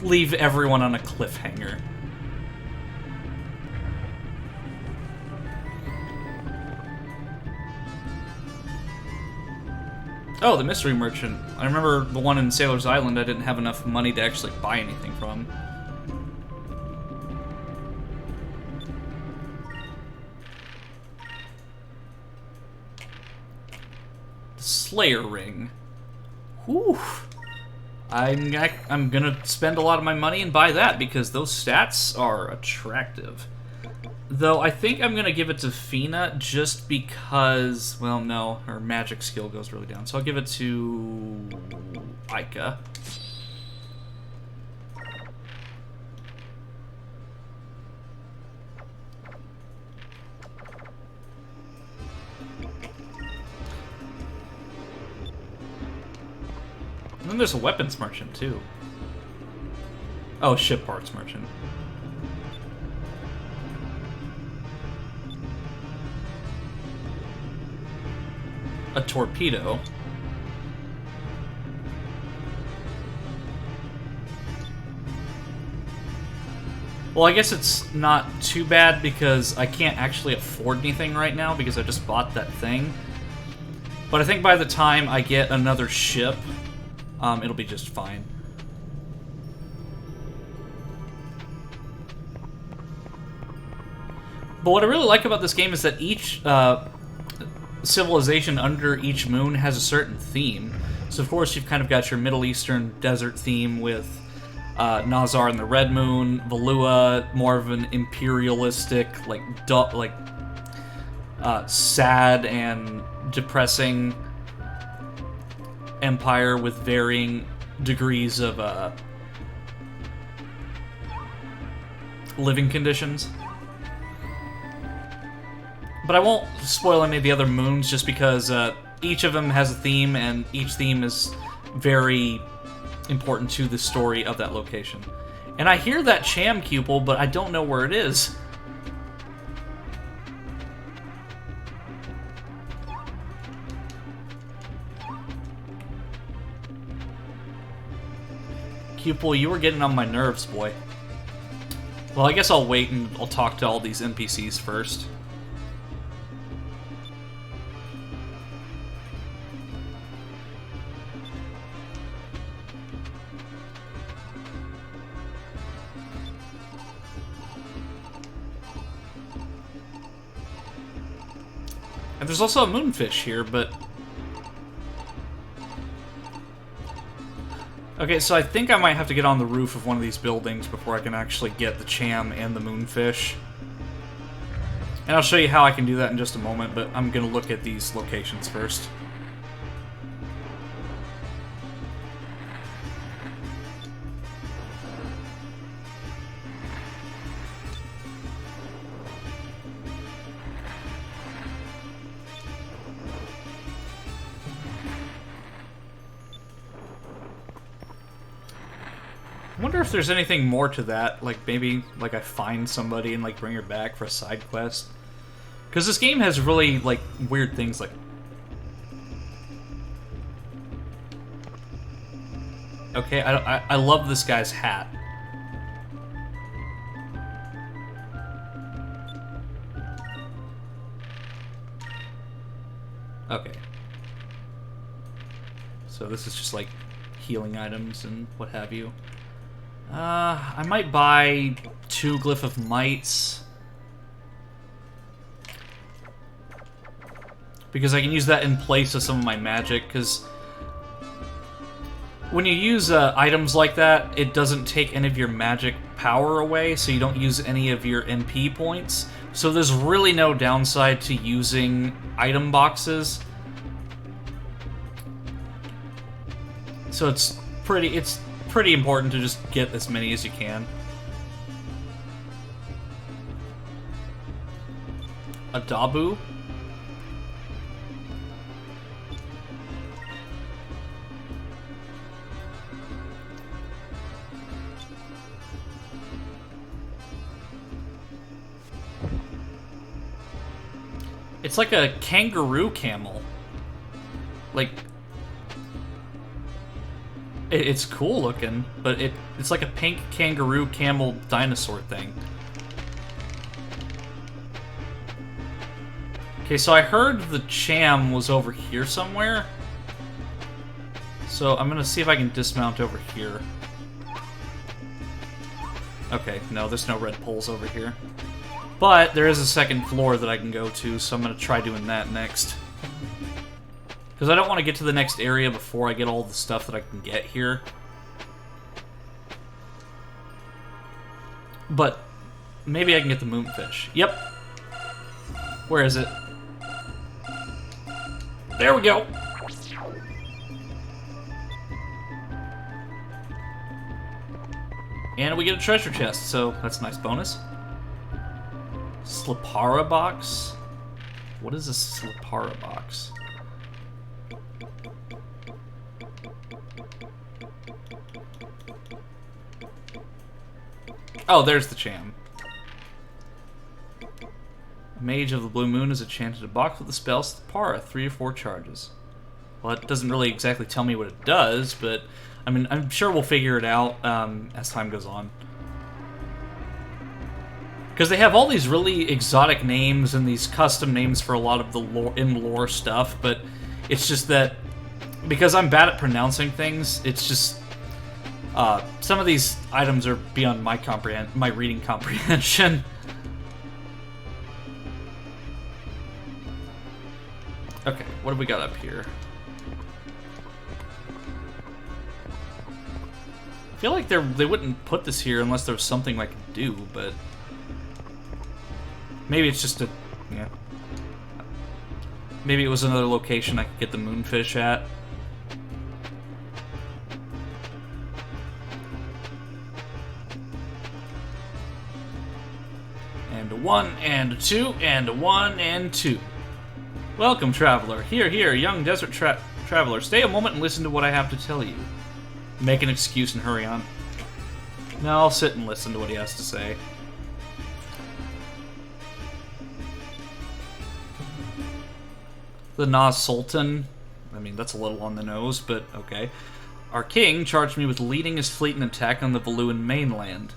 leave everyone on a cliffhanger. Oh, the mystery merchant. I remember the one in Sailor's Island I didn't have enough money to actually buy anything from. Slayer ring. Whew. I'm gonna spend a lot of my money and buy that because those stats are attractive. Though I think I'm going to give it to Fina just because, well, no, her magic skill goes really down. So I'll give it to Aika. And then there's a weapons merchant, too. Oh, ship parts merchant. A torpedo. Well, I guess it's not too bad because I can't actually afford anything right now because I just bought that thing. But I think by the time I get another ship, it'll be just fine. But what I really like about this game is that each civilization under each moon has a certain theme. So of course you've kind of got your Middle Eastern desert theme with Nazar and the Red Moon, Valua, more of an imperialistic, sad and depressing empire with varying degrees of living conditions. But I won't spoil any of the other moons just because each of them has a theme, and each theme is very important to the story of that location. And I hear that Cham Cupel, but I don't know where it is. Cupel, you were getting on my nerves, boy. Well, I guess I'll wait and I'll talk to all these NPCs first. And there's also a moonfish here, but... Okay, so I think I might have to get on the roof of one of these buildings before I can actually get the Cham and the moonfish. And I'll show you how I can do that in just a moment, but I'm going to look at these locations first. I wonder if there's anything more to that, like maybe like I find somebody and like bring her back for a side quest. Because this game has really like weird things like... Okay, I love this guy's hat. Okay. So this is just like healing items and what have you. I might buy 2 Glyph of Mites. Because I can use that in place of some of my magic, because when you use items like that, it doesn't take any of your magic power away, so you don't use any of your MP points. So there's really no downside to using item boxes. So it's pretty important to just get as many as you can. A Dabu? It's like a kangaroo camel. Like... It's cool looking, but it's like a pink kangaroo camel dinosaur thing. Okay, so I heard the Cham was over here somewhere. So I'm gonna see if I can dismount over here. Okay, no, there's no red poles over here. But there is a second floor that I can go to, so I'm gonna try doing that next. Because I don't want to get to the next area before I get all the stuff that I can get here. But maybe I can get the moonfish. Yep. Where is it? There we go. And we get a treasure chest, so that's a nice bonus. Slipara box? What is a Slipara box? Oh, there's the Cham. Mage of the Blue Moon is enchanted a box with the spell Slipara, 3 or 4 charges. Well, it doesn't really exactly tell me what it does, but I mean, I'm sure we'll figure it out as time goes on. Because they have all these really exotic names and these custom names for a lot of the lore stuff, but it's just that because I'm bad at pronouncing things, it's just some of these items are beyond my reading comprehension. Okay, what have we got up here? I feel like they wouldn't put this here unless there was something I could do, but maybe it's just yeah. Maybe it was another location I could get the moonfish at. And a 1, and a 2, and a 1, and 2. Welcome, traveler. Here, young desert traveler. Stay a moment and listen to what I have to tell you. Make an excuse and hurry on. No, I'll sit and listen to what he has to say. The Nas Sultan. I mean, that's a little on the nose, but okay. Our king charged me with leading his fleet in attack on the Valuan mainland.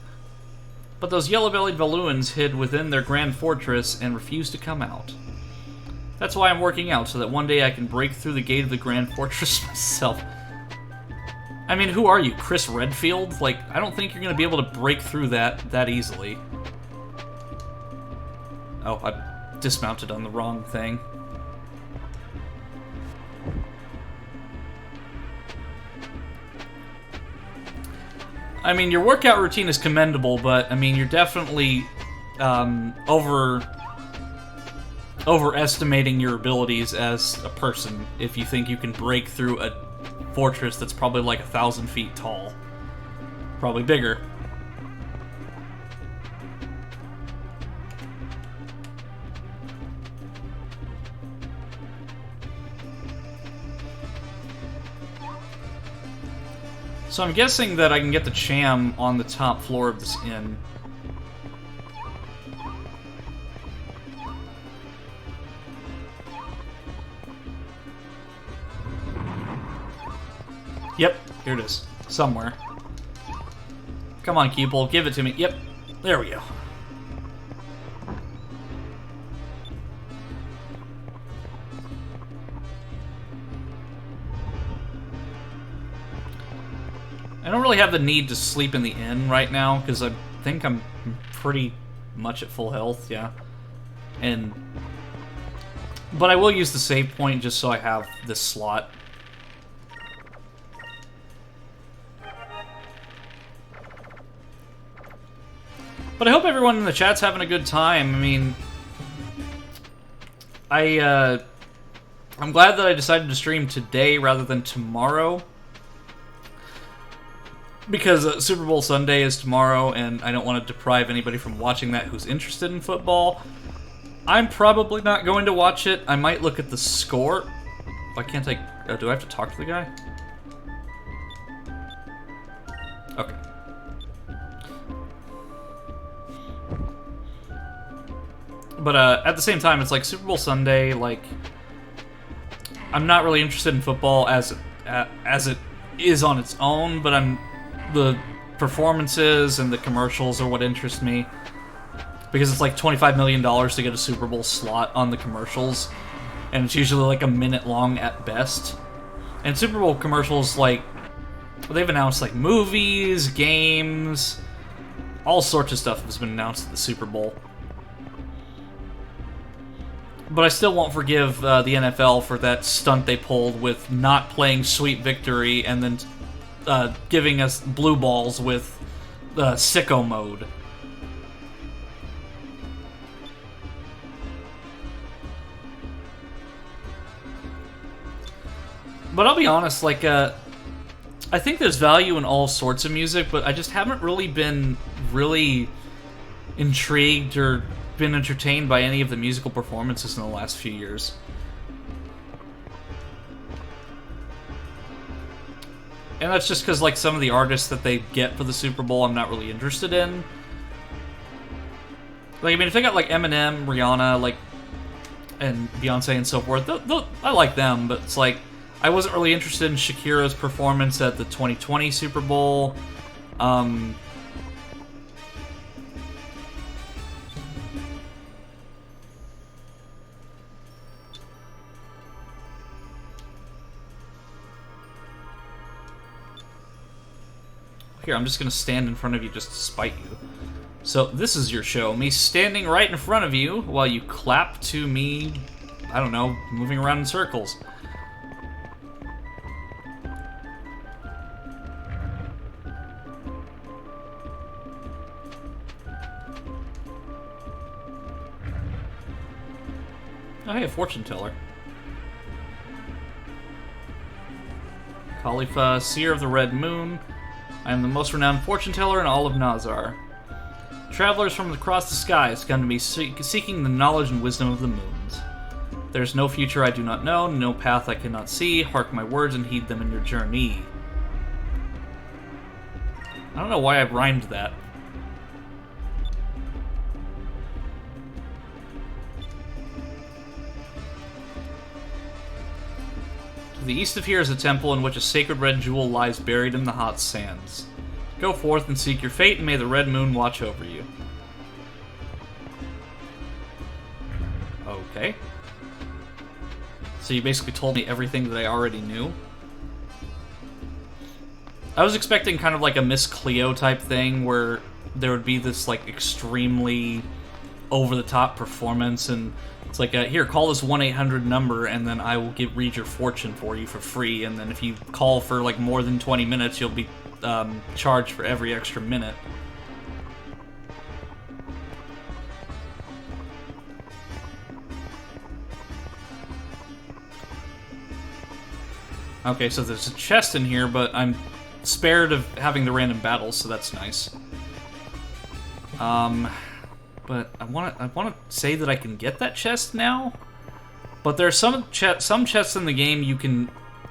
But those yellow-bellied Valuans hid within their grand fortress and refused to come out. That's why I'm working out, so that one day I can break through the gate of the grand fortress myself. I mean, who are you, Chris Redfield? Like, I don't think you're going to be able to break through that easily. Oh, I dismounted on the wrong thing. I mean, your workout routine is commendable, but, I mean, you're definitely overestimating your abilities as a person if you think you can break through a fortress that's probably like 1,000 feet tall. Probably bigger. So I'm guessing that I can get the Cham on the top floor of this inn. Yep, here it is. Somewhere. Come on, Keeple, give it to me. Yep, there we go. I don't really have the need to sleep in the inn right now, because I think I'm pretty much at full health, yeah. But I will use the save point just so I have this slot. But I hope everyone in the chat's having a good time. I mean, I'm glad that I decided to stream today rather than tomorrow. Because Super Bowl Sunday is tomorrow, and I don't want to deprive anybody from watching that who's interested in football. I'm probably not going to watch it. I might look at the score. Why can't I... do I have to talk to the guy? Okay. But at the same time, it's like Super Bowl Sunday, like... I'm not really interested in football as it is on its own, but the performances and the commercials are what interest me. Because it's like $25 million to get a Super Bowl slot on the commercials. And it's usually like a minute long at best. And Super Bowl commercials, like, they've announced like movies, games, all sorts of stuff has been announced at the Super Bowl. But I still won't forgive the NFL for that stunt they pulled with not playing Sweet Victory and then giving us blue balls with sicko mode. But I'll be honest, like, I think there's value in all sorts of music, but I just haven't really been really intrigued or been entertained by any of the musical performances in the last few years. And that's just because, like, some of the artists that they get for the Super Bowl I'm not really interested in. Like, I mean, if they got, like, Eminem, Rihanna, like, and Beyonce and so forth, I like them, but it's like, I wasn't really interested in Shakira's performance at the 2020 Super Bowl. Here, I'm just gonna stand in front of you just to spite you. So, this is your show. Me standing right in front of you while you clap to me, I don't know, moving around in circles. Oh, hey, a fortune teller. Khalifa, Seer of the Red Moon. I am the most renowned fortune teller in all of Nazar. Travelers from across the skies come to me seeking the knowledge and wisdom of the moons. There is no future I do not know, no path I cannot see. Hark my words and heed them in your journey. I don't know why I rhymed that. To the east of here is a temple in which a sacred red jewel lies buried in the hot sands. Go forth and seek your fate, and may the red moon watch over you. Okay. So you basically told me everything that I already knew? I was expecting kind of like a Miss Cleo type thing, where there would be this, like, extremely over-the-top performance, and it's like, here, call this 1-800 number, and then I will read your fortune for you for free, and then if you call for, like, more than 20 minutes, you'll be charged for every extra minute. Okay, so there's a chest in here, but I'm spared of having the random battles, so that's nice. But I want to say that I can get that chest now. But there are some chests in the game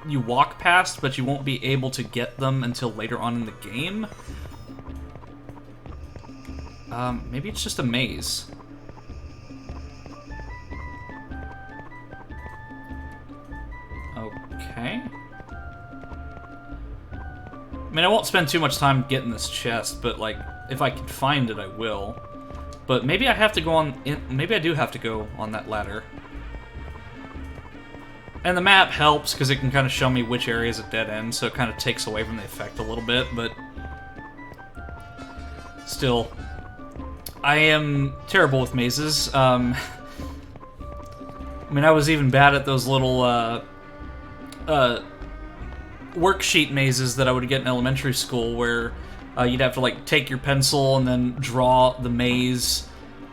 you walk past, but you won't be able to get them until later on in the game. Maybe it's just a maze. Okay. I mean, I won't spend too much time getting this chest, but, like, if I can find it, I will. But maybe I have to go on... maybe I do have to go on that ladder. And the map helps, because it can kind of show me which area is a dead end, so it kind of takes away from the effect a little bit, but... Still... I am terrible with mazes. I mean, I was even bad at those little, worksheet mazes that I would get in elementary school, where you'd have to, like, take your pencil and then draw the maze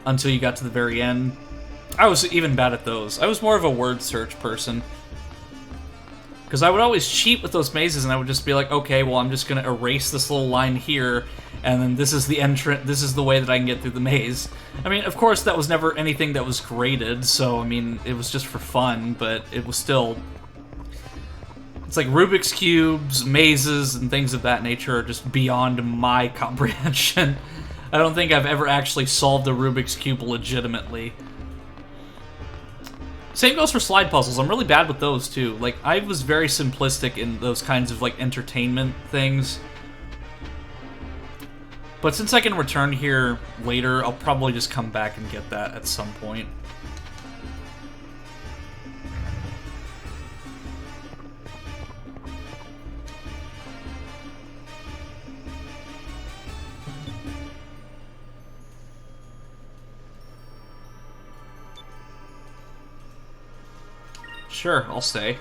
until you got to the very end. I was even bad at those. I was more of a word search person. Because I would always cheat with those mazes, and I would just be like, okay, well, I'm just going to erase this little line here, and then this is the entrance, this is the way that I can get through the maze. I mean, of course, that was never anything that was graded, so, I mean, it was just for fun, but it was still... It's like Rubik's Cubes, mazes, and things of that nature are just beyond my comprehension. I don't think I've ever actually solved a Rubik's Cube legitimately. Same goes for slide puzzles. I'm really bad with those, too. Like, I was very simplistic in those kinds of, like, entertainment things. But since I can return here later, I'll probably just come back and get that at some point. Sure, I'll stay.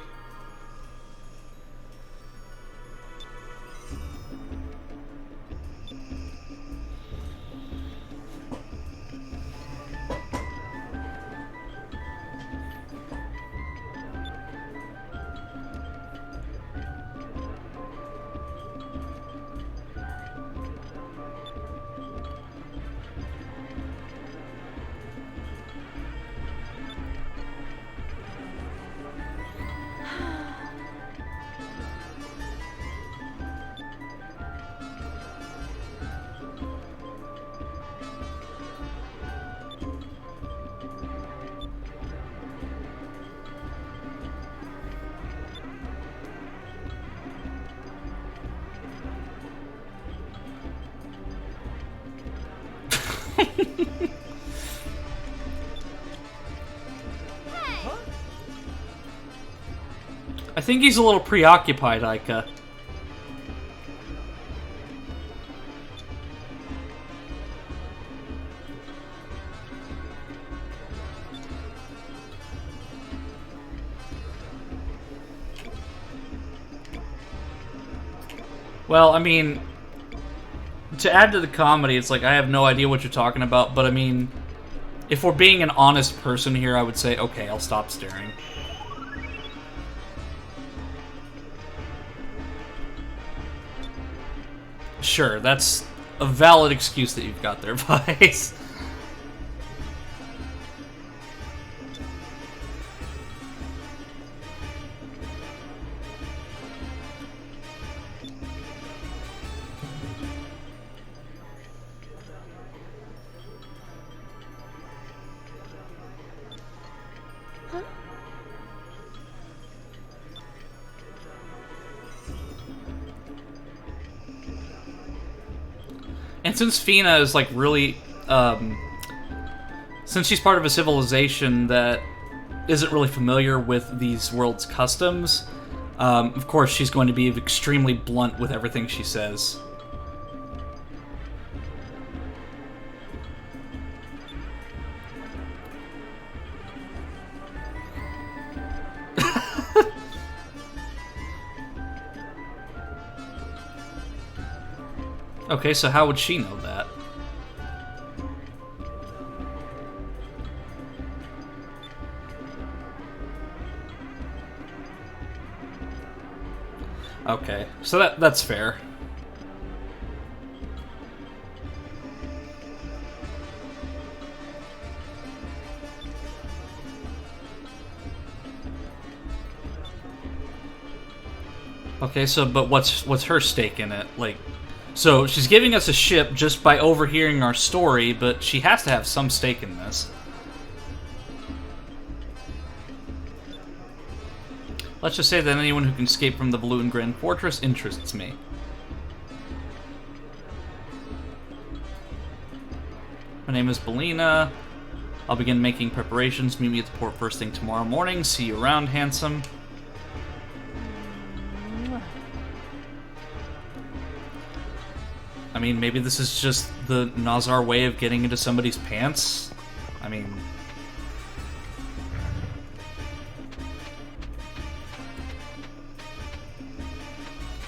I think he's a little preoccupied, Aika. Well, I mean, to add to the comedy, it's like, I have no idea what you're talking about, but I mean, if we're being an honest person here, I would say, okay, I'll stop staring. Sure, that's a valid excuse that you've got there, Vice. And since Fina is like really, since she's part of a civilization that isn't really familiar with these world's customs, of course she's going to be extremely blunt with everything she says. Okay, so how would she know that? Okay, so that's fair. Okay, so but what's her stake in it? Like, so she's giving us a ship just by overhearing our story, but she has to have some stake in this. Let's just say that anyone who can escape from the Valua Grand Fortress interests me. My name is Belina. I'll begin making preparations. Meet me at the port first thing tomorrow morning. See you around, handsome. I mean, maybe this is just the Nazar way of getting into somebody's pants. I mean...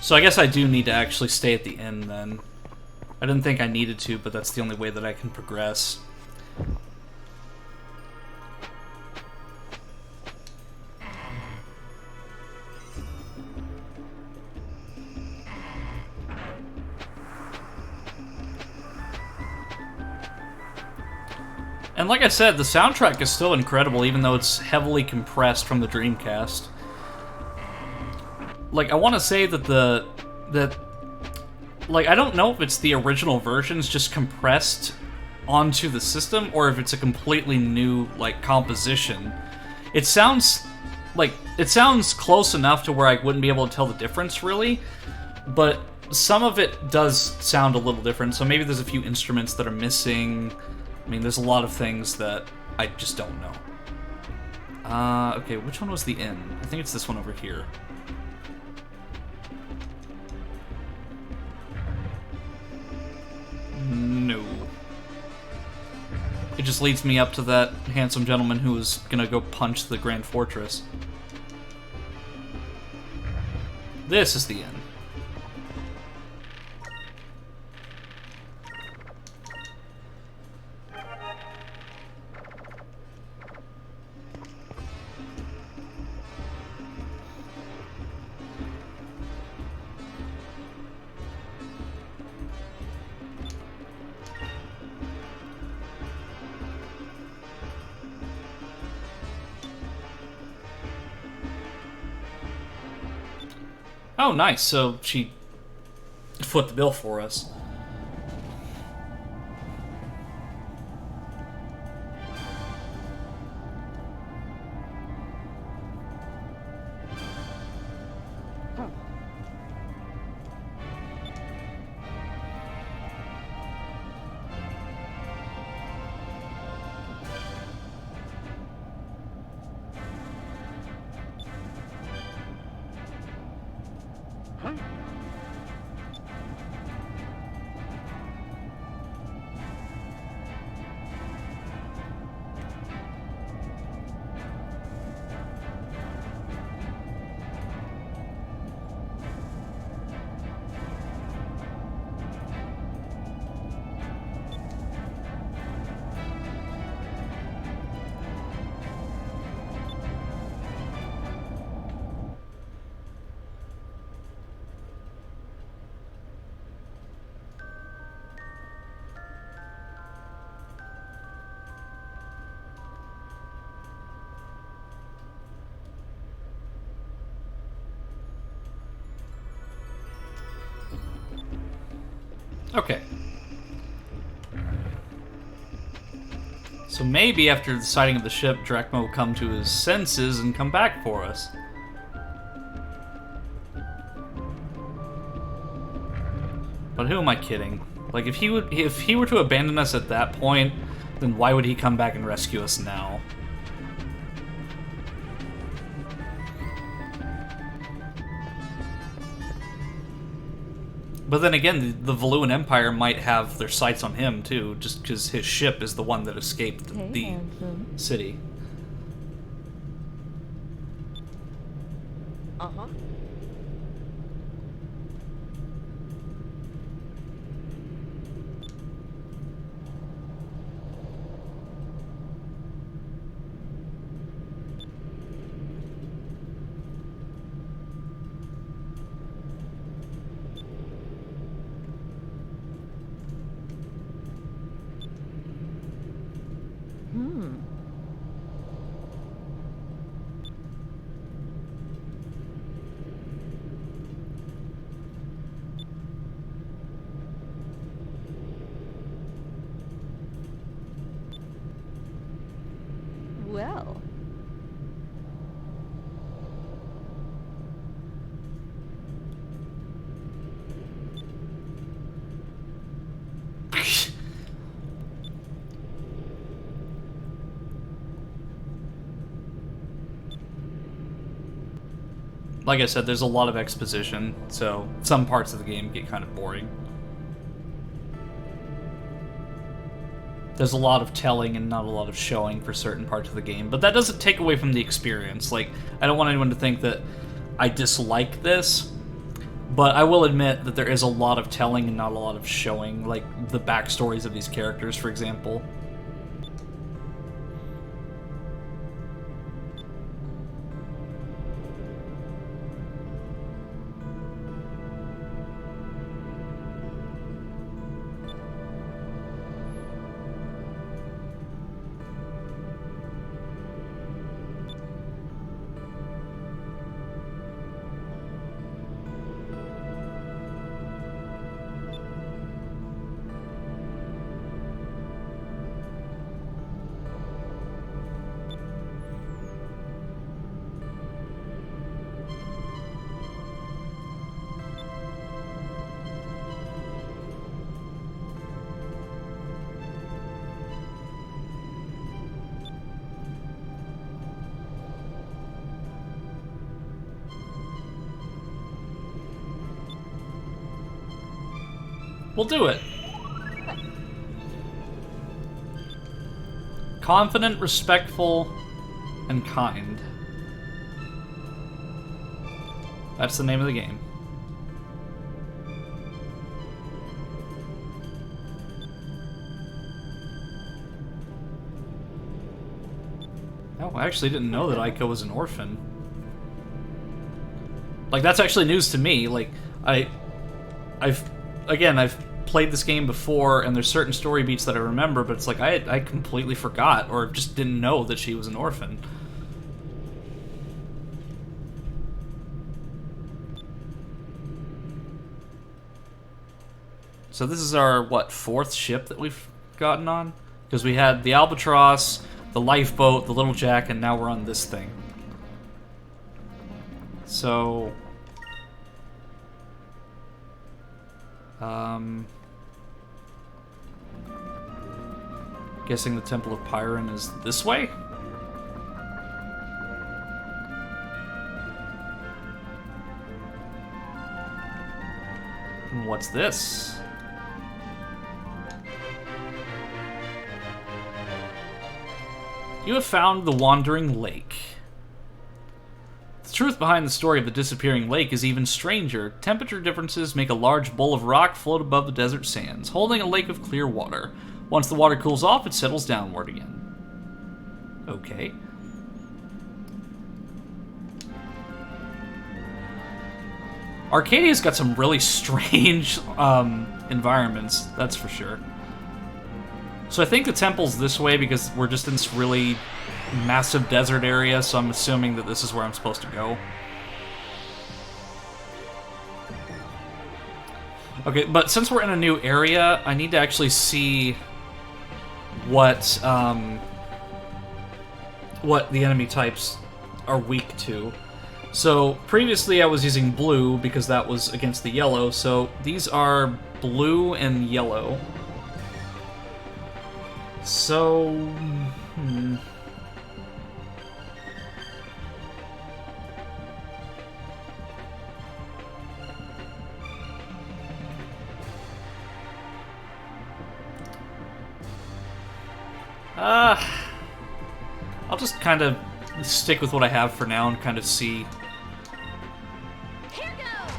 So I guess I do need to actually stay at the inn, then. I didn't think I needed to, but that's the only way that I can progress. And like I said, the soundtrack is still incredible, even though it's heavily compressed from the Dreamcast. Like, I want to say that like, I don't know if it's the original versions just compressed onto the system, or if it's a completely new, like, composition. It sounds close enough to where I wouldn't be able to tell the difference, really, but some of it does sound a little different, so maybe there's a few instruments that are missing. I mean, there's a lot of things that I just don't know. Okay, which one was the inn? I think it's this one over here. No. It just leads me up to that handsome gentleman who was gonna go punch the Grand Fortress. This is the inn. Oh, nice. So she foot the bill for us. Okay. So maybe after the sighting of the ship, Drachma will come to his senses and come back for us. But who am I kidding? Like, if he were to abandon us at that point, then why would he come back and rescue us now? But then again, the Valuan Empire might have their sights on him too, just because his ship is the one that escaped the handsome. city. Uh-huh. Hmm. Well. Like I said, there's a lot of exposition, so some parts of the game get kind of boring. There's a lot of telling and not a lot of showing for certain parts of the game, but that doesn't take away from the experience. Like, I don't want anyone to think that I dislike this, but I will admit that there is a lot of telling and not a lot of showing, like the backstories of these characters, for example. We'll do it. Confident, respectful, and kind. That's the name of the game. Oh, I actually didn't know that Aiko was an orphan. Like, that's actually news to me. Like, I've played this game before, and there's certain story beats that I remember, but it's like I completely forgot, or just didn't know that she was an orphan. So this is our, what, 4th ship that we've gotten on? Because we had the Albatross, the lifeboat, the Little Jack, and now we're on this thing. So... guessing the Temple of Pyron is this way? And what's this? You have found the Wandering Lake. The truth behind the story of the disappearing lake is even stranger. Temperature differences make a large bowl of rock float above the desert sands, holding a lake of clear water. Once the water cools off, it settles downward again. Okay. Arcadia's got some really strange environments, that's for sure. So I think the temple's this way because we're just in this really massive desert area, so I'm assuming that this is where I'm supposed to go. Okay, but since we're in a new area, I need to actually see what the enemy types are weak to. So previously I was using blue because that was against the yellow, so these are blue and yellow. So... I'll just kind of stick with what I have for now and kind of see. Here goes!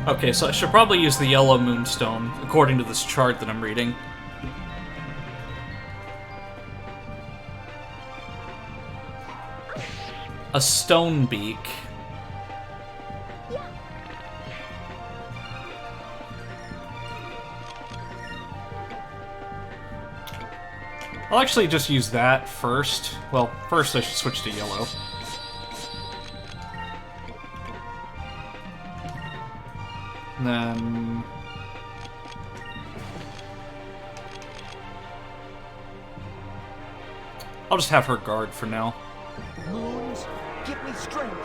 Okay, so I should probably use the yellow moonstone, according to this chart that I'm reading. A stone beak. I'll actually just use that first. Well, first I should switch to yellow. And then... I'll just have her guard for now. Moons, give me strength.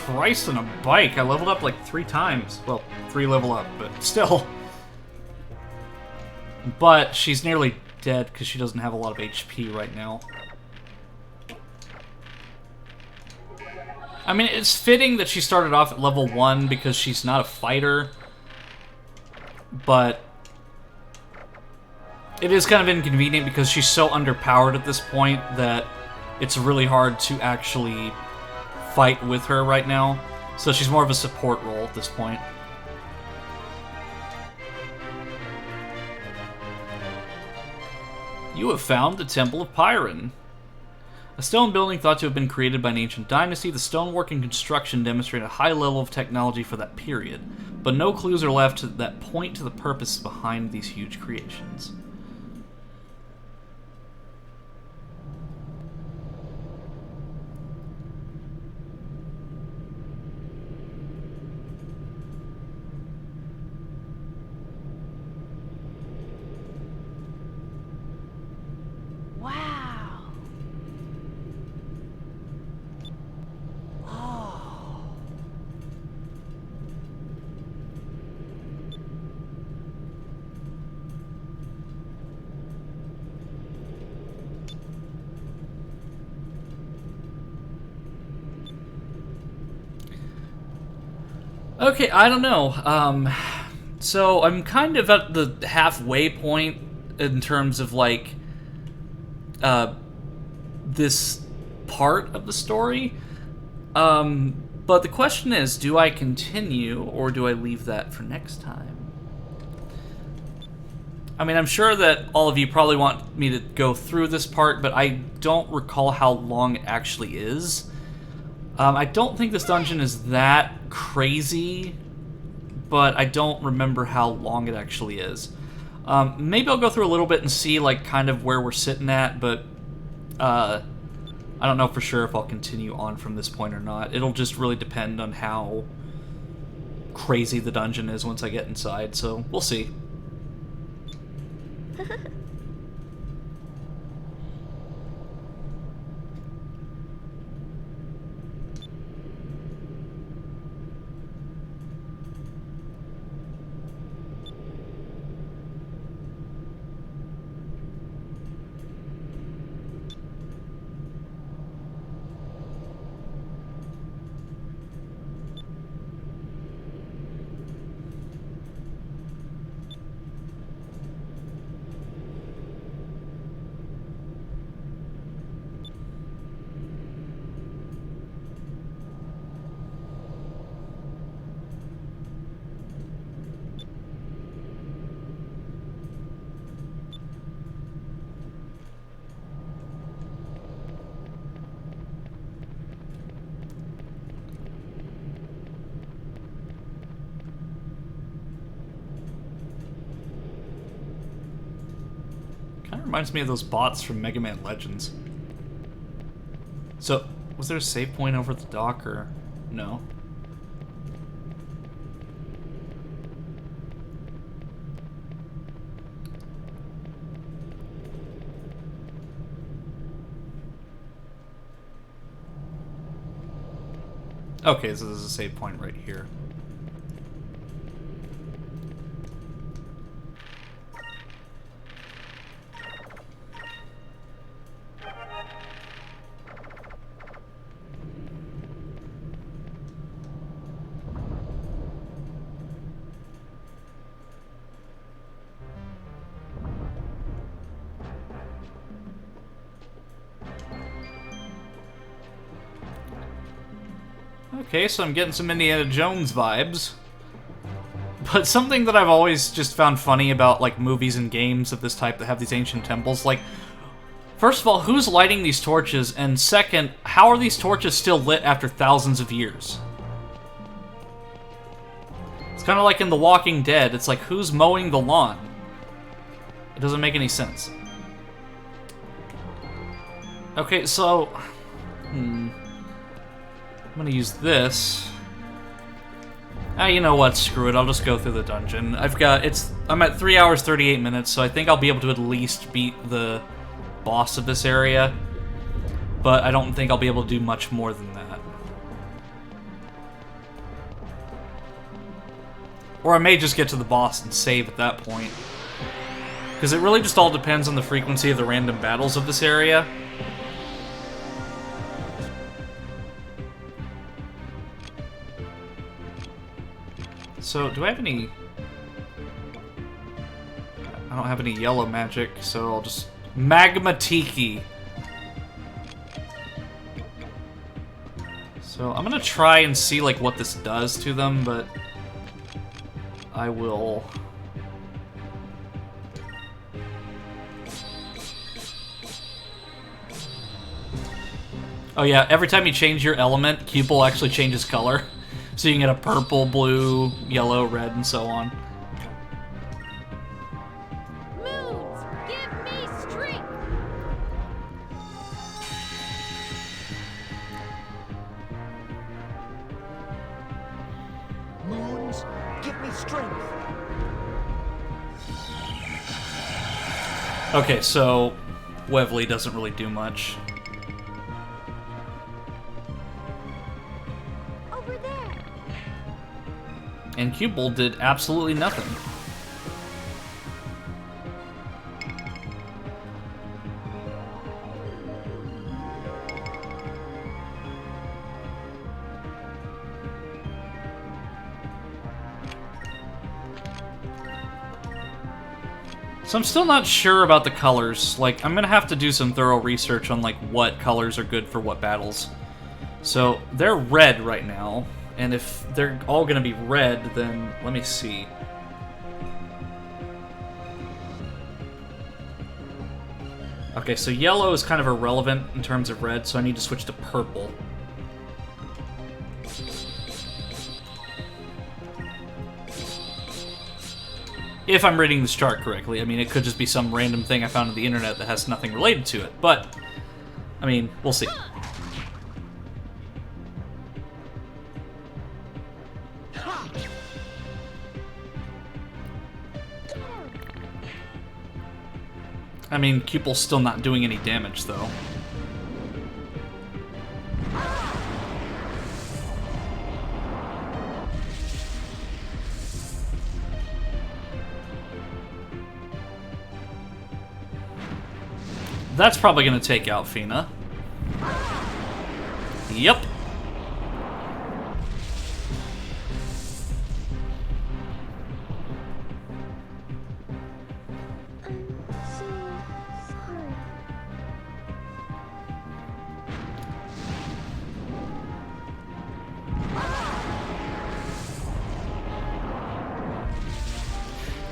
Christ on a bike! I leveled up like 3 times. Well, 3 level up, but still. But she's nearly dead because she doesn't have a lot of HP right now. I mean, it's fitting that she started off at level 1 because she's not a fighter. But it is kind of inconvenient because she's so underpowered at this point that it's really hard to actually fight with her right now. So she's more of a support role at this point. You have found the Temple of Pyron. A stone building thought to have been created by an ancient dynasty, the stonework and construction demonstrate a high level of technology for that period, but no clues are left that point to the purpose behind these huge creations. Wow. Okay, I don't know. So I'm kind of at the halfway point in terms of, like, this part of the story. But the question is, do I continue, or do I leave that for next time? I mean, I'm sure that all of you probably want me to go through this part, but I don't recall how long it actually is. I don't think this dungeon is that crazy, but I don't remember how long it actually is. Maybe I'll go through a little bit and see, like, kind of where we're sitting at, but I don't know for sure if I'll continue on from this point or not. It'll just really depend on how crazy the dungeon is once I get inside, so we'll see. reminds me of those bots from Mega Man Legends. So, was there a save point over at the dock, or no? Okay, so there's a save point right here. Okay, so I'm getting some Indiana Jones vibes. But something that I've always just found funny about, like, movies and games of this type that have these ancient temples, like, first of all, who's lighting these torches? And second, how are these torches still lit after thousands of years? It's kind of like in The Walking Dead. It's like, who's mowing the lawn? It doesn't make any sense. Okay, so... I'm gonna use this. Ah, you know what? Screw it. I'll just go through the dungeon. I'm at 3 hours, 38 minutes, so I think I'll be able to at least beat the boss of this area. But I don't think I'll be able to do much more than that. Or I may just get to the boss and save at that point. Because it really just all depends on the frequency of the random battles of this area. So, do I have any... I don't have any yellow magic, so I'll just... Magma Tiki! So, I'm gonna try and see, like, what this does to them, but... I will... Oh yeah, every time you change your element, Cupel actually changes color. So you can get a purple, blue, yellow, red, and so on. Moons, give me strength. Moons, give me strength. Okay, so Webley doesn't really do much. Over there. And Cupel did absolutely nothing. So I'm still not sure about the colors. Like, I'm gonna have to do some thorough research on, like, what colors are good for what battles. So, they're red right now. And if they're all gonna be red, then let me see. Okay, so yellow is kind of irrelevant in terms of red, so I need to switch to purple. If I'm reading this chart correctly. I mean, it could just be some random thing I found on the internet that has nothing related to it, but, I mean, we'll see. I mean, Cupel's still not doing any damage, though. That's probably going to take out Fina. Yep.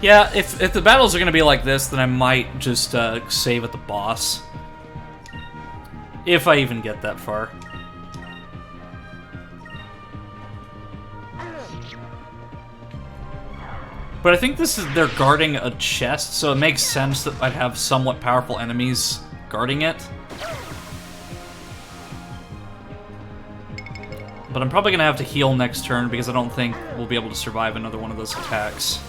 Yeah, if the battles are going to be like this, then I might just save at the boss. If I even get that far. But I think they're guarding a chest, so it makes sense that I'd have somewhat powerful enemies guarding it. But I'm probably gonna have to heal next turn because I don't think we'll be able to survive another one of those attacks.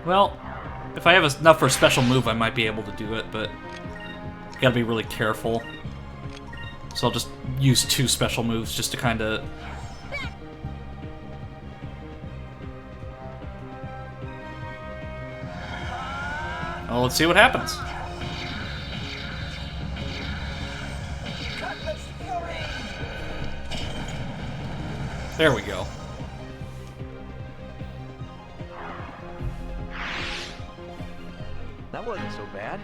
Well, if I have enough for a special move, I might be able to do it, but gotta be really careful. So I'll just use 2 special moves just to kind of... Well, let's see what happens. There we go. That wasn't so bad.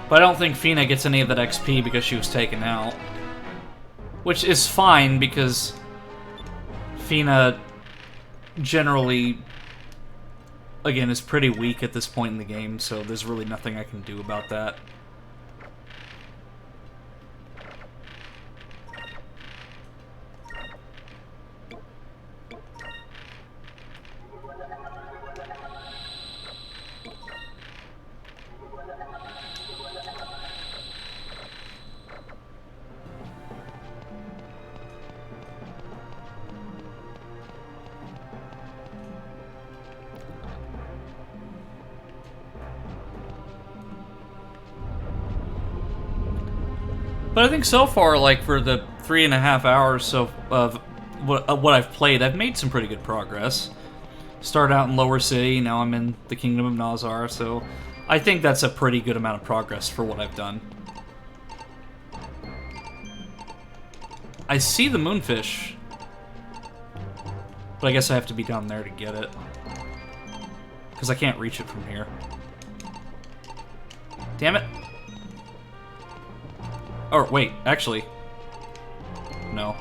But I don't think Fina gets any of that XP because she was taken out. Which is fine because Fina generally, again, is pretty weak at this point in the game, so there's really nothing I can do about that. But I think so far, like, for the 3.5 hours so of what I've played, I've made some pretty good progress. Started out in Lower City, now I'm in the Kingdom of Nazar, so I think that's a pretty good amount of progress for what I've done. I see the moonfish, but I guess I have to be down there to get it. Because I can't reach it from here. Damn it. Or, wait, actually. No.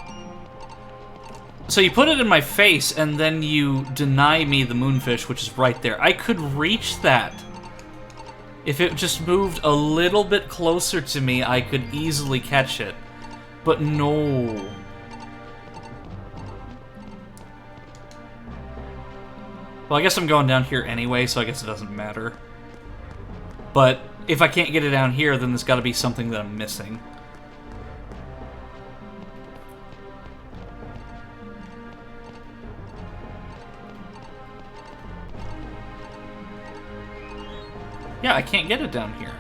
So you put it in my face, and then you deny me the moonfish, which is right there. I could reach that. If it just moved a little bit closer to me, I could easily catch it. But no. Well, I guess I'm going down here anyway, so I guess it doesn't matter. But if I can't get it down here, then there's got to be something that I'm missing. Yeah, I can't get it down here.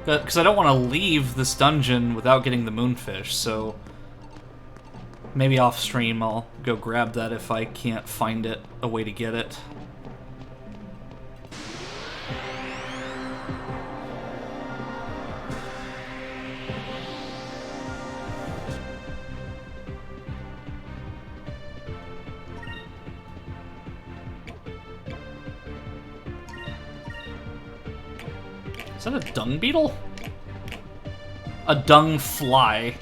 Because I don't want to leave this dungeon without getting the moonfish, so... Maybe off stream I'll go grab that if I can't find it, a way to get it. Is that a dung beetle? A dung fly.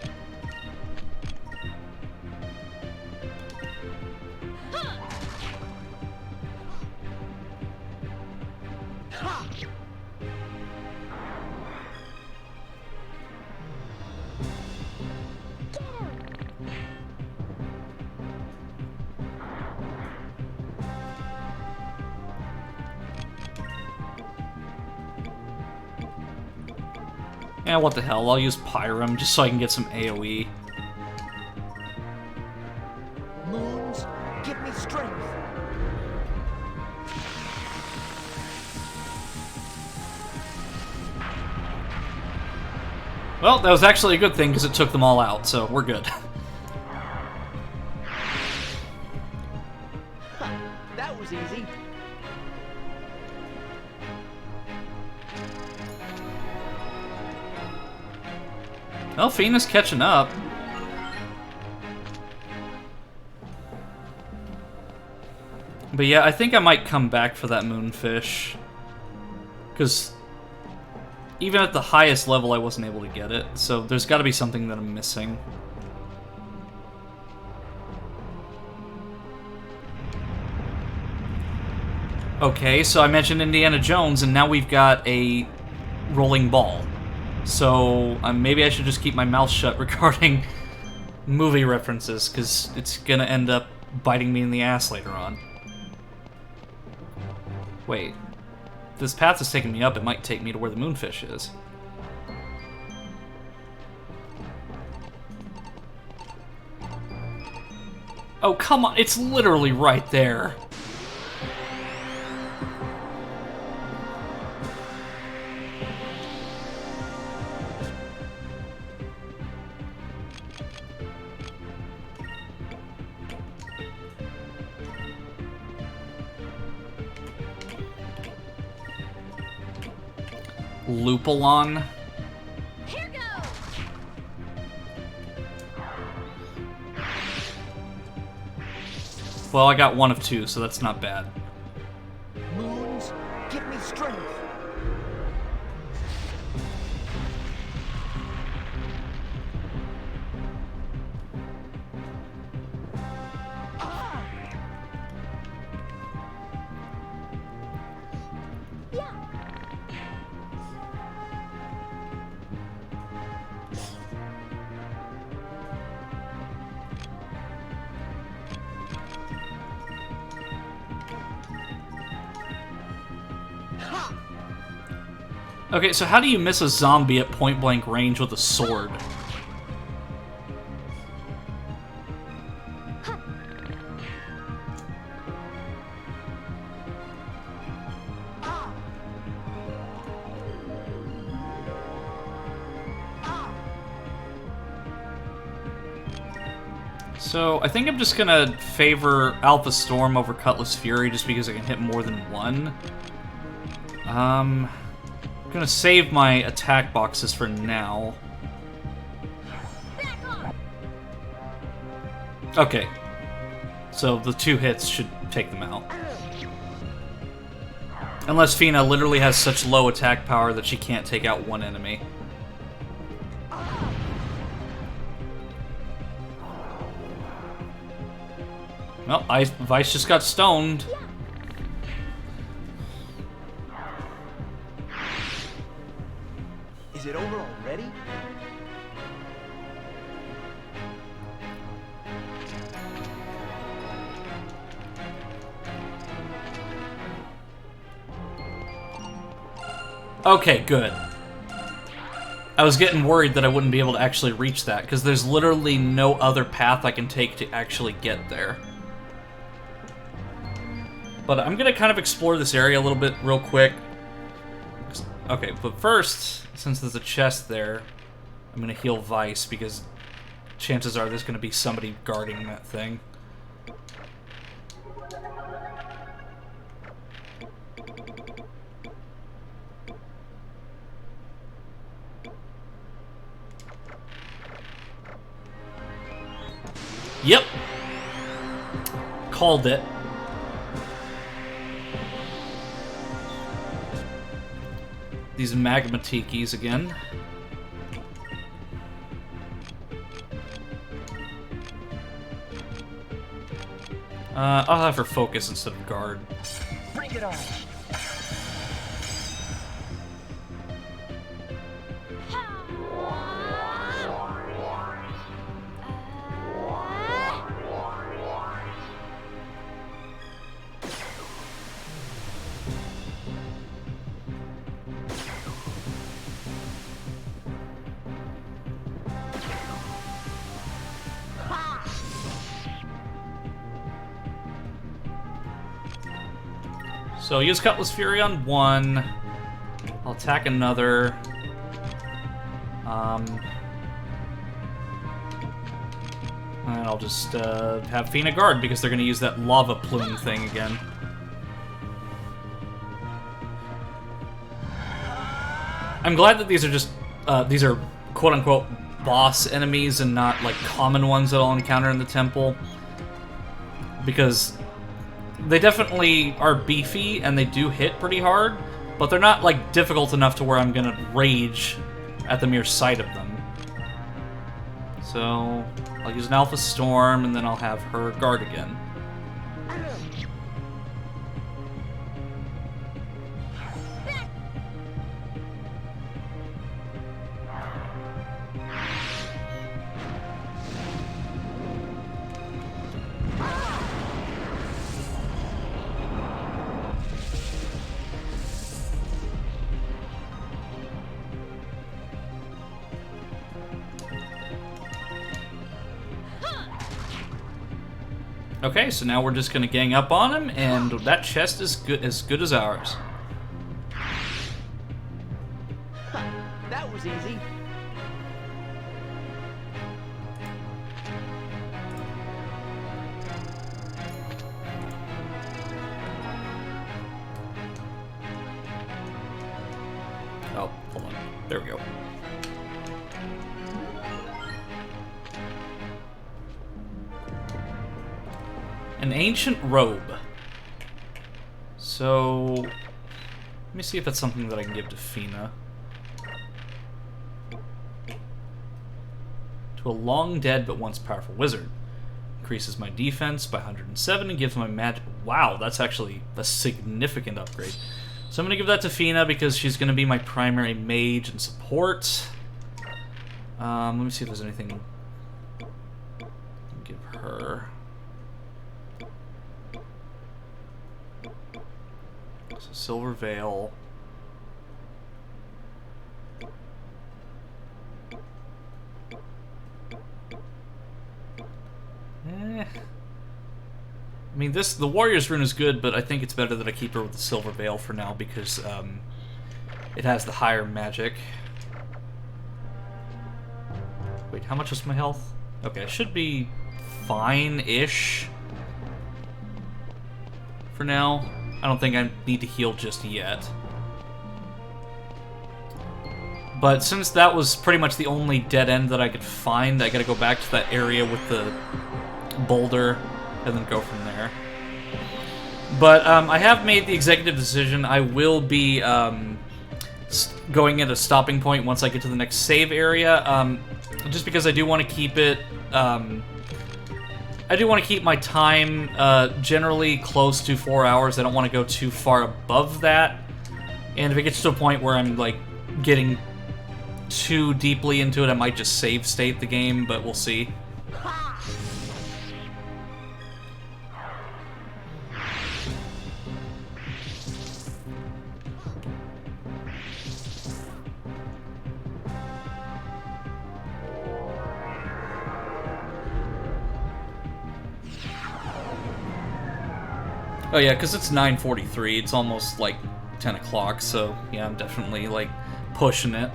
Yeah, what the hell, I'll use Pyram just so I can get some AoE. Moons, give me strength. Well, that was actually a good thing because it took them all out, so we're good. That was easy. Well, Fina's catching up. But yeah, I think I might come back for that moonfish. Because even at the highest level, I wasn't able to get it. So there's got to be something that I'm missing. Okay, so I mentioned Indiana Jones, and now we've got a rolling ball. So maybe I should just keep my mouth shut regarding movie references, because it's gonna end up biting me in the ass later on. Wait. This path is taking me up, it might take me to where the moonfish is. Oh, come on, it's literally right there. Lupulon. Here goes! Well, I got one of two, so that's not bad. Moons, give me strength. Okay, so how do you miss a zombie at point-blank range with a sword? So, I think I'm just gonna favor Alpha Storm over Cutlass Fury just because I can hit more than one. I'm gonna save my attack boxes for now. Okay. So the 2 hits should take them out. Unless Fina literally has such low attack power that she can't take out one enemy. Well, Vice just got stoned. Is it over already? Okay, good. I was getting worried that I wouldn't be able to actually reach that, because there's literally no other path I can take to actually get there. But I'm gonna kind of explore this area a little bit real quick. Okay, but first, since there's a chest there, I'm gonna heal Vice, because chances are there's gonna be somebody guarding that thing. Yep. Called it. These magma tikis again. I'll have her focus instead of guard. Bring it on. So use Cutlass Fury on one. I'll attack another. And I'll just have Fina guard because they're going to use that lava plume thing again. I'm glad that these are just these are quote-unquote boss enemies and not like common ones that I'll encounter in the temple, because they definitely are beefy and they do hit pretty hard, but they're not like difficult enough to where I'm gonna rage at the mere sight of them. So I'll use an Alpha Storm and then I'll have her guard again. Okay, so now we're just gonna gang up on him, and that chest is good as ours. That was easy. Oh, hold on. There we go. An ancient robe. So, let me see if that's something that I can give to Fina. To a long dead but once powerful wizard. Increases my defense by 107 and gives my magic. Wow, that's actually a significant upgrade. So I'm going to give that to Fina because she's going to be my primary mage and support. Let me see if there's anything I can give her. So Silver Veil. I mean, the Warrior's Rune is good, but I think it's better that I keep her with the Silver Veil for now because it has the higher magic. Wait, how much is my health? Okay, it should be fine-ish for now. I don't think I need to heal just yet. But since that was pretty much the only dead end that I could find, I gotta go back to that area with the boulder and then go from there. But I have made the executive decision. I will be going at a stopping point once I get to the next save area, just because I do want to keep it. I do want to keep my time generally close to 4 hours. I don't want to go too far above that. And if it gets to a point where I'm like getting too deeply into it, I might just save state the game, but we'll see. Oh yeah, because it's 9:43. It's almost like 10 o'clock, so yeah, I'm definitely like pushing it.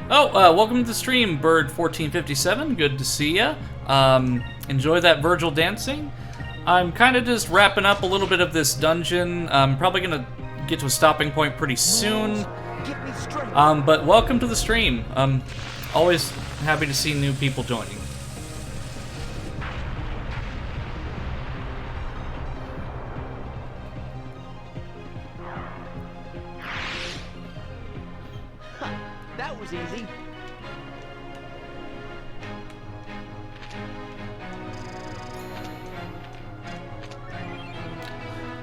Oh, welcome to the stream, Bird1457. Good to see ya. Enjoy that Virgil dancing. I'm kind of just wrapping up a little bit of this dungeon. I'm probably going to get to a stopping point pretty soon. But welcome to the stream. Always happy to see new people joining. That was easy.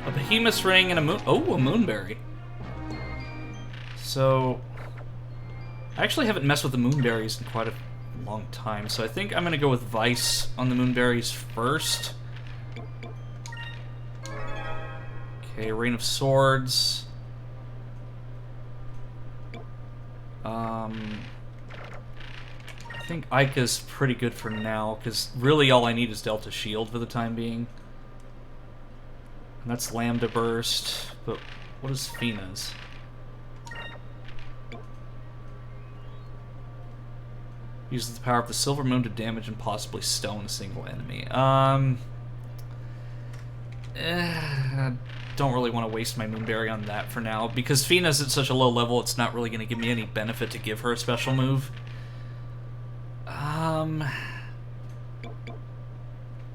A behemoth's ring and a moon. Oh, a moonberry. So, I actually haven't messed with the moonberries in quite a long time, so I think I'm gonna go with Vice on the moonberries first. Okay, Rain of Swords. I think Ika's pretty good for now, because really all I need is Delta Shield for the time being. And that's Lambda Burst, but what is Fina's? Uses the power of the Silver Moon to damage and possibly stone a single enemy. Don't really want to waste my Moonberry on that for now, because Fina's at such a low level, it's not really going to give me any benefit to give her a special move.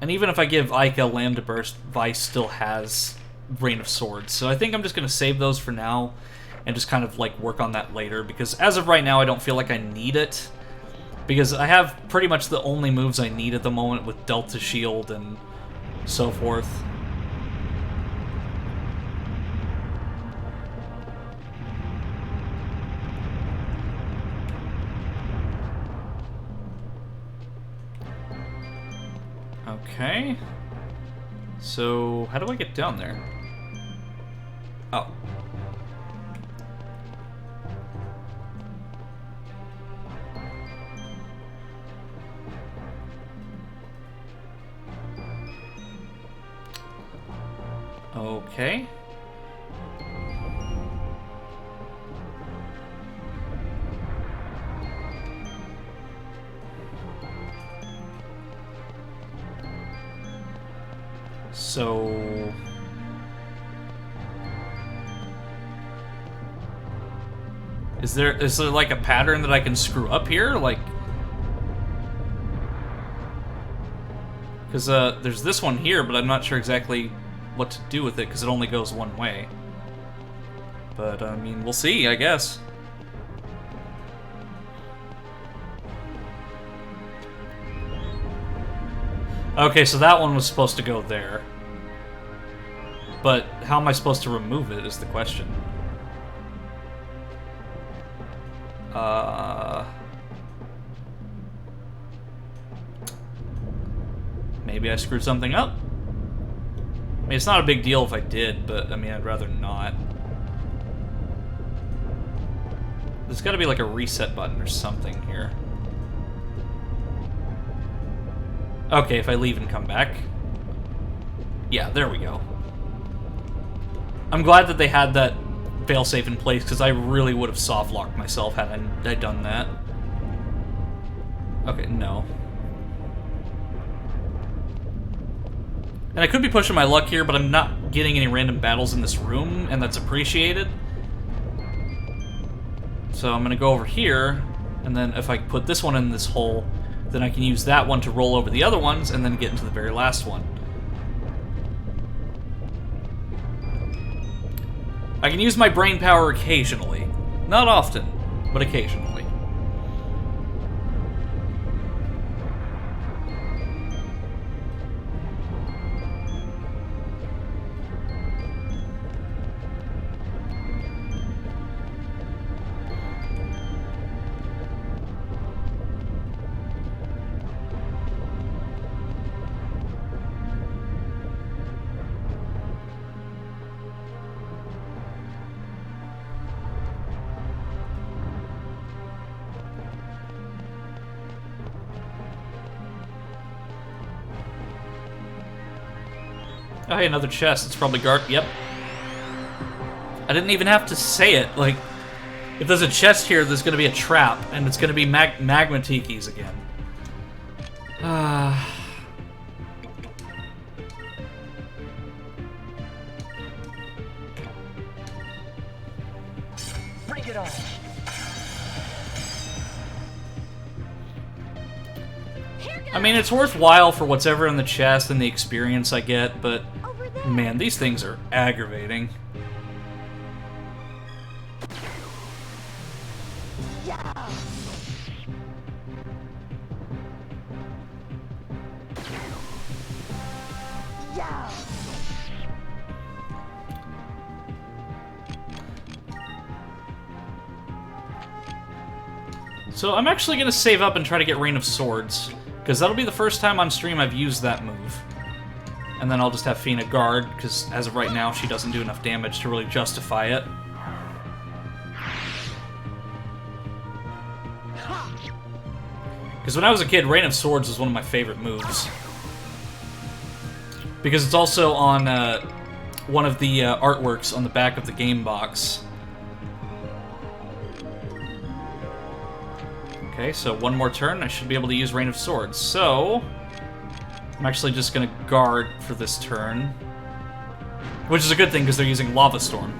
And even if I give Ika Lambda Burst, Vice still has Rain of Swords. So I think I'm just going to save those for now and just kind of like work on that later, because as of right now I don't feel like I need it, Because I have pretty much the only moves I need at the moment with Delta Shield and so forth. Okay. So, how do I get down there? Oh. Okay. So... Is there like a pattern that I can screw up here? Like... Because there's this one here, but I'm not sure exactly what to do with it, because it only goes one way. But, I mean, we'll see, I guess. Okay, so that one was supposed to go there. But how am I supposed to remove it is the question. Maybe I screwed something up? I mean, it's not a big deal if I did, but, I mean, I'd rather not. There's gotta be like a reset button or something here. Okay, if I leave and come back. Yeah, there we go. I'm glad that they had that failsafe in place, because I really would have soft-locked myself had I done that. Okay, no. And I could be pushing my luck here, but I'm not getting any random battles in this room, and that's appreciated. So I'm gonna go over here, and then if I put this one in this hole, then I can use that one to roll over the other ones, and then get into the very last one. I can use my brain power occasionally. Not often, but occasionally. Oh, hey, another chest. It's probably guard. Yep. I didn't even have to say it. Like, if there's a chest here, there's going to be a trap, and it's going to be magma tikis again. Bring it on. I mean, it's worthwhile for what's ever in the chest and the experience I get, but man, these things are aggravating. Yeah. Yeah. So I'm actually going to save up and try to get Rain of Swords, because that'll be the first time on stream I've used that move. And then I'll just have Fina guard, because as of right now, she doesn't do enough damage to really justify it. Because when I was a kid, Rain of Swords was one of my favorite moves. Because it's also on one of the artworks on the back of the game box. Okay, so one more turn, I should be able to use Rain of Swords. So, I'm actually just going to guard for this turn. Which is a good thing, because they're using Lava Storm.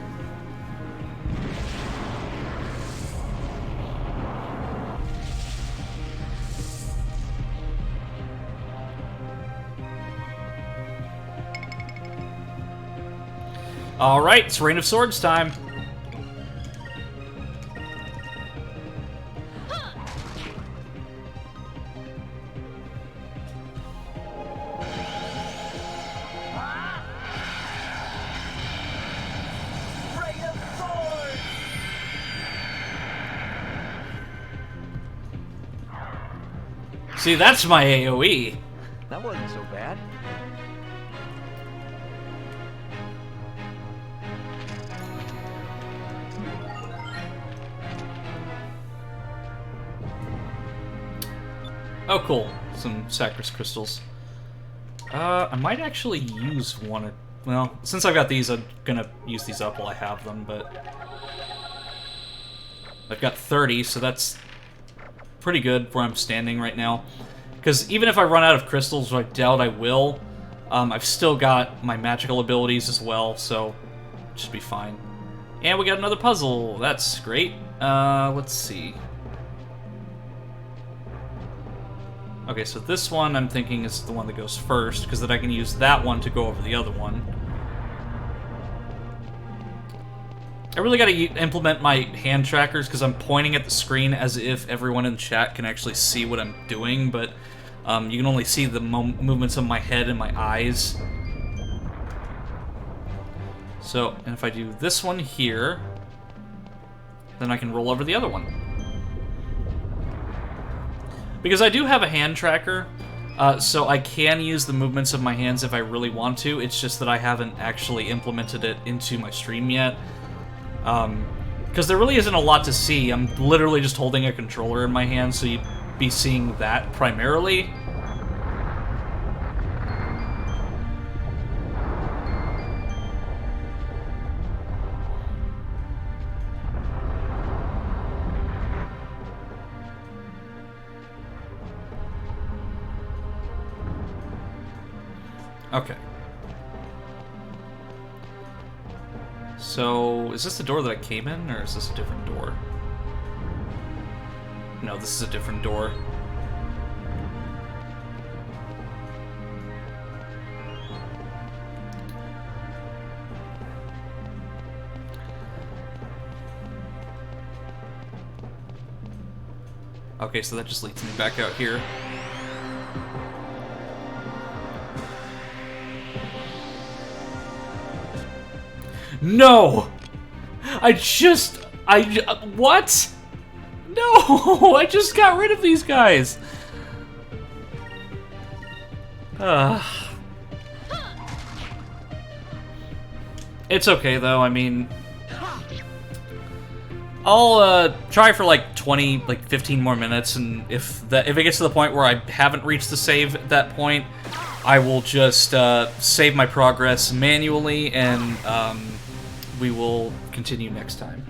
Alright, it's Rain of Swords time. See, that's my AoE. That wasn't so bad. Oh, cool. Some Sacris crystals. I might actually use one or... Well, since I've got these, I'm gonna use these up while I have them, but... I've got 30, so that's pretty good where I'm standing right now. Because even if I run out of crystals, which I doubt I will, I've still got my magical abilities as well, so it should be fine. And we got another puzzle. That's great. Let's see. Okay, so this one I'm thinking is the one that goes first, because then I can use that one to go over the other one. I really gotta implement my hand trackers, because I'm pointing at the screen as if everyone in chat can actually see what I'm doing, but you can only see the movements of my head and my eyes. So, and if I do this one here, then I can roll over the other one. Because I do have a hand tracker, so I can use the movements of my hands if I really want to. It's just that I haven't actually implemented it into my stream yet. Because there really isn't a lot to see. I'm literally just holding a controller in my hand, so you'd be seeing that primarily. Okay. So, is this the door that I came in, or is this a different door? No, this is a different door. Okay, so that just leads me back out here. No! What? No! I just got rid of these guys! It's okay, though, I mean... I'll, try for, like, 15 more minutes, and if it gets to the point where I haven't reached the save at that point, I will just, save my progress manually, and, we will continue next time.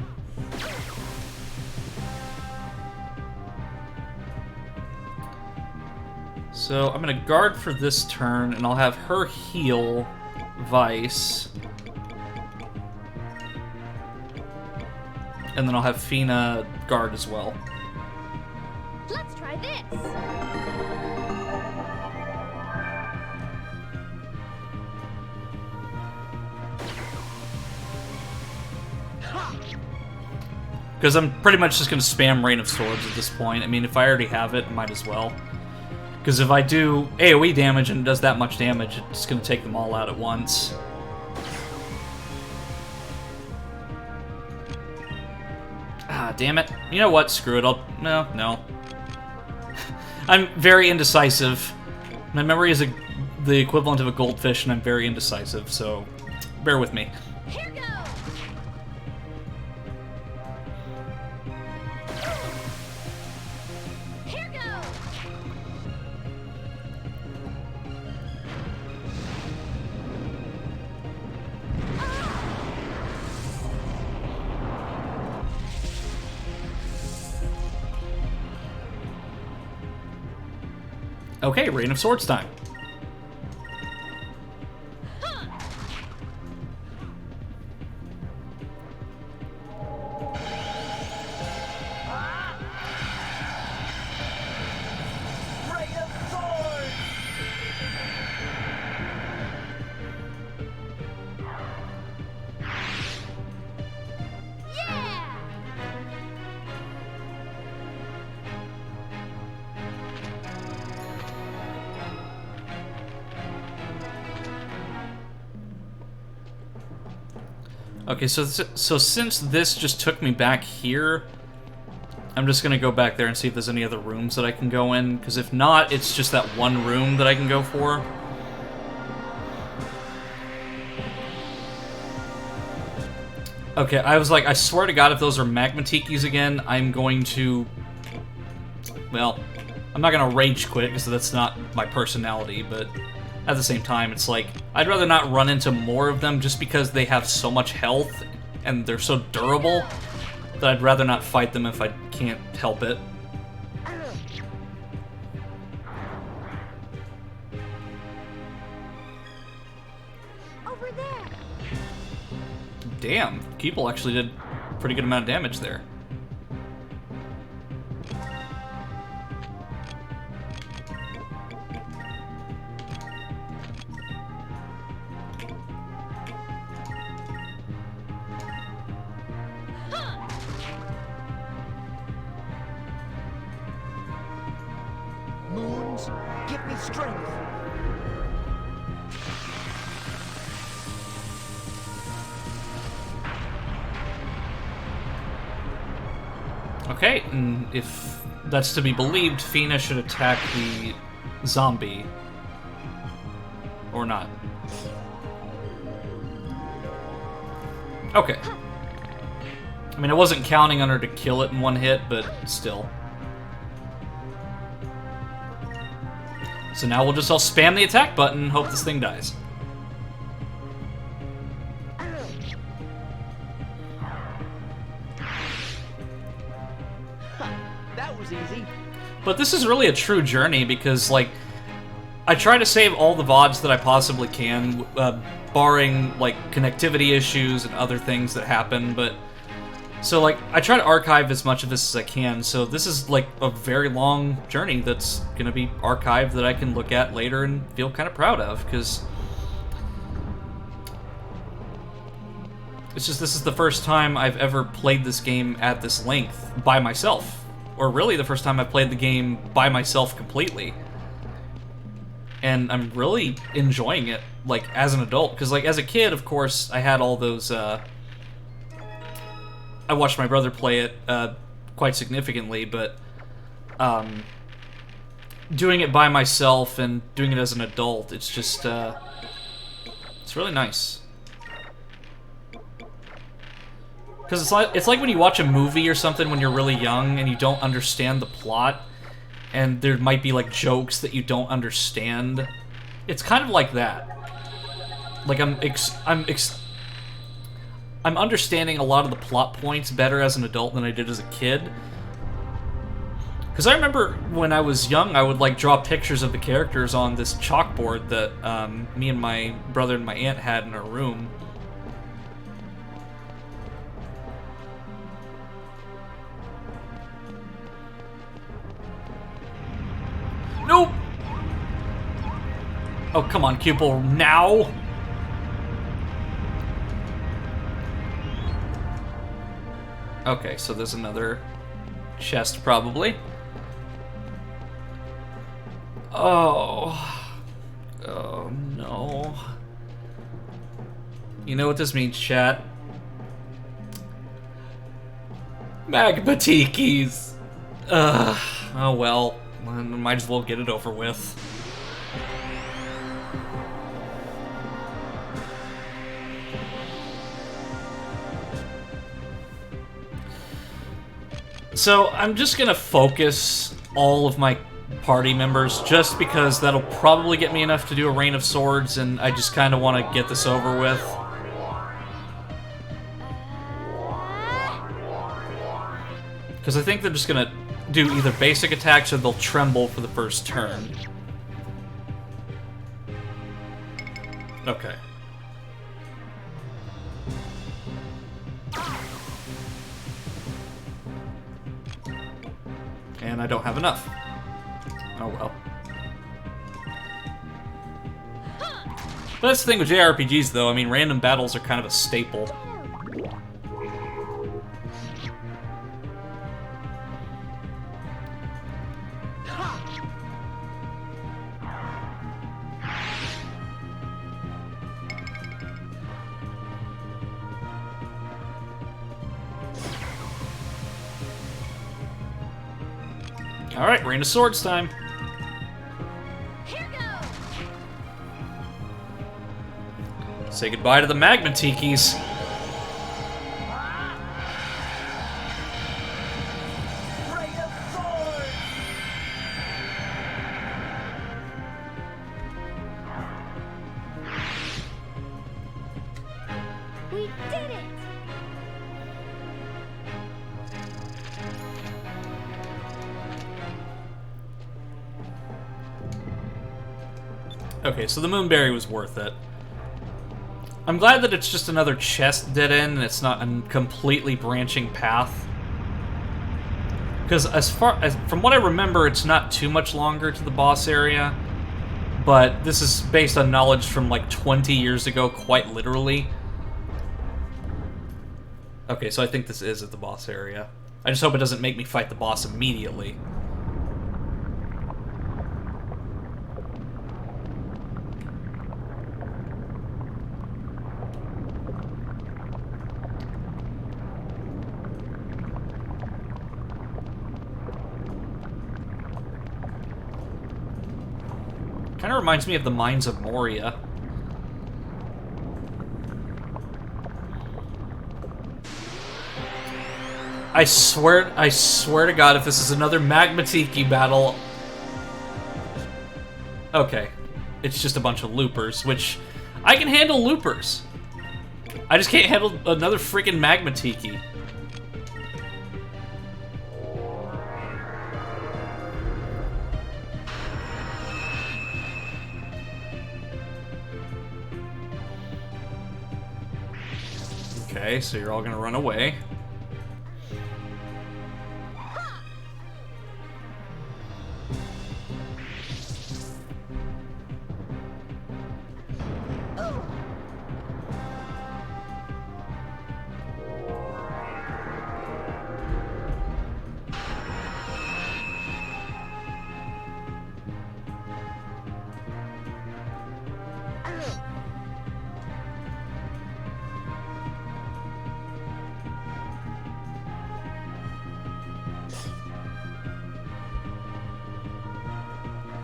So, I'm gonna guard for this turn, and I'll have her heal Vice. And then I'll have Fina guard as well. Let's try this. Because I'm pretty much just going to spam Rain of Swords at this point. I mean, if I already have it, might as well. Because if I do AoE damage and it does that much damage, it's going to take them all out at once. Ah, damn it. You know what? Screw it. No. I'm very indecisive. My memory is the equivalent of a goldfish, and I'm very indecisive, so bear with me. Here goes. Here goes. Okay, Rain of Swords time. Okay, so since this just took me back here, I'm just gonna go back there and see if there's any other rooms that I can go in, because if not, it's just that one room that I can go for. Okay, I was like, I swear to God, if those are Magmatikis again, I'm going to... Well, I'm not gonna rage quit, because that's not my personality, but at the same time, it's like, I'd rather not run into more of them just because they have so much health, and they're so durable, that I'd rather not fight them if I can't help it. Over there. Damn, Keeple actually did a pretty good amount of damage there. Moons, give me strength. Okay, and if that's to be believed, Fina should attack the zombie. Or not. Okay. I mean, I wasn't counting on her to kill it in one hit, but still. So now we'll just all spam the attack button and hope this thing dies. That was easy. But this is really a true journey because, like, I try to save all the VODs that I possibly can, barring, like, connectivity issues and other things that happen, but... So, like, I try to archive as much of this as I can, so this is, like, a very long journey that's gonna be archived that I can look at later and feel kind of proud of, because... It's just, this is the first time I've ever played this game at this length, by myself. Or really the first time I've played the game by myself completely. And I'm really enjoying it, like, as an adult, because, like, as a kid, of course, I had all those, I watched my brother play it quite significantly, but doing it by myself and doing it as an adult, it's just, it's really nice. Because it's like when you watch a movie or something when you're really young and you don't understand the plot, and there might be, like, jokes that you don't understand. It's kind of like that. Like, I'm understanding a lot of the plot points better as an adult than I did as a kid. Because I remember when I was young, I would, like, draw pictures of the characters on this chalkboard that me and my brother and my aunt had in our room. Nope! Oh, come on, Cupel, now? Okay, so there's another chest, probably. Oh. Oh, no. You know what this means, chat? Magmatikis! Oh well. Might as well get it over with. So, I'm just gonna focus all of my party members, just because that'll probably get me enough to do a Rain of Swords, and I just kind of want to get this over with. Because I think they're just gonna do either basic attacks or they'll tremble for the first turn. Okay. And I don't have enough. Oh well. But that's the thing with JRPGs, though. I mean, random battles are kind of a staple. Alright, Rain of Swords time. Here goes. Say goodbye to the Magma Tikis. Rain of Sword! We did it. Okay, so the Moonberry was worth it. I'm glad that it's just another chest dead end and it's not a completely branching path. Because from what I remember, it's not too much longer to the boss area. But this is based on knowledge from like 20 years ago, quite literally. Okay, so I think this is at the boss area. I just hope it doesn't make me fight the boss immediately. Kind of reminds me of the Mines of Moria. I swear to God, if this is another Magma Tiki battle... Okay. It's just a bunch of loopers, which... I can handle loopers. I just can't handle another freaking Magma Tiki. Okay, so you're all gonna run away.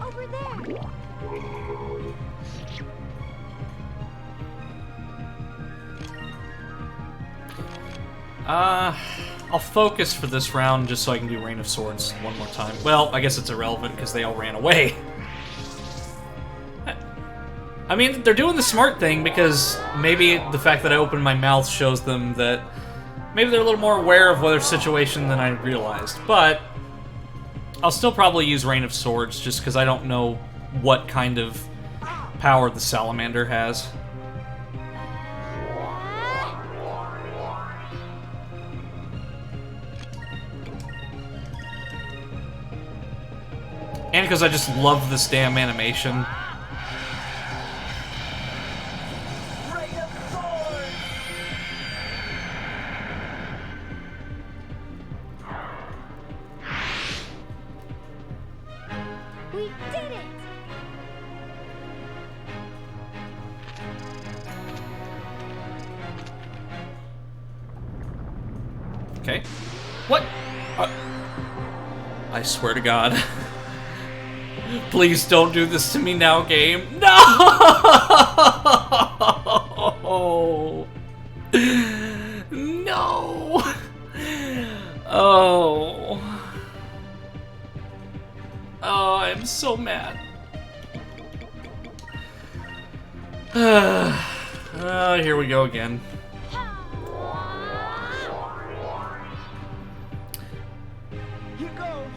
Over there. I'll focus for this round just so I can do Rain of Swords one more time. Well, I guess it's irrelevant because they all ran away. I mean, they're doing the smart thing because maybe the fact that I opened my mouth shows them that maybe they're a little more aware of their situation than I realized. But I'll still probably use Rain of Swords just because I don't know what kind of power the Salamander has. And because I just love this damn animation. Rain of Sword! We did it. Okay. What? I swear to God. Please don't do this to me now, game. No! No! Oh. Oh, I'm so mad. Here we go again. Here goes!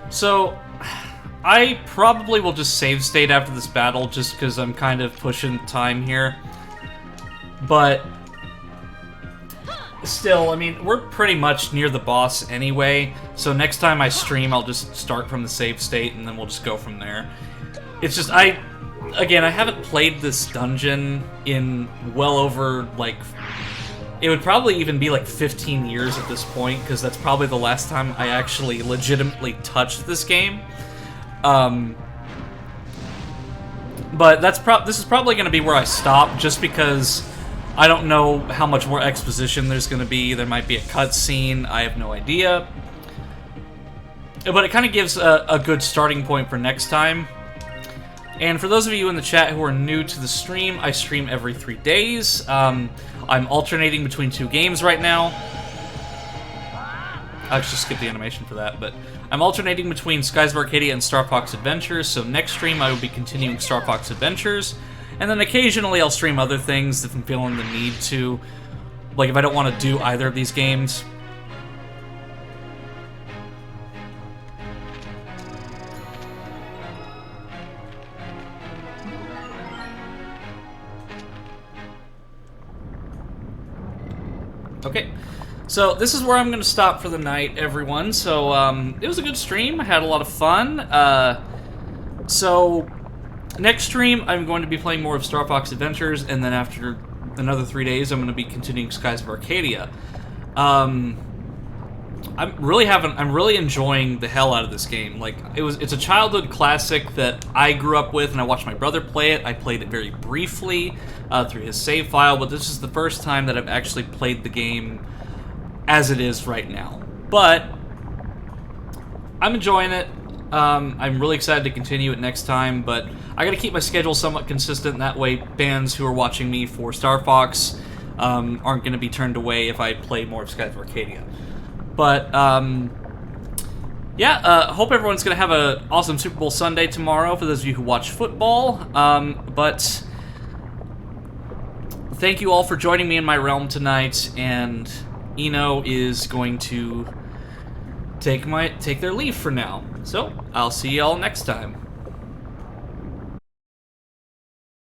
So, I probably will just save state after this battle just because I'm kind of pushing time here. But still, I mean, we're pretty much near the boss anyway, so next time I stream, I'll just start from the save state and then we'll just go from there. It's just, I again, I haven't played this dungeon in well over, like, it would probably even be like 15 years at this point, because that's probably the last time I actually legitimately touched this game. But this is probably going to be where I stop, just because I don't know how much more exposition there's going to be. There might be a cutscene. I have no idea. But it kind of gives a good starting point for next time. And for those of you in the chat who are new to the stream, I stream every 3 days. I'm alternating between 2 games right now. I just skipped the animation for that, but I'm alternating between Skies of Arcadia and Star Fox Adventures, so next stream I will be continuing Star Fox Adventures, and then occasionally I'll stream other things if I'm feeling the need to, like if I don't want to do either of these games. Okay, so this is where I'm going to stop for the night, everyone. So, it was a good stream. I had a lot of fun. So, next stream, I'm going to be playing more of Star Fox Adventures, and then after another 3 days, I'm going to be continuing Skies of Arcadia. I'm really enjoying the hell out of this game. Like, it's a childhood classic that I grew up with, and I watched my brother play it. I played it very briefly through his save file, but this is the first time that I've actually played the game as it is right now. But I'm enjoying it. I'm really excited to continue it next time, but I gotta keep my schedule somewhat consistent. That way, fans who are watching me for Star Fox aren't gonna be turned away if I play more of Skies of Arcadia. But, yeah, hope everyone's going to have an awesome Super Bowl Sunday tomorrow for those of you who watch football. But thank you all for joining me in my realm tonight, and Eno is going to take their leave for now. So, I'll see y'all next time.